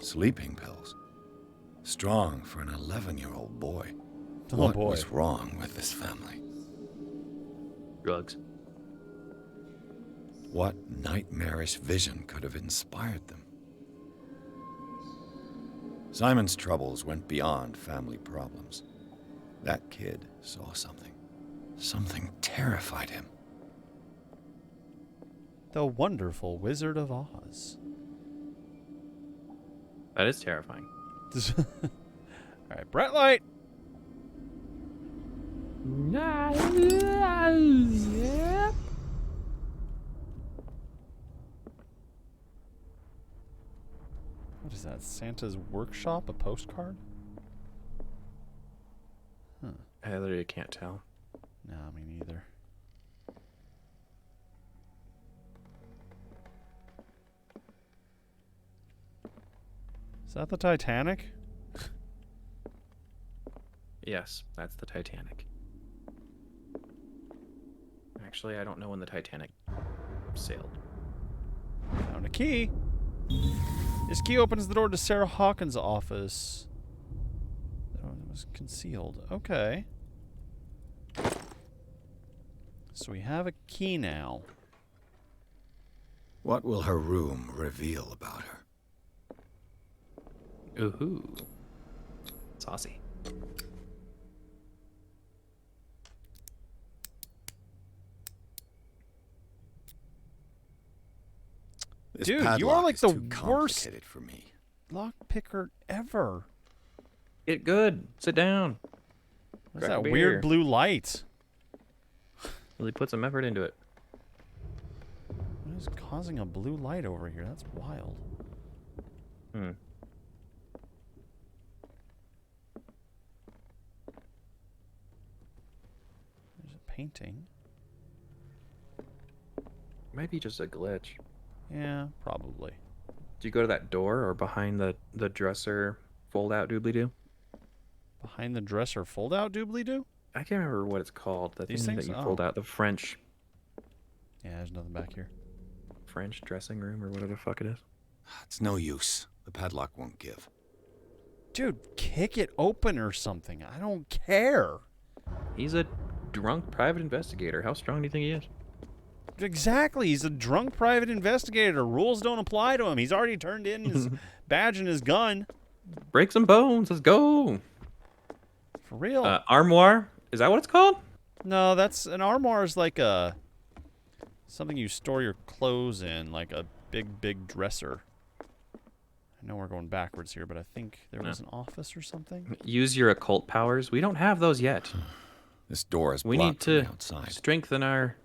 Sleeping pills. Strong for an 11-year-old boy. Oh, What boy. was wrong with this family? Drugs. What nightmarish vision could have inspired them? Simon's troubles went beyond family problems. That kid saw something. Something terrified him. The Wonderful Wizard of Oz. That is terrifying. Alright, bright light! Yep. What is that? Santa's workshop? A postcard? I literally can't tell. No, me neither. Is that the Titanic? Yes, that's the Titanic. Actually, I don't know when the Titanic sailed. Found a key. This key opens the door to Sarah Hawkins' office. Oh, it was concealed. Okay. So we have a key now. What will her room reveal about her? Ooh. Saucy. This Dude, you padlock are like is the too worst complicated for me. lock picker ever. Get good. Sit down. What's Crack a that beer. weird blue light? Really put some effort into it. What is causing a blue light over here? That's wild. Hmm. There's a painting. Might be just a glitch. Yeah, probably. Do you go to that door or behind the dresser fold-out doobly-doo? Behind the dresser fold-out doobly-doo? I can't remember what it's called. The These thing things? that you Oh. fold out. The French Yeah, there's nothing back here. dressing room or whatever the fuck it is. It's no use. The padlock won't give. Dude, kick it open or something. I don't care. He's a drunk private investigator. How strong do you think he is? Exactly. He's a drunk private investigator. Rules don't apply to him. He's already turned in his badge and his gun. Break some bones. Let's go. For real. Armoire? Is that what it's called? No, that's an armoire is like a something you store your clothes in, like a big dresser. I know we're going backwards here, but I think there was an office or something. Use your occult powers. We don't have those yet. This door is We need blocked from the to outside. strengthen our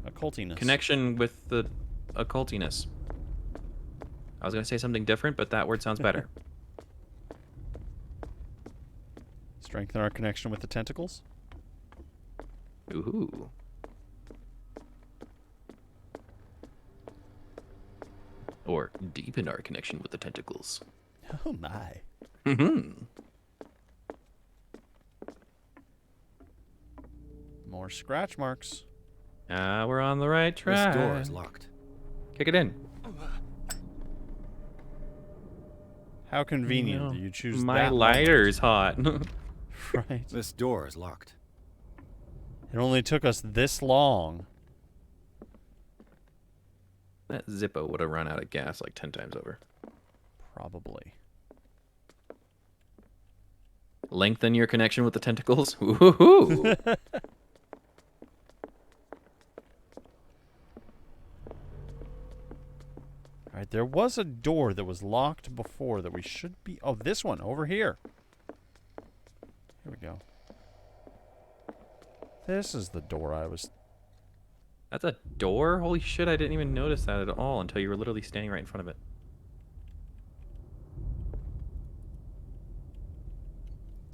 Occultiness. connection with the occultiness. I was going to say something different, but that word sounds better. Strengthen our connection with the tentacles. Ooh. Or deepen our connection with the tentacles. Oh my. Mm-hmm. More scratch marks. We're on the right track. This door is locked. Kick it in. How convenient. You choose my that lighter's hot. Right. This door is locked. It only took us this long. That Zippo would have run out of gas like 10 times over. Probably. Lengthen your connection with the tentacles. Woohoo! Alright, there was a door that was locked before that we should be... Oh, this one, over here. Here we go. This is the door I was... That's a door? Holy shit, I didn't even notice that at all until you were literally standing right in front of it.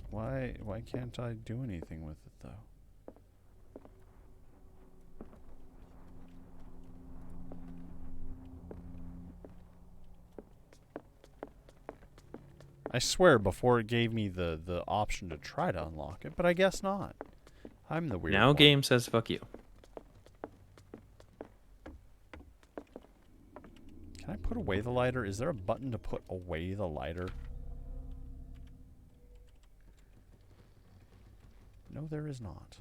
Why can't I do anything with it, though? I swear before it gave me the option to try to unlock it, but I guess not. I'm the weird Now one. game says fuck you. Can I put away the lighter? Is there a button to put away the lighter? No, there is not.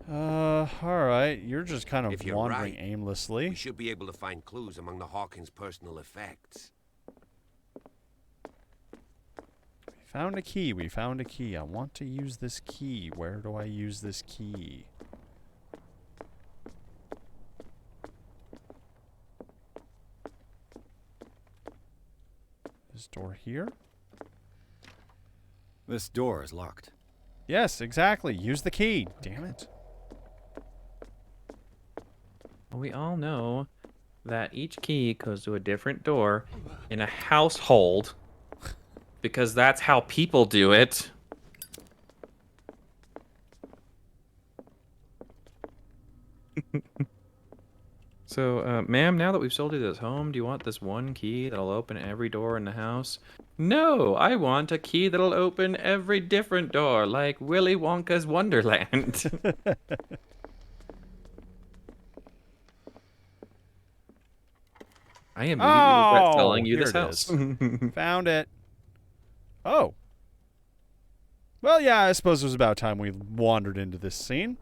Alright. You're just kind of If you're wandering right, aimlessly. we should be able to find clues among the Hawkins' personal effects. We found a key. We found a key. I want to use this key. Where do I use this key? This door here? This door is locked. Yes, exactly. Use the key. Damn it. We all know that each key goes to a different door in a household because that's how people do it. So, ma'am, now that we've sold you this home, do you want this one key that'll open every door in the house? No, I want a key that'll open every different door, like Willy Wonka's Wonderland. I immediately regret selling you this house. Found it. Oh. Well, yeah, I suppose it was about time we wandered into this scene.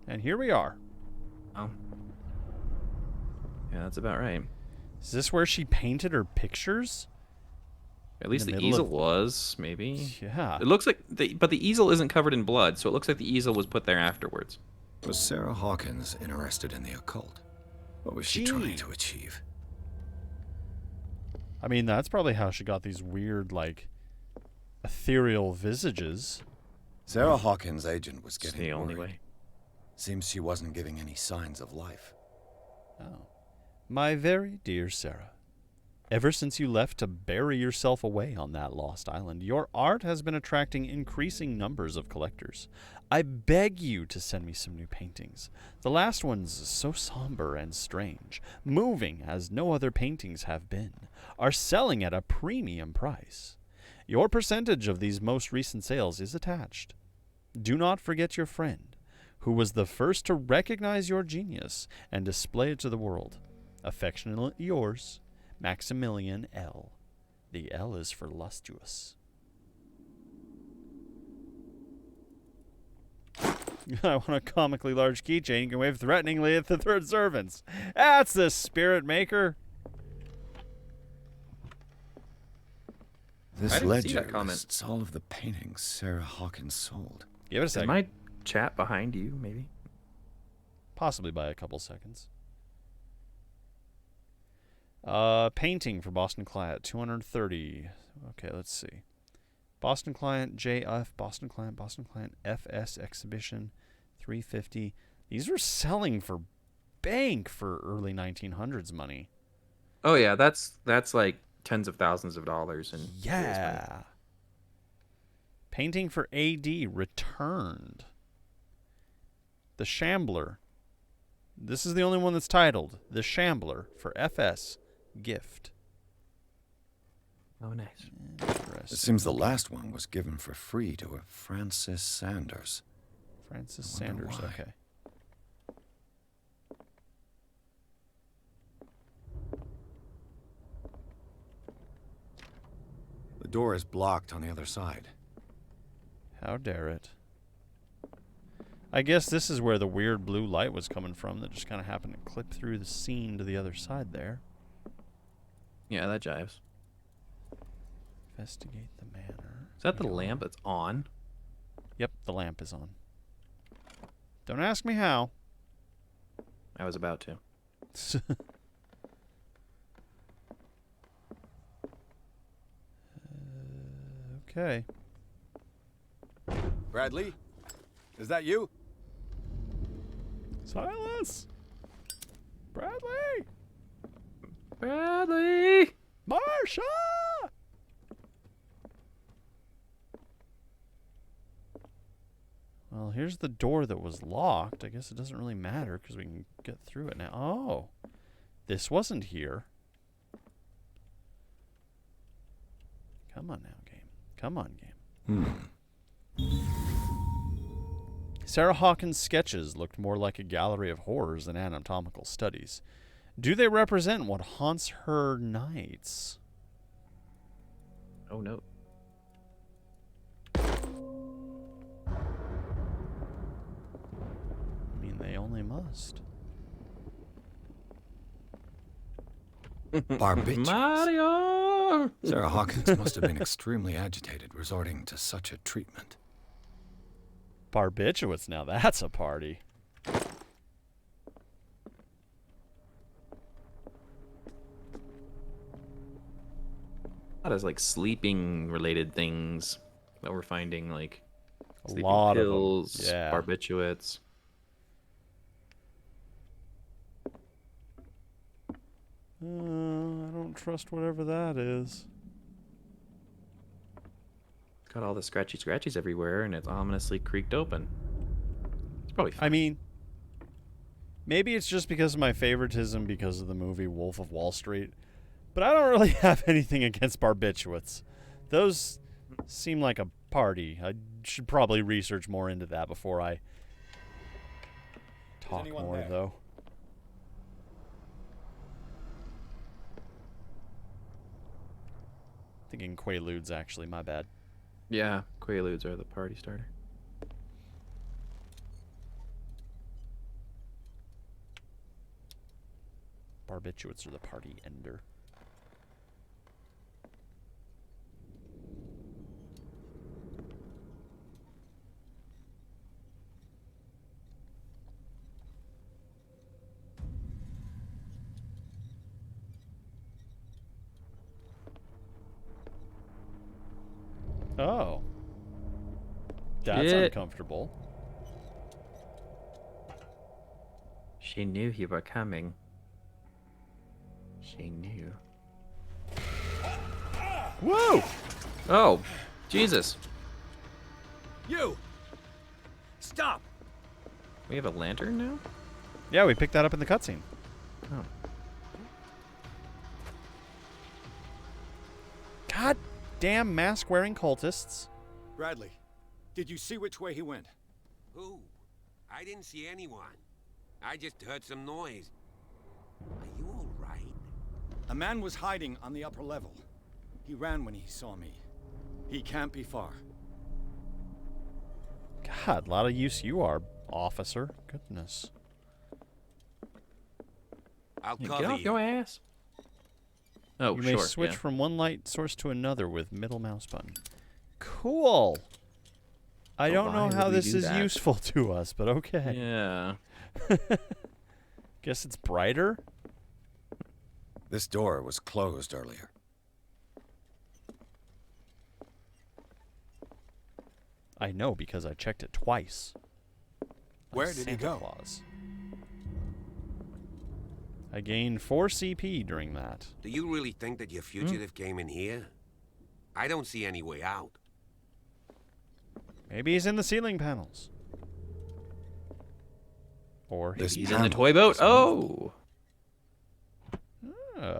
And here we are. Oh. Yeah, that's about right. Is this where she painted her pictures? At least the easel was, maybe. Yeah. It looks like, but the easel isn't covered in blood, so it looks like the easel was put there afterwards. Was Sarah Hawkins interested in the occult? What was she trying to achieve? I mean, that's probably how she got these weird, like, ethereal visages. Sarah Hawkins' agent was It's getting the only worried. way. Seems she wasn't giving any signs of life. Oh. My very dear Sarah, ever since you left to bury yourself away on that lost island, your art has been attracting increasing numbers of collectors. I beg you to send me some new paintings. The last ones, so somber and strange, moving as no other paintings have been, are selling at a premium price. Your percentage of these most recent sales is attached. Do not forget your friend, who was the first to recognize your genius and display it to the world. Affectionately yours, Maximilian L. The L is for lustuous. I want a comically large keychain. You can wave threateningly at the third servants. That's the spirit maker. This I didn't see ledger that comment. lists all of the paintings Sarah Hawkins sold. Give it a Is second. my chat behind you, maybe? Possibly by a couple seconds. Painting for Boston Client, 230. Okay, let's see. Boston Client, JF, Boston Client, FS Exhibition, 350. These were selling for bank for early 1900s money. Oh yeah, that's like tens of thousands of dollars in Yeah. Painting for AD returned. The Shambler. This is the only one that's titled The Shambler for FS gift. Oh, nice. It seems the last one was given for free to a Francis Sanders. Francis I wonder Sanders, why. okay. door is blocked on the other side. How dare it. I guess this is where the weird blue light was coming from that just kind of happened to clip through the scene to the other side there. Yeah, that jives. Investigate the manor. Is that the lamp that's on? Yep, the lamp is on. Don't ask me how. I was about to. Okay. Bradley? Is that you? Silas! Bradley! Bradley! Marsha! Well, here's the door that was locked. I guess it doesn't really matter because we can get through it now. Oh, this wasn't here. Come on now, game. Come on, game. Sarah Hawkins' sketches looked more like a gallery of horrors than anatomical studies. Do they represent what haunts her nights? Oh, no. I mean, they only must. Barbiturates. Mario! Sarah Hawkins must have been extremely agitated, resorting to such a treatment. Barbiturates, now that's a party. That is like sleeping related things that we're finding, like A sleeping lot pills, of them. Yeah. barbiturates. I don't trust whatever that is. Got all the scratchy scratchies everywhere, and it's ominously creaked open. It's probably fine. I mean, maybe it's just because of my favoritism because of the movie Wolf of Wall Street, but I don't really have anything against barbiturates. Those seem like a party. I should probably research more into that before I talk more, there? though. Thinking Quaaludes, actually. My bad. Yeah, Quaaludes are the party starter. Barbiturates are the party ender. Oh. That's uncomfortable. She knew you were coming. She knew. Whoa! Oh, Jesus. You! Stop! We have a lantern now? Yeah, we picked that up in the cutscene. Oh. God damn mask-wearing cultists. Bradley, did you see which way he went? Who? I didn't see anyone. I just heard some noise. Are you all right? A man was hiding on the upper level. He ran when he saw me. He can't be far. God, a lot of use you are, officer. Goodness. I'll Hey, cover get off you. your ass. Oh, You sure. may switch yeah. from one light source to another with middle mouse button. Cool. I don't know why how would we this do is that? useful to us, but okay. Yeah. Guess it's brighter? This door was closed earlier. I know because I checked it twice. Where Like did he Santa go? Claus. I gained 4 CP during that. Do you really think that your fugitive came in here? I don't see any way out. Maybe he's in the ceiling panels. Or This He's in the toy boat. Oh.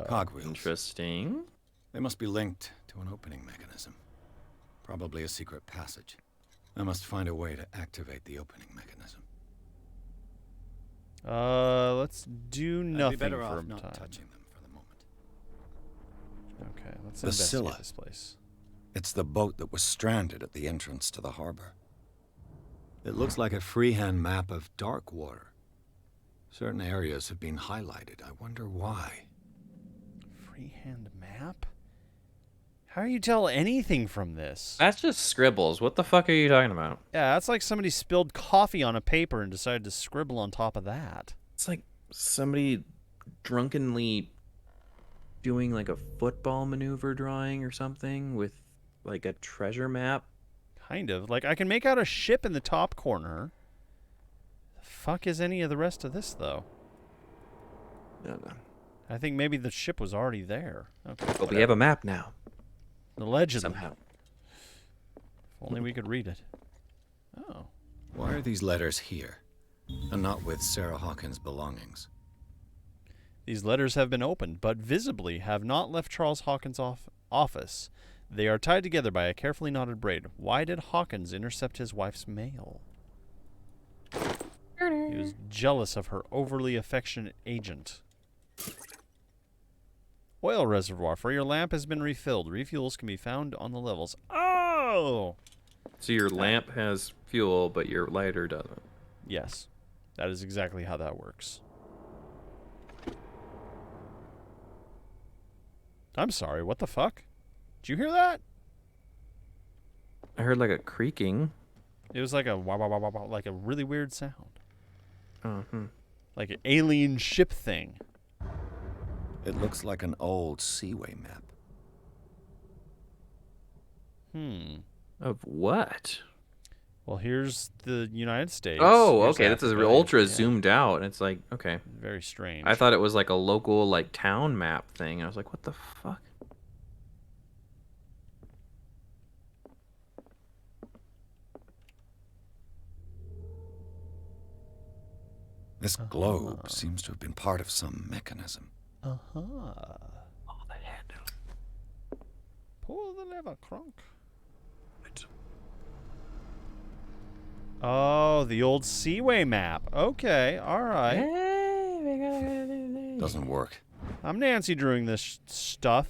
Cogwheels. Interesting. They must be linked to an opening mechanism. Probably a secret passage. I must find a way to activate the opening mechanism. Let's do nothing I'd be better for off not time. touching them for the moment. Okay, let's The investigate Scylla. this place. It's the boat that was stranded at the entrance to the harbor. It looks like a freehand map of dark water. Certain areas have been highlighted. I wonder why. Freehand map? How do you tell anything from this? That's just scribbles. What the fuck are you talking about? Yeah, that's like somebody spilled coffee on a paper and decided to scribble on top of that. It's like somebody drunkenly doing like a football maneuver drawing or something with like a treasure map. Kind of. Like, I can make out a ship in the top corner. The fuck is any of the rest of this, though? No. I think maybe the ship was already there. Okay, But we have a map now. Allegedly. Somehow. If only we could read it. Oh. Why are these letters here, and not with Sarah Hawkins' belongings? These letters have been opened, but visibly have not left Charles Hawkins' office. They are tied together by a carefully knotted braid. Why did Hawkins intercept his wife's mail? He was jealous of her overly affectionate agent. Oil reservoir for your lamp has been refilled. Refuels can be found on the levels. Oh! So your lamp has fuel, but your lighter doesn't. Yes. That is exactly how that works. I'm sorry, what the fuck? Did you hear that? I heard like a creaking. It was like a wah, wah, wah, wah, wah, like a really weird sound. Uh-huh. Like an alien ship thing. It looks like an old Seaway map. Of what? Well, here's the United States. Oh, Here's okay. This is Africa. ultra Yeah. zoomed out. And it's like, okay. Very strange. I thought it was like a local like town map thing. I was like, what the fuck? This globe seems to have been part of some mechanism. Uh-huh. Oh, the handle. Pull the lever, Kronk. Oh, the old Seaway map. Okay, all right. Doesn't work. I'm Nancy Drewing this stuff.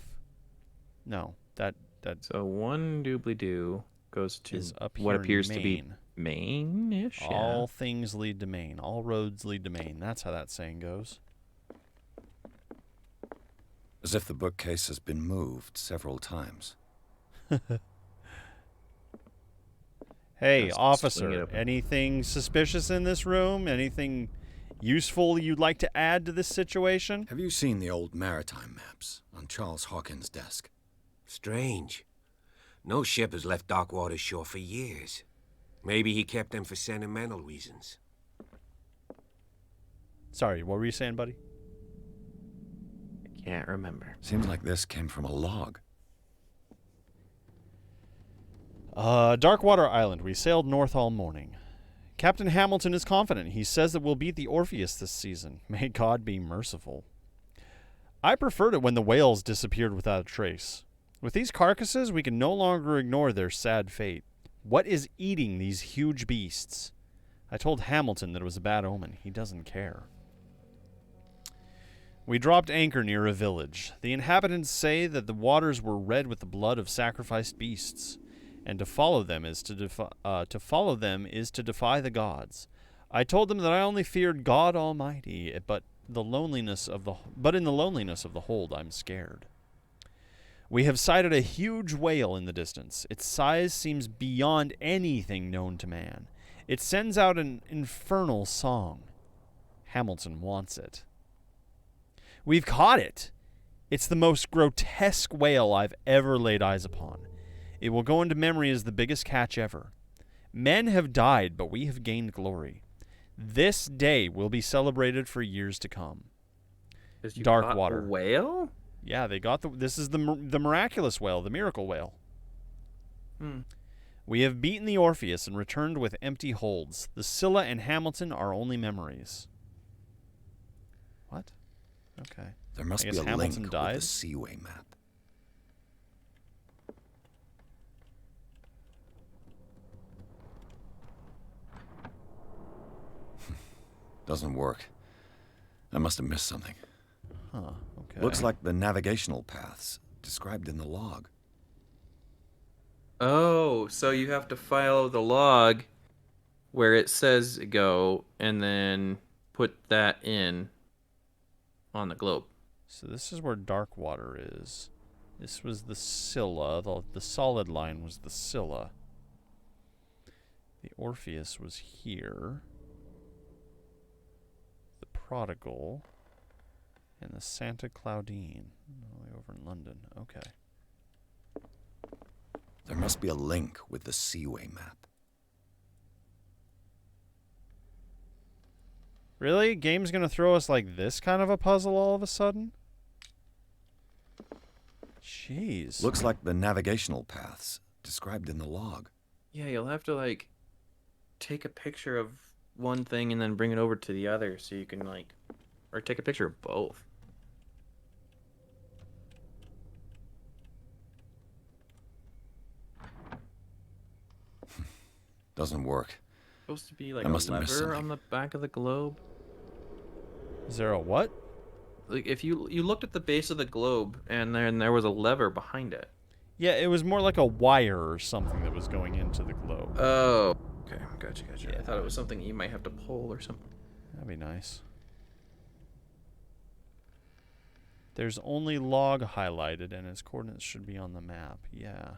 No, that So one doobly-doo goes to is up what here in appears to be Maine. Maine-ish. All things lead to Maine. All roads lead to Maine. That's how that saying goes. As if the bookcase has been moved several times. Hey, Just swing it officer, open. anything suspicious in this room? Anything useful you'd like to add to this situation? Have you seen the old maritime maps on Charles Hawkins' desk? Strange. No ship has left Darkwater's shore for years. Maybe he kept them for sentimental reasons. Sorry, what were you saying, buddy? I can't remember. Seems like this came from a log. Darkwater Island. We sailed north all morning. Captain Hamilton is confident. He says that we'll beat the Orpheus this season. May God be merciful. I preferred it when the whales disappeared without a trace. With these carcasses, we can no longer ignore their sad fate. What is eating these huge beasts? I told Hamilton that it was a bad omen. He doesn't care. We dropped anchor near a village. The inhabitants say that the waters were red with the blood of sacrificed beasts, and to follow them is to defy the gods. I told them that I only feared God Almighty, but in the loneliness of the hold, I'm scared. We have sighted a huge whale in the distance. Its size seems beyond anything known to man. It sends out an infernal song. Hamilton wants it. We've caught it. It's the most grotesque whale I've ever laid eyes upon. It will go into memory as the biggest catch ever. Men have died, but we have gained glory. This day will be celebrated for years to come. Dark water whale? Yeah, they got this is the miraculous whale, the miracle whale. We have beaten the Orpheus and returned with empty holds. The Scylla and Hamilton are only memories. What? Okay. There must I be guess a Hamilton link died. with the Seaway map. Doesn't work. I must have missed something. Huh, okay. Looks like the navigational paths described in the log. Oh, so you have to follow the log where it says go and then put that in on the globe. So this is where dark water is. This was the Scylla. The solid line was the Scylla. The Orpheus was here. The Prodigal. And the Santa Claudine. All the way over in London. Okay. There must be a link with the Seaway map. Really? Game's gonna throw us like this kind of a puzzle all of a sudden? Jeez. Looks like the navigational paths described in the log. Yeah, you'll have to like take a picture of one thing and then bring it over to the other so you can like, or take a picture of both. Doesn't work. Supposed to be like I a must have missed lever something. on the back of the globe. Is there a what? Like if you looked at the base of the globe and then there was a lever behind it. Yeah, it was more like a wire or something that was going into the globe. Oh, okay, gotcha. Yeah. I thought it was something you might have to pull or something. That'd be nice. There's only log highlighted and its coordinates should be on the map. Yeah.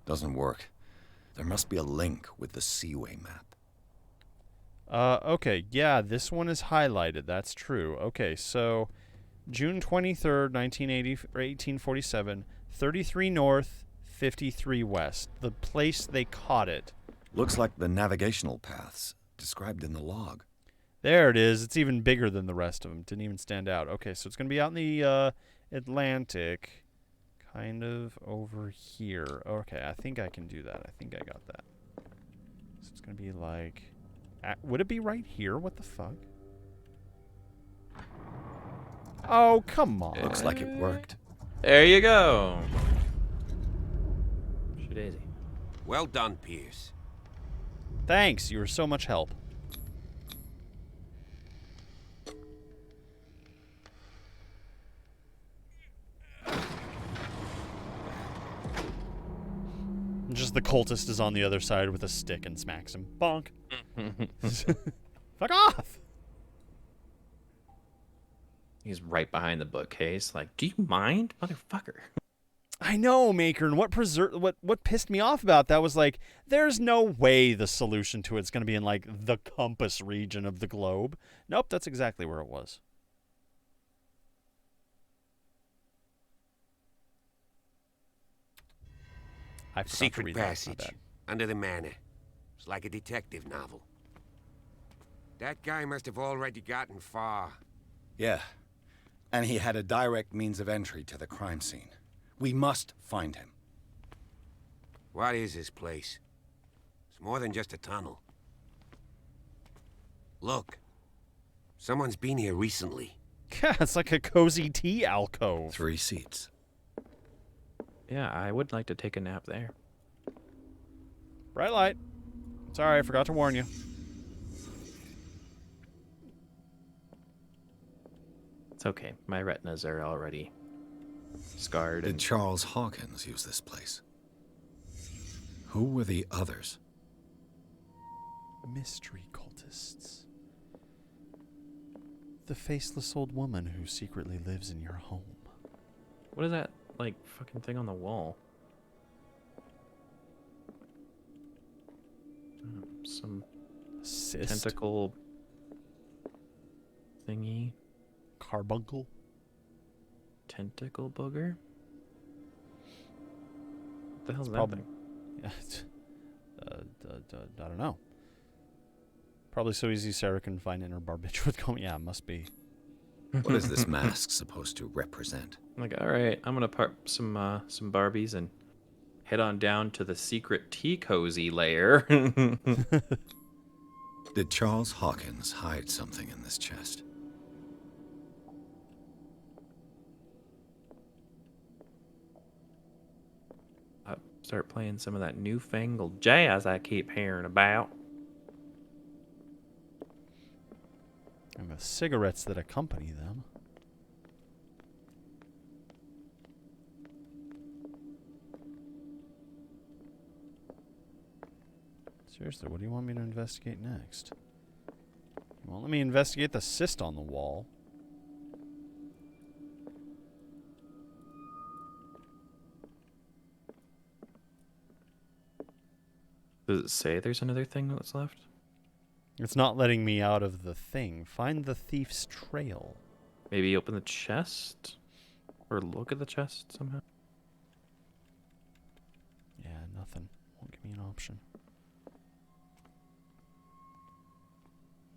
Doesn't work. There must be a link with the Seaway map. Okay, yeah, this one is highlighted. That's true. Okay, so June 23rd, 1847, 33 north, 53 west. The place they caught it. Looks like the navigational paths described in the log. There it is. It's even bigger than the rest of them. Didn't even stand out. Okay, so it's going to be out in the Atlantic. Kind of over here. Okay, I think I can do that. I think I got that. So it's going to be like... would it be right here? What the fuck? Oh, come on. Looks like it worked. There you go. Daisy. Well done, Pierce. Thanks. You were so much help. Just the cultist is on the other side with a stick and smacks him. Bonk. Fuck off! He's right behind the bookcase. Like, do you mind, motherfucker? I know, Maker, and what pissed me off about that was like, there's no way the solution to it's going to be in like the compass region of the globe. Nope, that's exactly where it was. I forgot to Secret read that. My passage bad. under the manor. It's like a detective novel. That guy must have already gotten far. Yeah. And he had a direct means of entry to the crime scene. We must find him. What is this place? It's more than just a tunnel. Look. Someone's been here recently. Yeah, it's like a cozy tea alcove. 3 seats. Yeah, I would like to take a nap there. Bright light. Sorry, I forgot to warn you. It's okay. My retinas are already scarred. Did Charles Hawkins use this place? Who were the others? Mystery cultists. The faceless old woman who secretly lives in your home. What is that, like, fucking thing on the wall? Some Cyst? tentacle thingy. Carbuncle? Tentacle booger? What the hell's that Probably. thing? I don't know. Probably so easy Sarah can find in her barbiturate comb. Yeah, it must be. What is this mask supposed to represent? I'm like, all right, I'm gonna park some Barbies and head on down to the secret tea cozy lair. Did Charles Hawkins hide something in this chest? Start playing some of that newfangled jazz I keep hearing about. And the cigarettes that accompany them. Seriously, what do you want me to investigate next? You won't let me investigate the cyst on the wall. Does it say there's another thing that's left? It's not letting me out of the thing. Find the thief's trail. Maybe open the chest? Or look at the chest somehow? Yeah, nothing. Won't give me an option.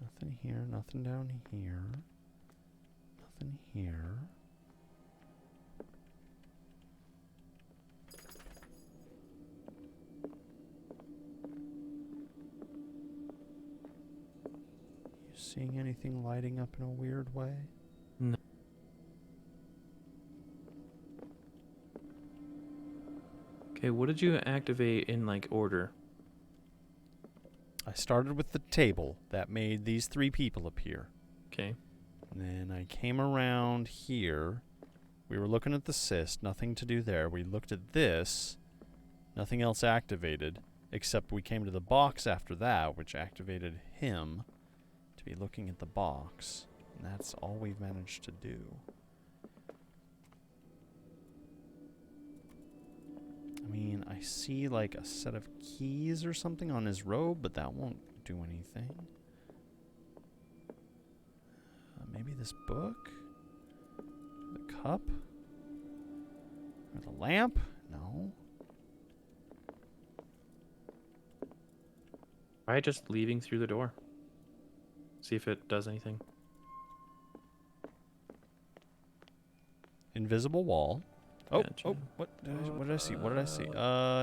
Nothing here, nothing down here. Nothing here. You seeing anything lighting up in a weird way? No. Okay, what did you activate in, like, order? I started with the table that made these three people appear. Okay. And then I came around here. We were looking at the cyst, nothing to do there. We looked at this, nothing else activated, except we came to the box after that, which activated him to be looking at the box. And that's all we've managed to do. I mean, I see like a set of keys or something on his robe, but that won't do anything. Maybe this book? The cup? Or the lamp? No. Try just leaving through the door. See if it does anything. Invisible wall. Oh, Gotcha. oh, what did I see? What did I see?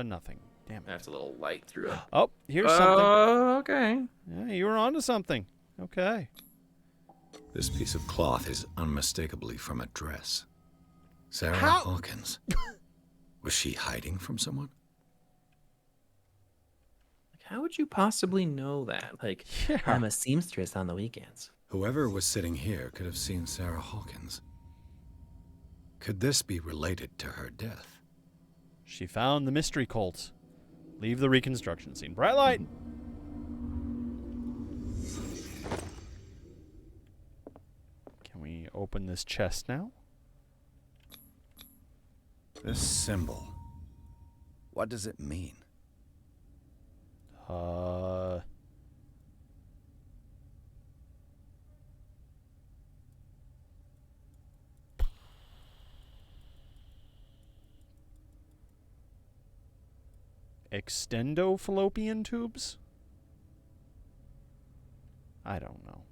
Nothing. Damn it. That's a little light through it. Oh, here's something. Okay. Yeah, you were onto something. Okay. This piece of cloth is unmistakably from a dress. Sarah How? Hawkins. Was she hiding from someone? Like, how would you possibly know that? Like, Yeah. I'm a seamstress on the weekends. Whoever was sitting here could have seen Sarah Hawkins. Could this be related to her death? She found the mystery cult. Leave the reconstruction scene. Bright light! Can we open this chest now? This symbol. What does it mean? Extendo fallopian tubes? I don't know.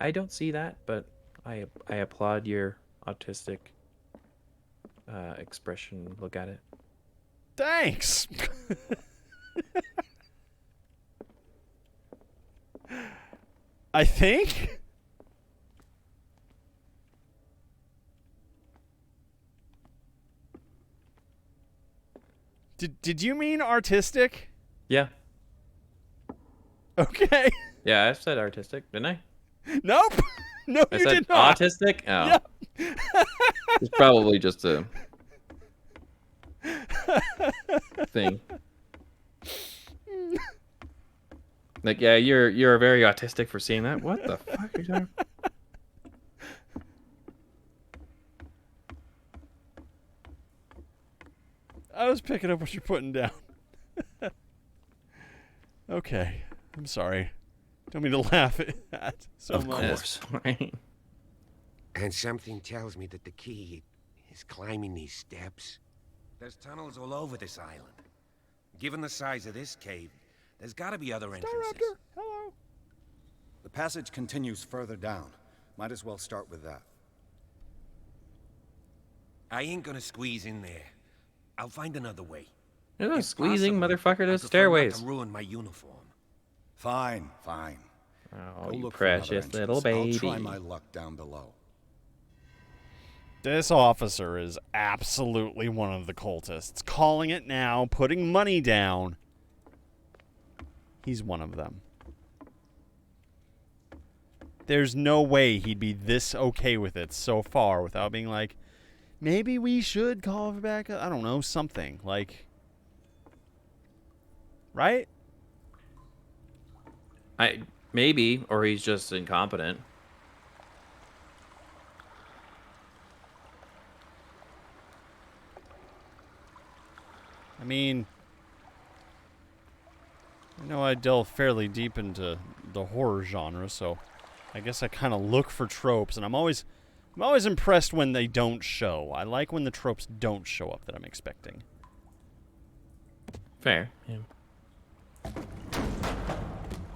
I don't see that, but I applaud your autistic expression. Look at it. Thanks! I think? Did you mean artistic? Yeah. Okay. Yeah, I said artistic, didn't I? Nope. No, I you said did not. autistic? Oh. Yeah. It's probably just a thing. Like, yeah, you're very autistic for seeing that. What the fuck are you talking? I was picking up what you're putting down. Okay. I'm sorry. Don't mean to laugh at that so Of much. course. And something tells me that the key is climbing these steps. There's tunnels all over this island. Given the size of this cave, there's got to be other entrances. Raptor, hello. The passage continues further down. Might as well start with that. I ain't gonna squeeze in there. I'll find another way. You're not If squeezing, possible, motherfucker. I There's prefer not stairways. to ruin my uniform. Fine, fine. Oh, Go you look for another precious little entrance. baby. I'll try my luck down below. This officer is absolutely one of the cultists. Calling it now, putting money down. He's one of them. There's no way he'd be this okay with it so far without being like, maybe we should call her back. I don't know, something. Like, Right? Maybe, or he's just incompetent. I mean, I know I delve fairly deep into the horror genre, so I guess I kind of look for tropes, and I'm always impressed when they don't show. I like when the tropes don't show up that I'm expecting. Fair. Yeah.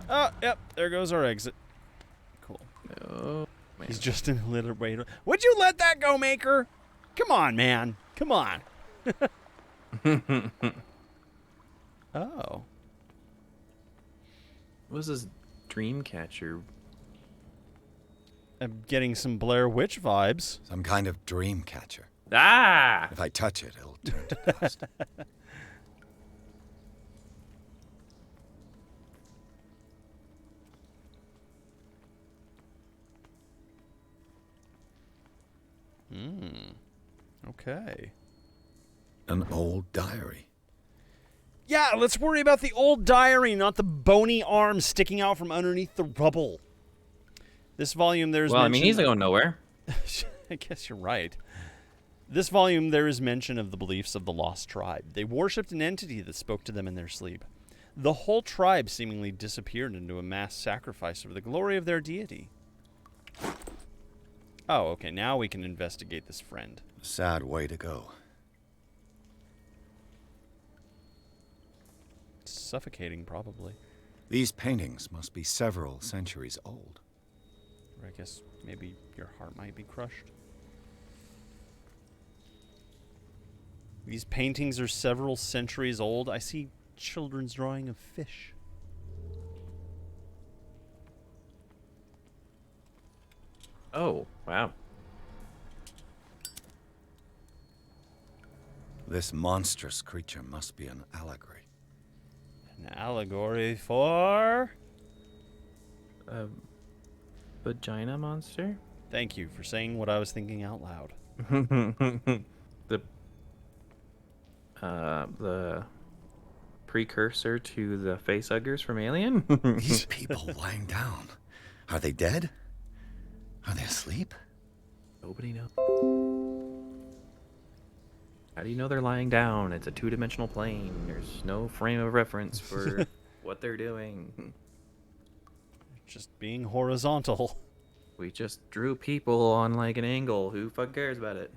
Oh, yep, there goes our exit. Cool. Oh, man. He's just in a little way. Would you let that go, Maker? Come on, man. Come on. Oh. What was this dream catcher? I'm getting some Blair Witch vibes. Some kind of dream catcher. Ah! If I touch it, it'll turn to dust. Okay. An old diary. Yeah, let's worry about the old diary, not the bony arm sticking out from underneath the rubble. This volume, there's Well, I mean, he's going nowhere. I guess you're right. This volume, there is mention of the beliefs of the lost tribe. They worshipped an entity that spoke to them in their sleep. The whole tribe seemingly disappeared into a mass sacrifice for the glory of their deity. Oh, okay, now we can investigate this friend. A sad way to go. Suffocating, probably. These paintings must be several centuries old. Or I guess maybe your heart might be crushed. These paintings are several centuries old. I see children's drawing of fish. Oh, wow. This monstrous creature must be an allegory. An allegory for? A vagina monster? Thank you for saying what I was thinking out loud. The precursor to the facehuggers from Alien? These people lying down. Are they dead? Are they asleep? Nobody knows. How do you know they're lying down? It's a two-dimensional plane. There's no frame of reference for what they're doing. Just being horizontal. We just drew people on like an angle. Who fuck cares about it?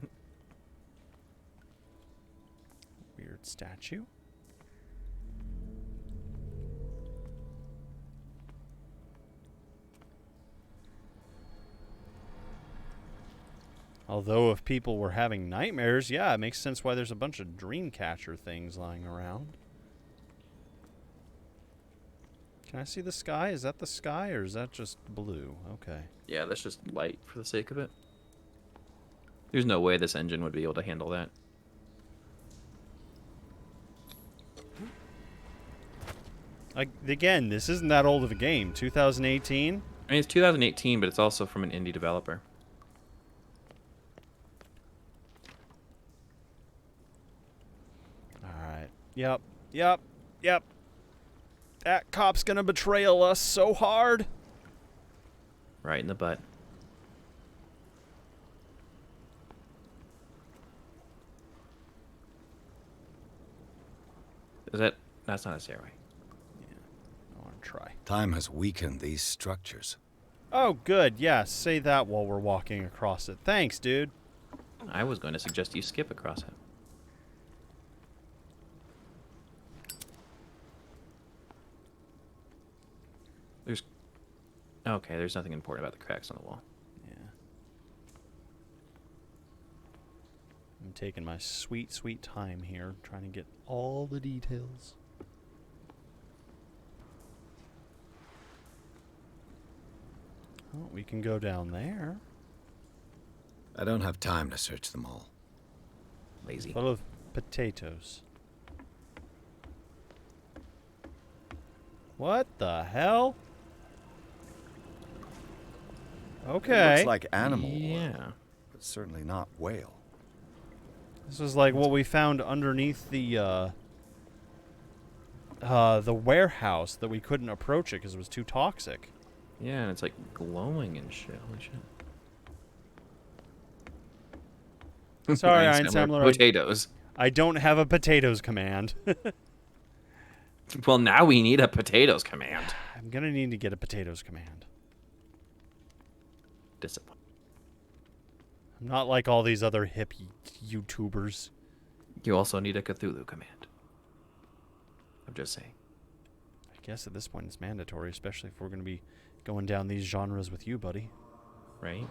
Weird statue. Although if people were having nightmares, yeah, it makes sense why there's a bunch of dreamcatcher things lying around. Can I see the sky? Is that the sky or is that just blue? Okay. Yeah, that's just light for the sake of it. There's no way this engine would be able to handle that. Like, again, this isn't that old of a game. 2018? I mean, it's 2018, but it's also from an indie developer. Alright. Yep. Yep. Yep. That cop's gonna betray us so hard. Right in the butt. Is that... That's not a stairway. I want to try. Time has weakened these structures. Oh, good. Yeah, say that while we're walking across it. Thanks, dude. I was going to suggest you skip across it. There's... Okay, there's nothing important about the cracks on the wall. Yeah. I'm taking my sweet, sweet time here, trying to get all the details. Oh, we can go down there. I don't have time to search them all. Lazy. Full of potatoes. What the hell? Okay. It looks like animal Yeah. oil, but certainly not whale. This is like what we found underneath the the warehouse that we couldn't approach it because it was too toxic. Yeah, and it's like glowing and shit. Holy shit. Sorry, Einsamler, Einsamler. potatoes. I don't have a potatoes command. Well, now we need a potatoes command. I'm gonna need to get a potatoes command. Discipline. I'm not like all these other hip YouTubers. You also need a Cthulhu command. I'm just saying. I guess at this point it's mandatory, especially if we're gonna be going down these genres with you, buddy. Right?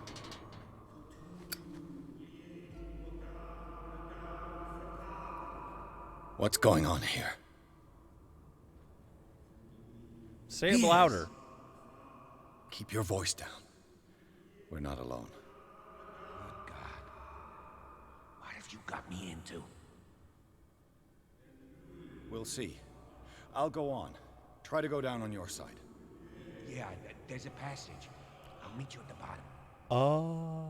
What's going on here? Say it louder. Keep your voice down. We're not alone. Good God. What have you got me into? We'll see. I'll go on. Try to go down on your side. Yeah, there's a passage. I'll meet you at the bottom. Oh,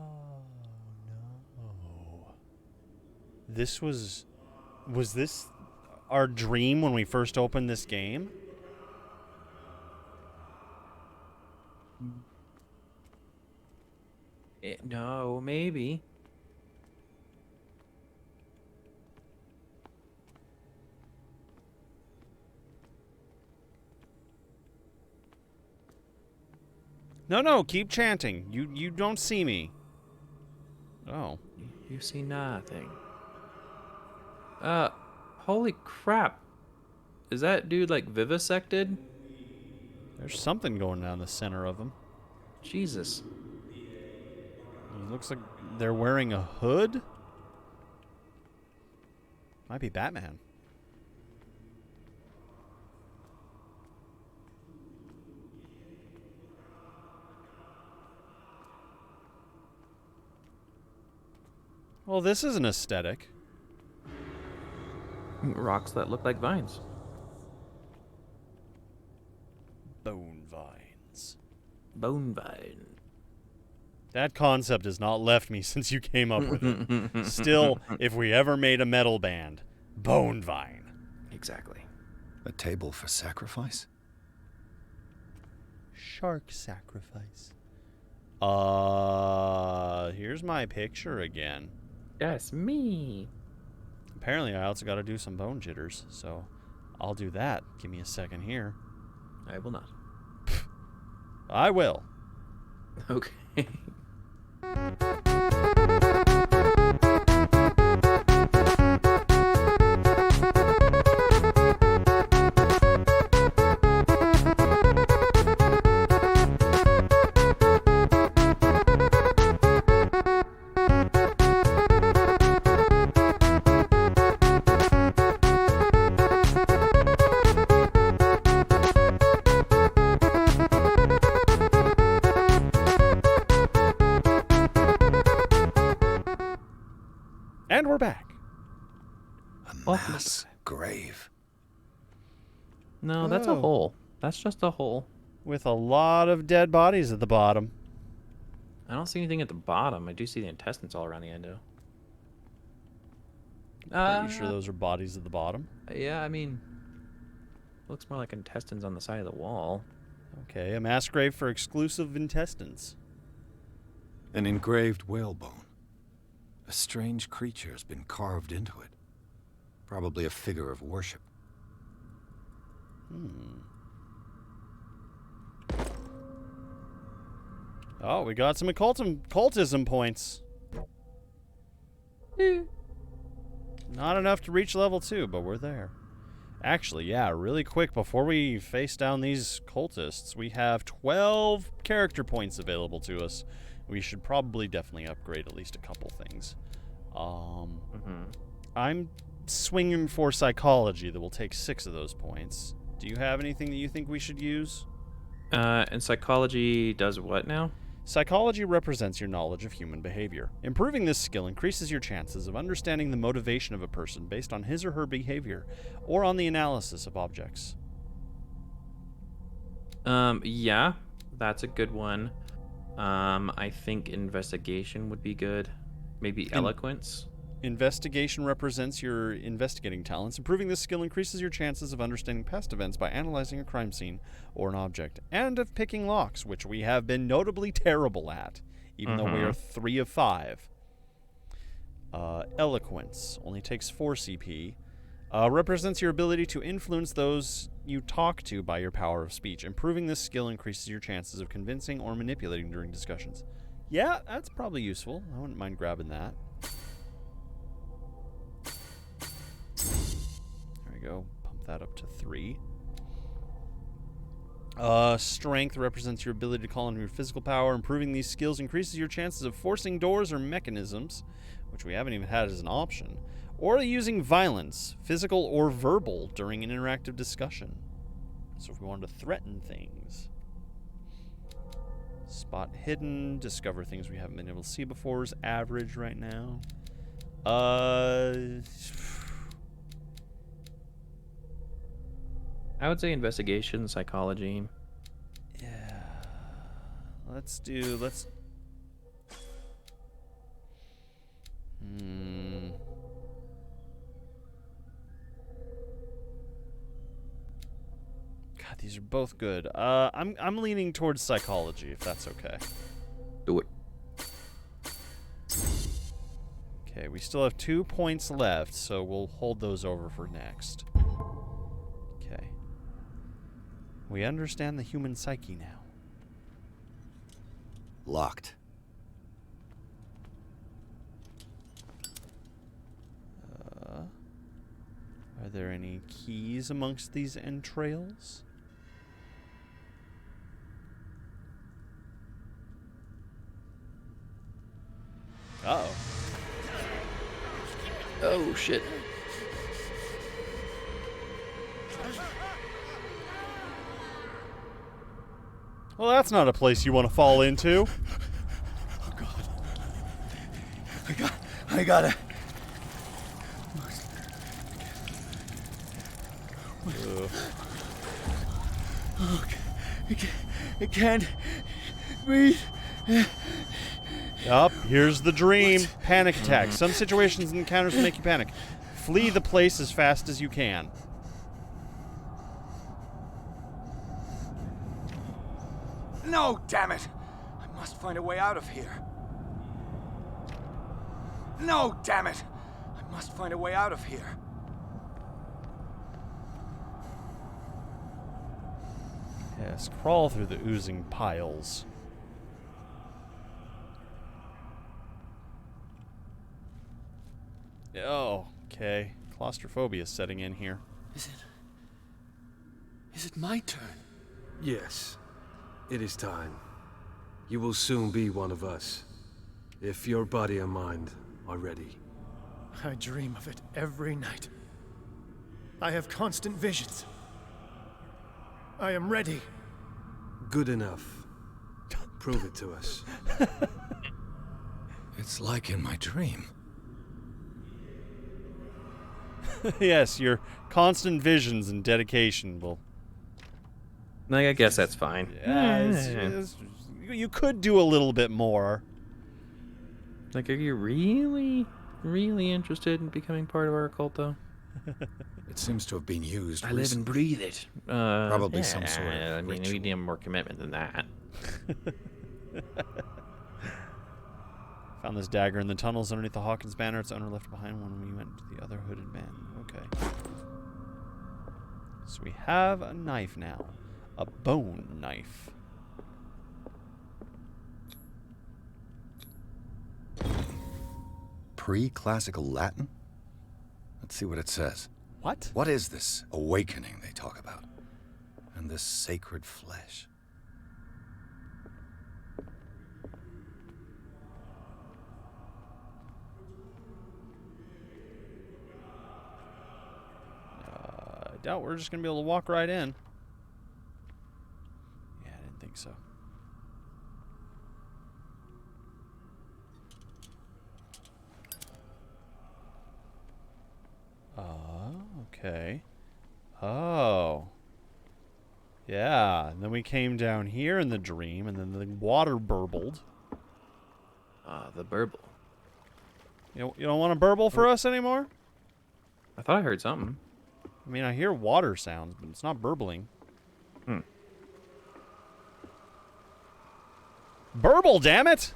no. This was this our dream when we first opened this game? No, maybe. No, keep chanting. You don't see me. Oh. You see nothing. Holy crap. Is that dude like vivisected? There's something going down the center of him. Jesus. It looks like they're wearing a hood. Might be Batman. Well, this is an aesthetic. Rocks that look like vines. Bone vines. Bone vine. That concept has not left me since you came up with it. Still, if we ever made a metal band, Bone Vine. Exactly. A table for sacrifice? Shark sacrifice. Here's my picture again. That's me. Apparently, I also got to do some bone jitters, so I'll do that. Give me a second here. I will not. I will. Okay. And we're back. A mass grave. No, that's a Oh. hole. That's just a hole. With a lot of dead bodies at the bottom. I don't see anything at the bottom. I do see the intestines all around the endo. Pretty sure those are bodies at the bottom. Yeah, I mean, looks more like intestines on the side of the wall. Okay, a mass grave for exclusive intestines. An engraved whalebone. A strange creature has been carved into it. Probably a figure of worship. Oh, we got some occultism points. Not enough to reach level 2, but we're there. Actually, yeah, really quick, before we face down these cultists, we have 12 character points available to us. We should probably definitely upgrade at least a couple things. I'm swinging for psychology that will take 6 of those points. Do you have anything that you think we should use? And psychology does what now? Psychology represents your knowledge of human behavior. Improving this skill increases your chances of understanding the motivation of a person based on his or her behavior, or on the analysis of objects. Yeah, that's a good one. I think investigation would be good. Maybe eloquence. Investigation represents your investigating talents. Improving this skill increases your chances of understanding past events by analyzing a crime scene or an object, and of picking locks, which we have been notably terrible at, even though we are 3 of 5. Eloquence only takes 4 CP. Represents your ability to influence those you talk to by your power of speech. Improving this skill increases your chances of convincing or manipulating during discussions. Yeah, that's probably useful. I wouldn't mind grabbing that. There we go. Pump that up to 3. Strength represents your ability to call on your physical power. Improving these skills increases your chances of forcing doors or mechanisms, which we haven't even had as an option, or using violence, physical or verbal, during an interactive discussion. So if we wanted to threaten things. Spot hidden, discover things we haven't been able to see before is average right now. I would say investigation, psychology. Yeah. Let's God, these are both good. I'm leaning towards psychology, if that's okay. Do it. Okay, we still have 2 points left, so we'll hold those over for next. Okay. We understand the human psyche now. Locked. Are there any keys amongst these entrails? Uh-oh. Oh, shit. Well, that's not a place you want to fall into. Oh, God. I gotta... I can't breathe. Yup, here's the dream. Panic attack. Some situations and encounters make you panic. Flee the place as fast as you can. No, damn it! I must find a way out of here. No, damn it! I must find a way out of here. Yes, crawl through the oozing piles. Oh, okay. Claustrophobia is setting in here. Is it my turn? Yes. It is time. You will soon be one of us. If your body and mind are ready. I dream of it every night. I have constant visions. I am ready. Good enough. Prove it to us. It's like in my dream. Yes, your constant visions and dedication will... I guess that's fine. Yeah, you could do a little bit more. Like, are you really, really interested in becoming part of our cult, though? It seems to have been used I live and breathe it. Probably some sort of I mean, we ritual. need more commitment than that. Found this dagger in the tunnels underneath the Hawkins banner. Its owner left behind when we went to the other hooded man. Okay. So we have a knife now. A bone knife. Pre-classical Latin? Let's see what it says. What? What is this awakening they talk about? And this sacred flesh? I doubt we're just going to be able to walk right in. Yeah, I didn't think so. Oh, okay. Oh. Yeah, and then we came down here in the dream, and then the water burbled. The burble. You don't want to burble for us anymore? I thought I heard something. I mean, I hear water sounds, but it's not burbling. Hmm. Burble, damn it!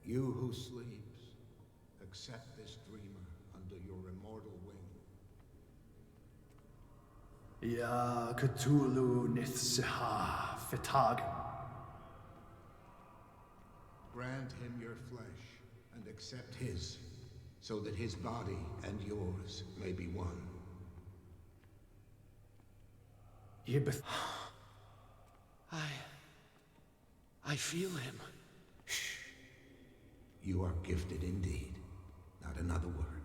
You who sleeps, accept this dreamer under your immortal wing. Ya Cthulhu Nithsiha Fitag. Grant him your flesh and accept his, so that his body and yours may be one. Yibith. I feel him. You are gifted indeed. Not another word.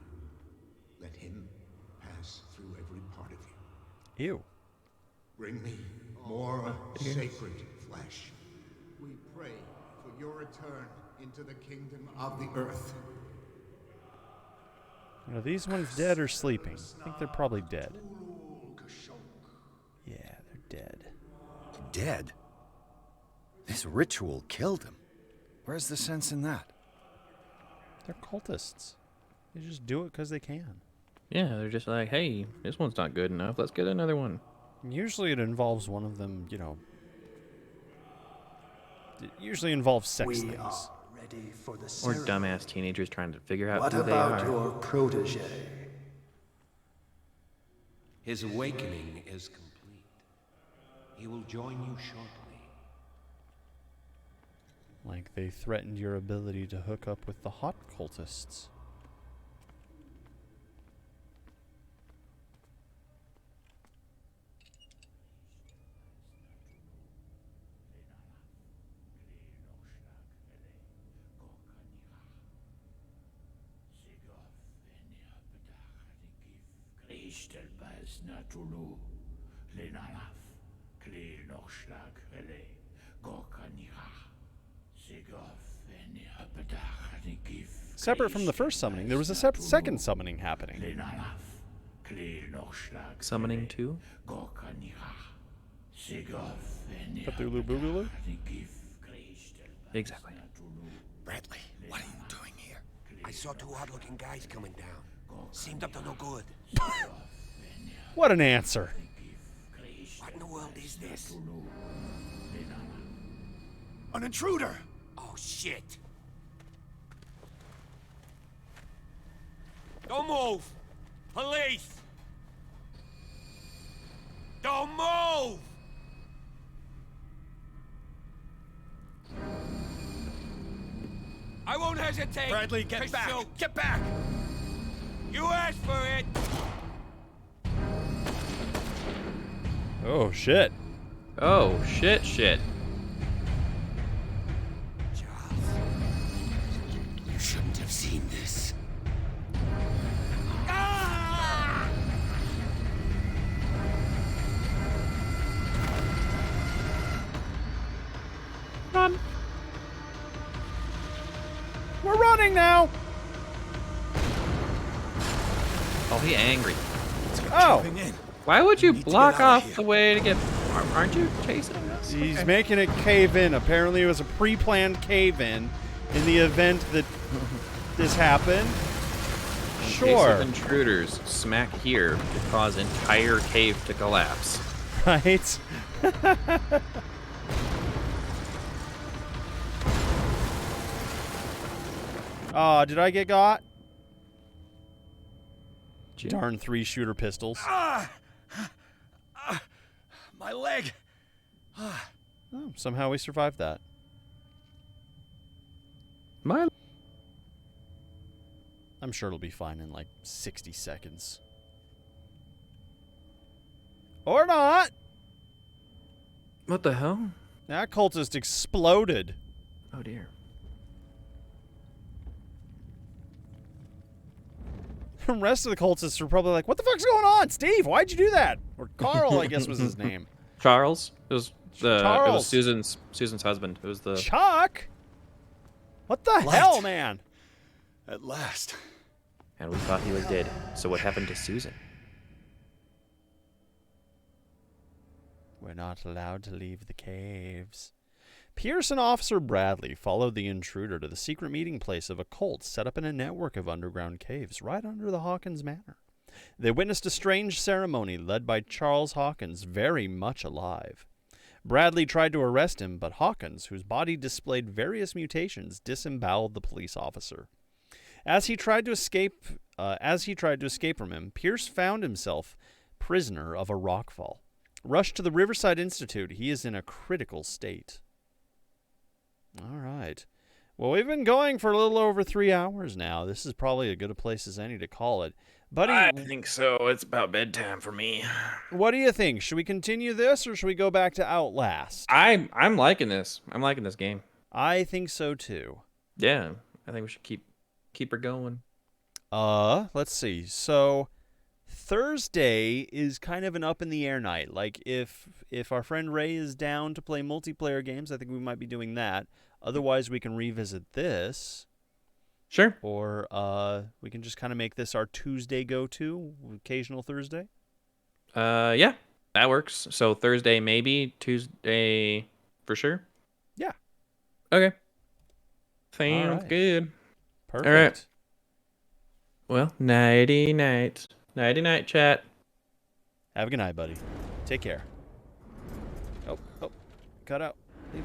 Let him pass through every part of you. Ew. Bring me more sacred flesh. We pray for your return into the kingdom of the earth. Are these ones dead or sleeping? I think they're probably dead. Yeah, they're dead. Dead? This ritual killed him. Where's the sense in that? They're cultists. They just do it because they can. Yeah, they're just like, hey, this one's not good enough. Let's get another one. Usually it involves one of them, you know. It usually involves sex things. Are ready for the Or dumbass teenagers trying to figure out What who they about are. your protege? His awakening is complete. He will join you shortly. Like they threatened your ability to hook up with the hot cultists. Separate from the first summoning, there was a second summoning happening. Summoning 2? Cthulhu Boogaloo? Exactly. Bradley, what are you doing here? I saw two odd-looking guys coming down. Seemed up to no good. What an answer. What in the world is this? An intruder! Oh, shit. Don't move! Police! Don't move! I won't hesitate. Bradley, get back! Shoot. Get back! You asked for it! Oh, shit. Oh, shit. You shouldn't have seen this. Run. We're running now. Oh, he angry. Oh. Why would you block off the way to get... Aren't you chasing us? He's making it cave in. Apparently it was a pre-planned cave in the event that this happened. In Sure. case of intruders, smack here to cause entire cave to collapse. Right? Oh, did I get got? Darn 3-shooter pistols. My leg! Oh, somehow we survived that. I'm sure it'll be fine in like 60 seconds. Or not! What the hell? That cultist exploded. Oh dear. The rest of the cultists are probably like, what the fuck's going on? Steve, why'd you do that? Or Carl, I guess was his name. Charles. It was Charles. Susan's husband. It was the Chuck? What the hell, man? At last. And we thought he was dead. So what happened to Susan? We're not allowed to leave the caves. Pierce and Officer Bradley followed the intruder to the secret meeting place of a cult set up in a network of underground caves right under the Hawkins Manor. They witnessed a strange ceremony led by Charles Hawkins, very much alive. Bradley tried to arrest him, but Hawkins, whose body displayed various mutations, disemboweled the police officer. As he tried to escape from him, Pierce found himself prisoner of a rockfall. Rushed to the Riverside Institute, he is in a critical state. All right. Well, we've been going for a little over 3 hours now. This is probably as good a place as any to call it. Buddy, I think so. It's about bedtime for me. What do you think? Should we continue this, or should we go back to Outlast? I'm liking this. I'm liking this game. I think so too. Yeah, I think we should keep her going. Let's see. So Thursday is kind of an up in the air night. Like if our friend Ray is down to play multiplayer games, I think we might be doing that. Otherwise, we can revisit this. Sure. Or we can just kind of make this our Tuesday go-to, occasional Thursday. Yeah, that works. So Thursday maybe, Tuesday for sure. Yeah. Okay. Sounds good. Perfect. All right. Well, nighty night. Nighty night, chat. Have a good night, buddy. Take care. Oh, cut out.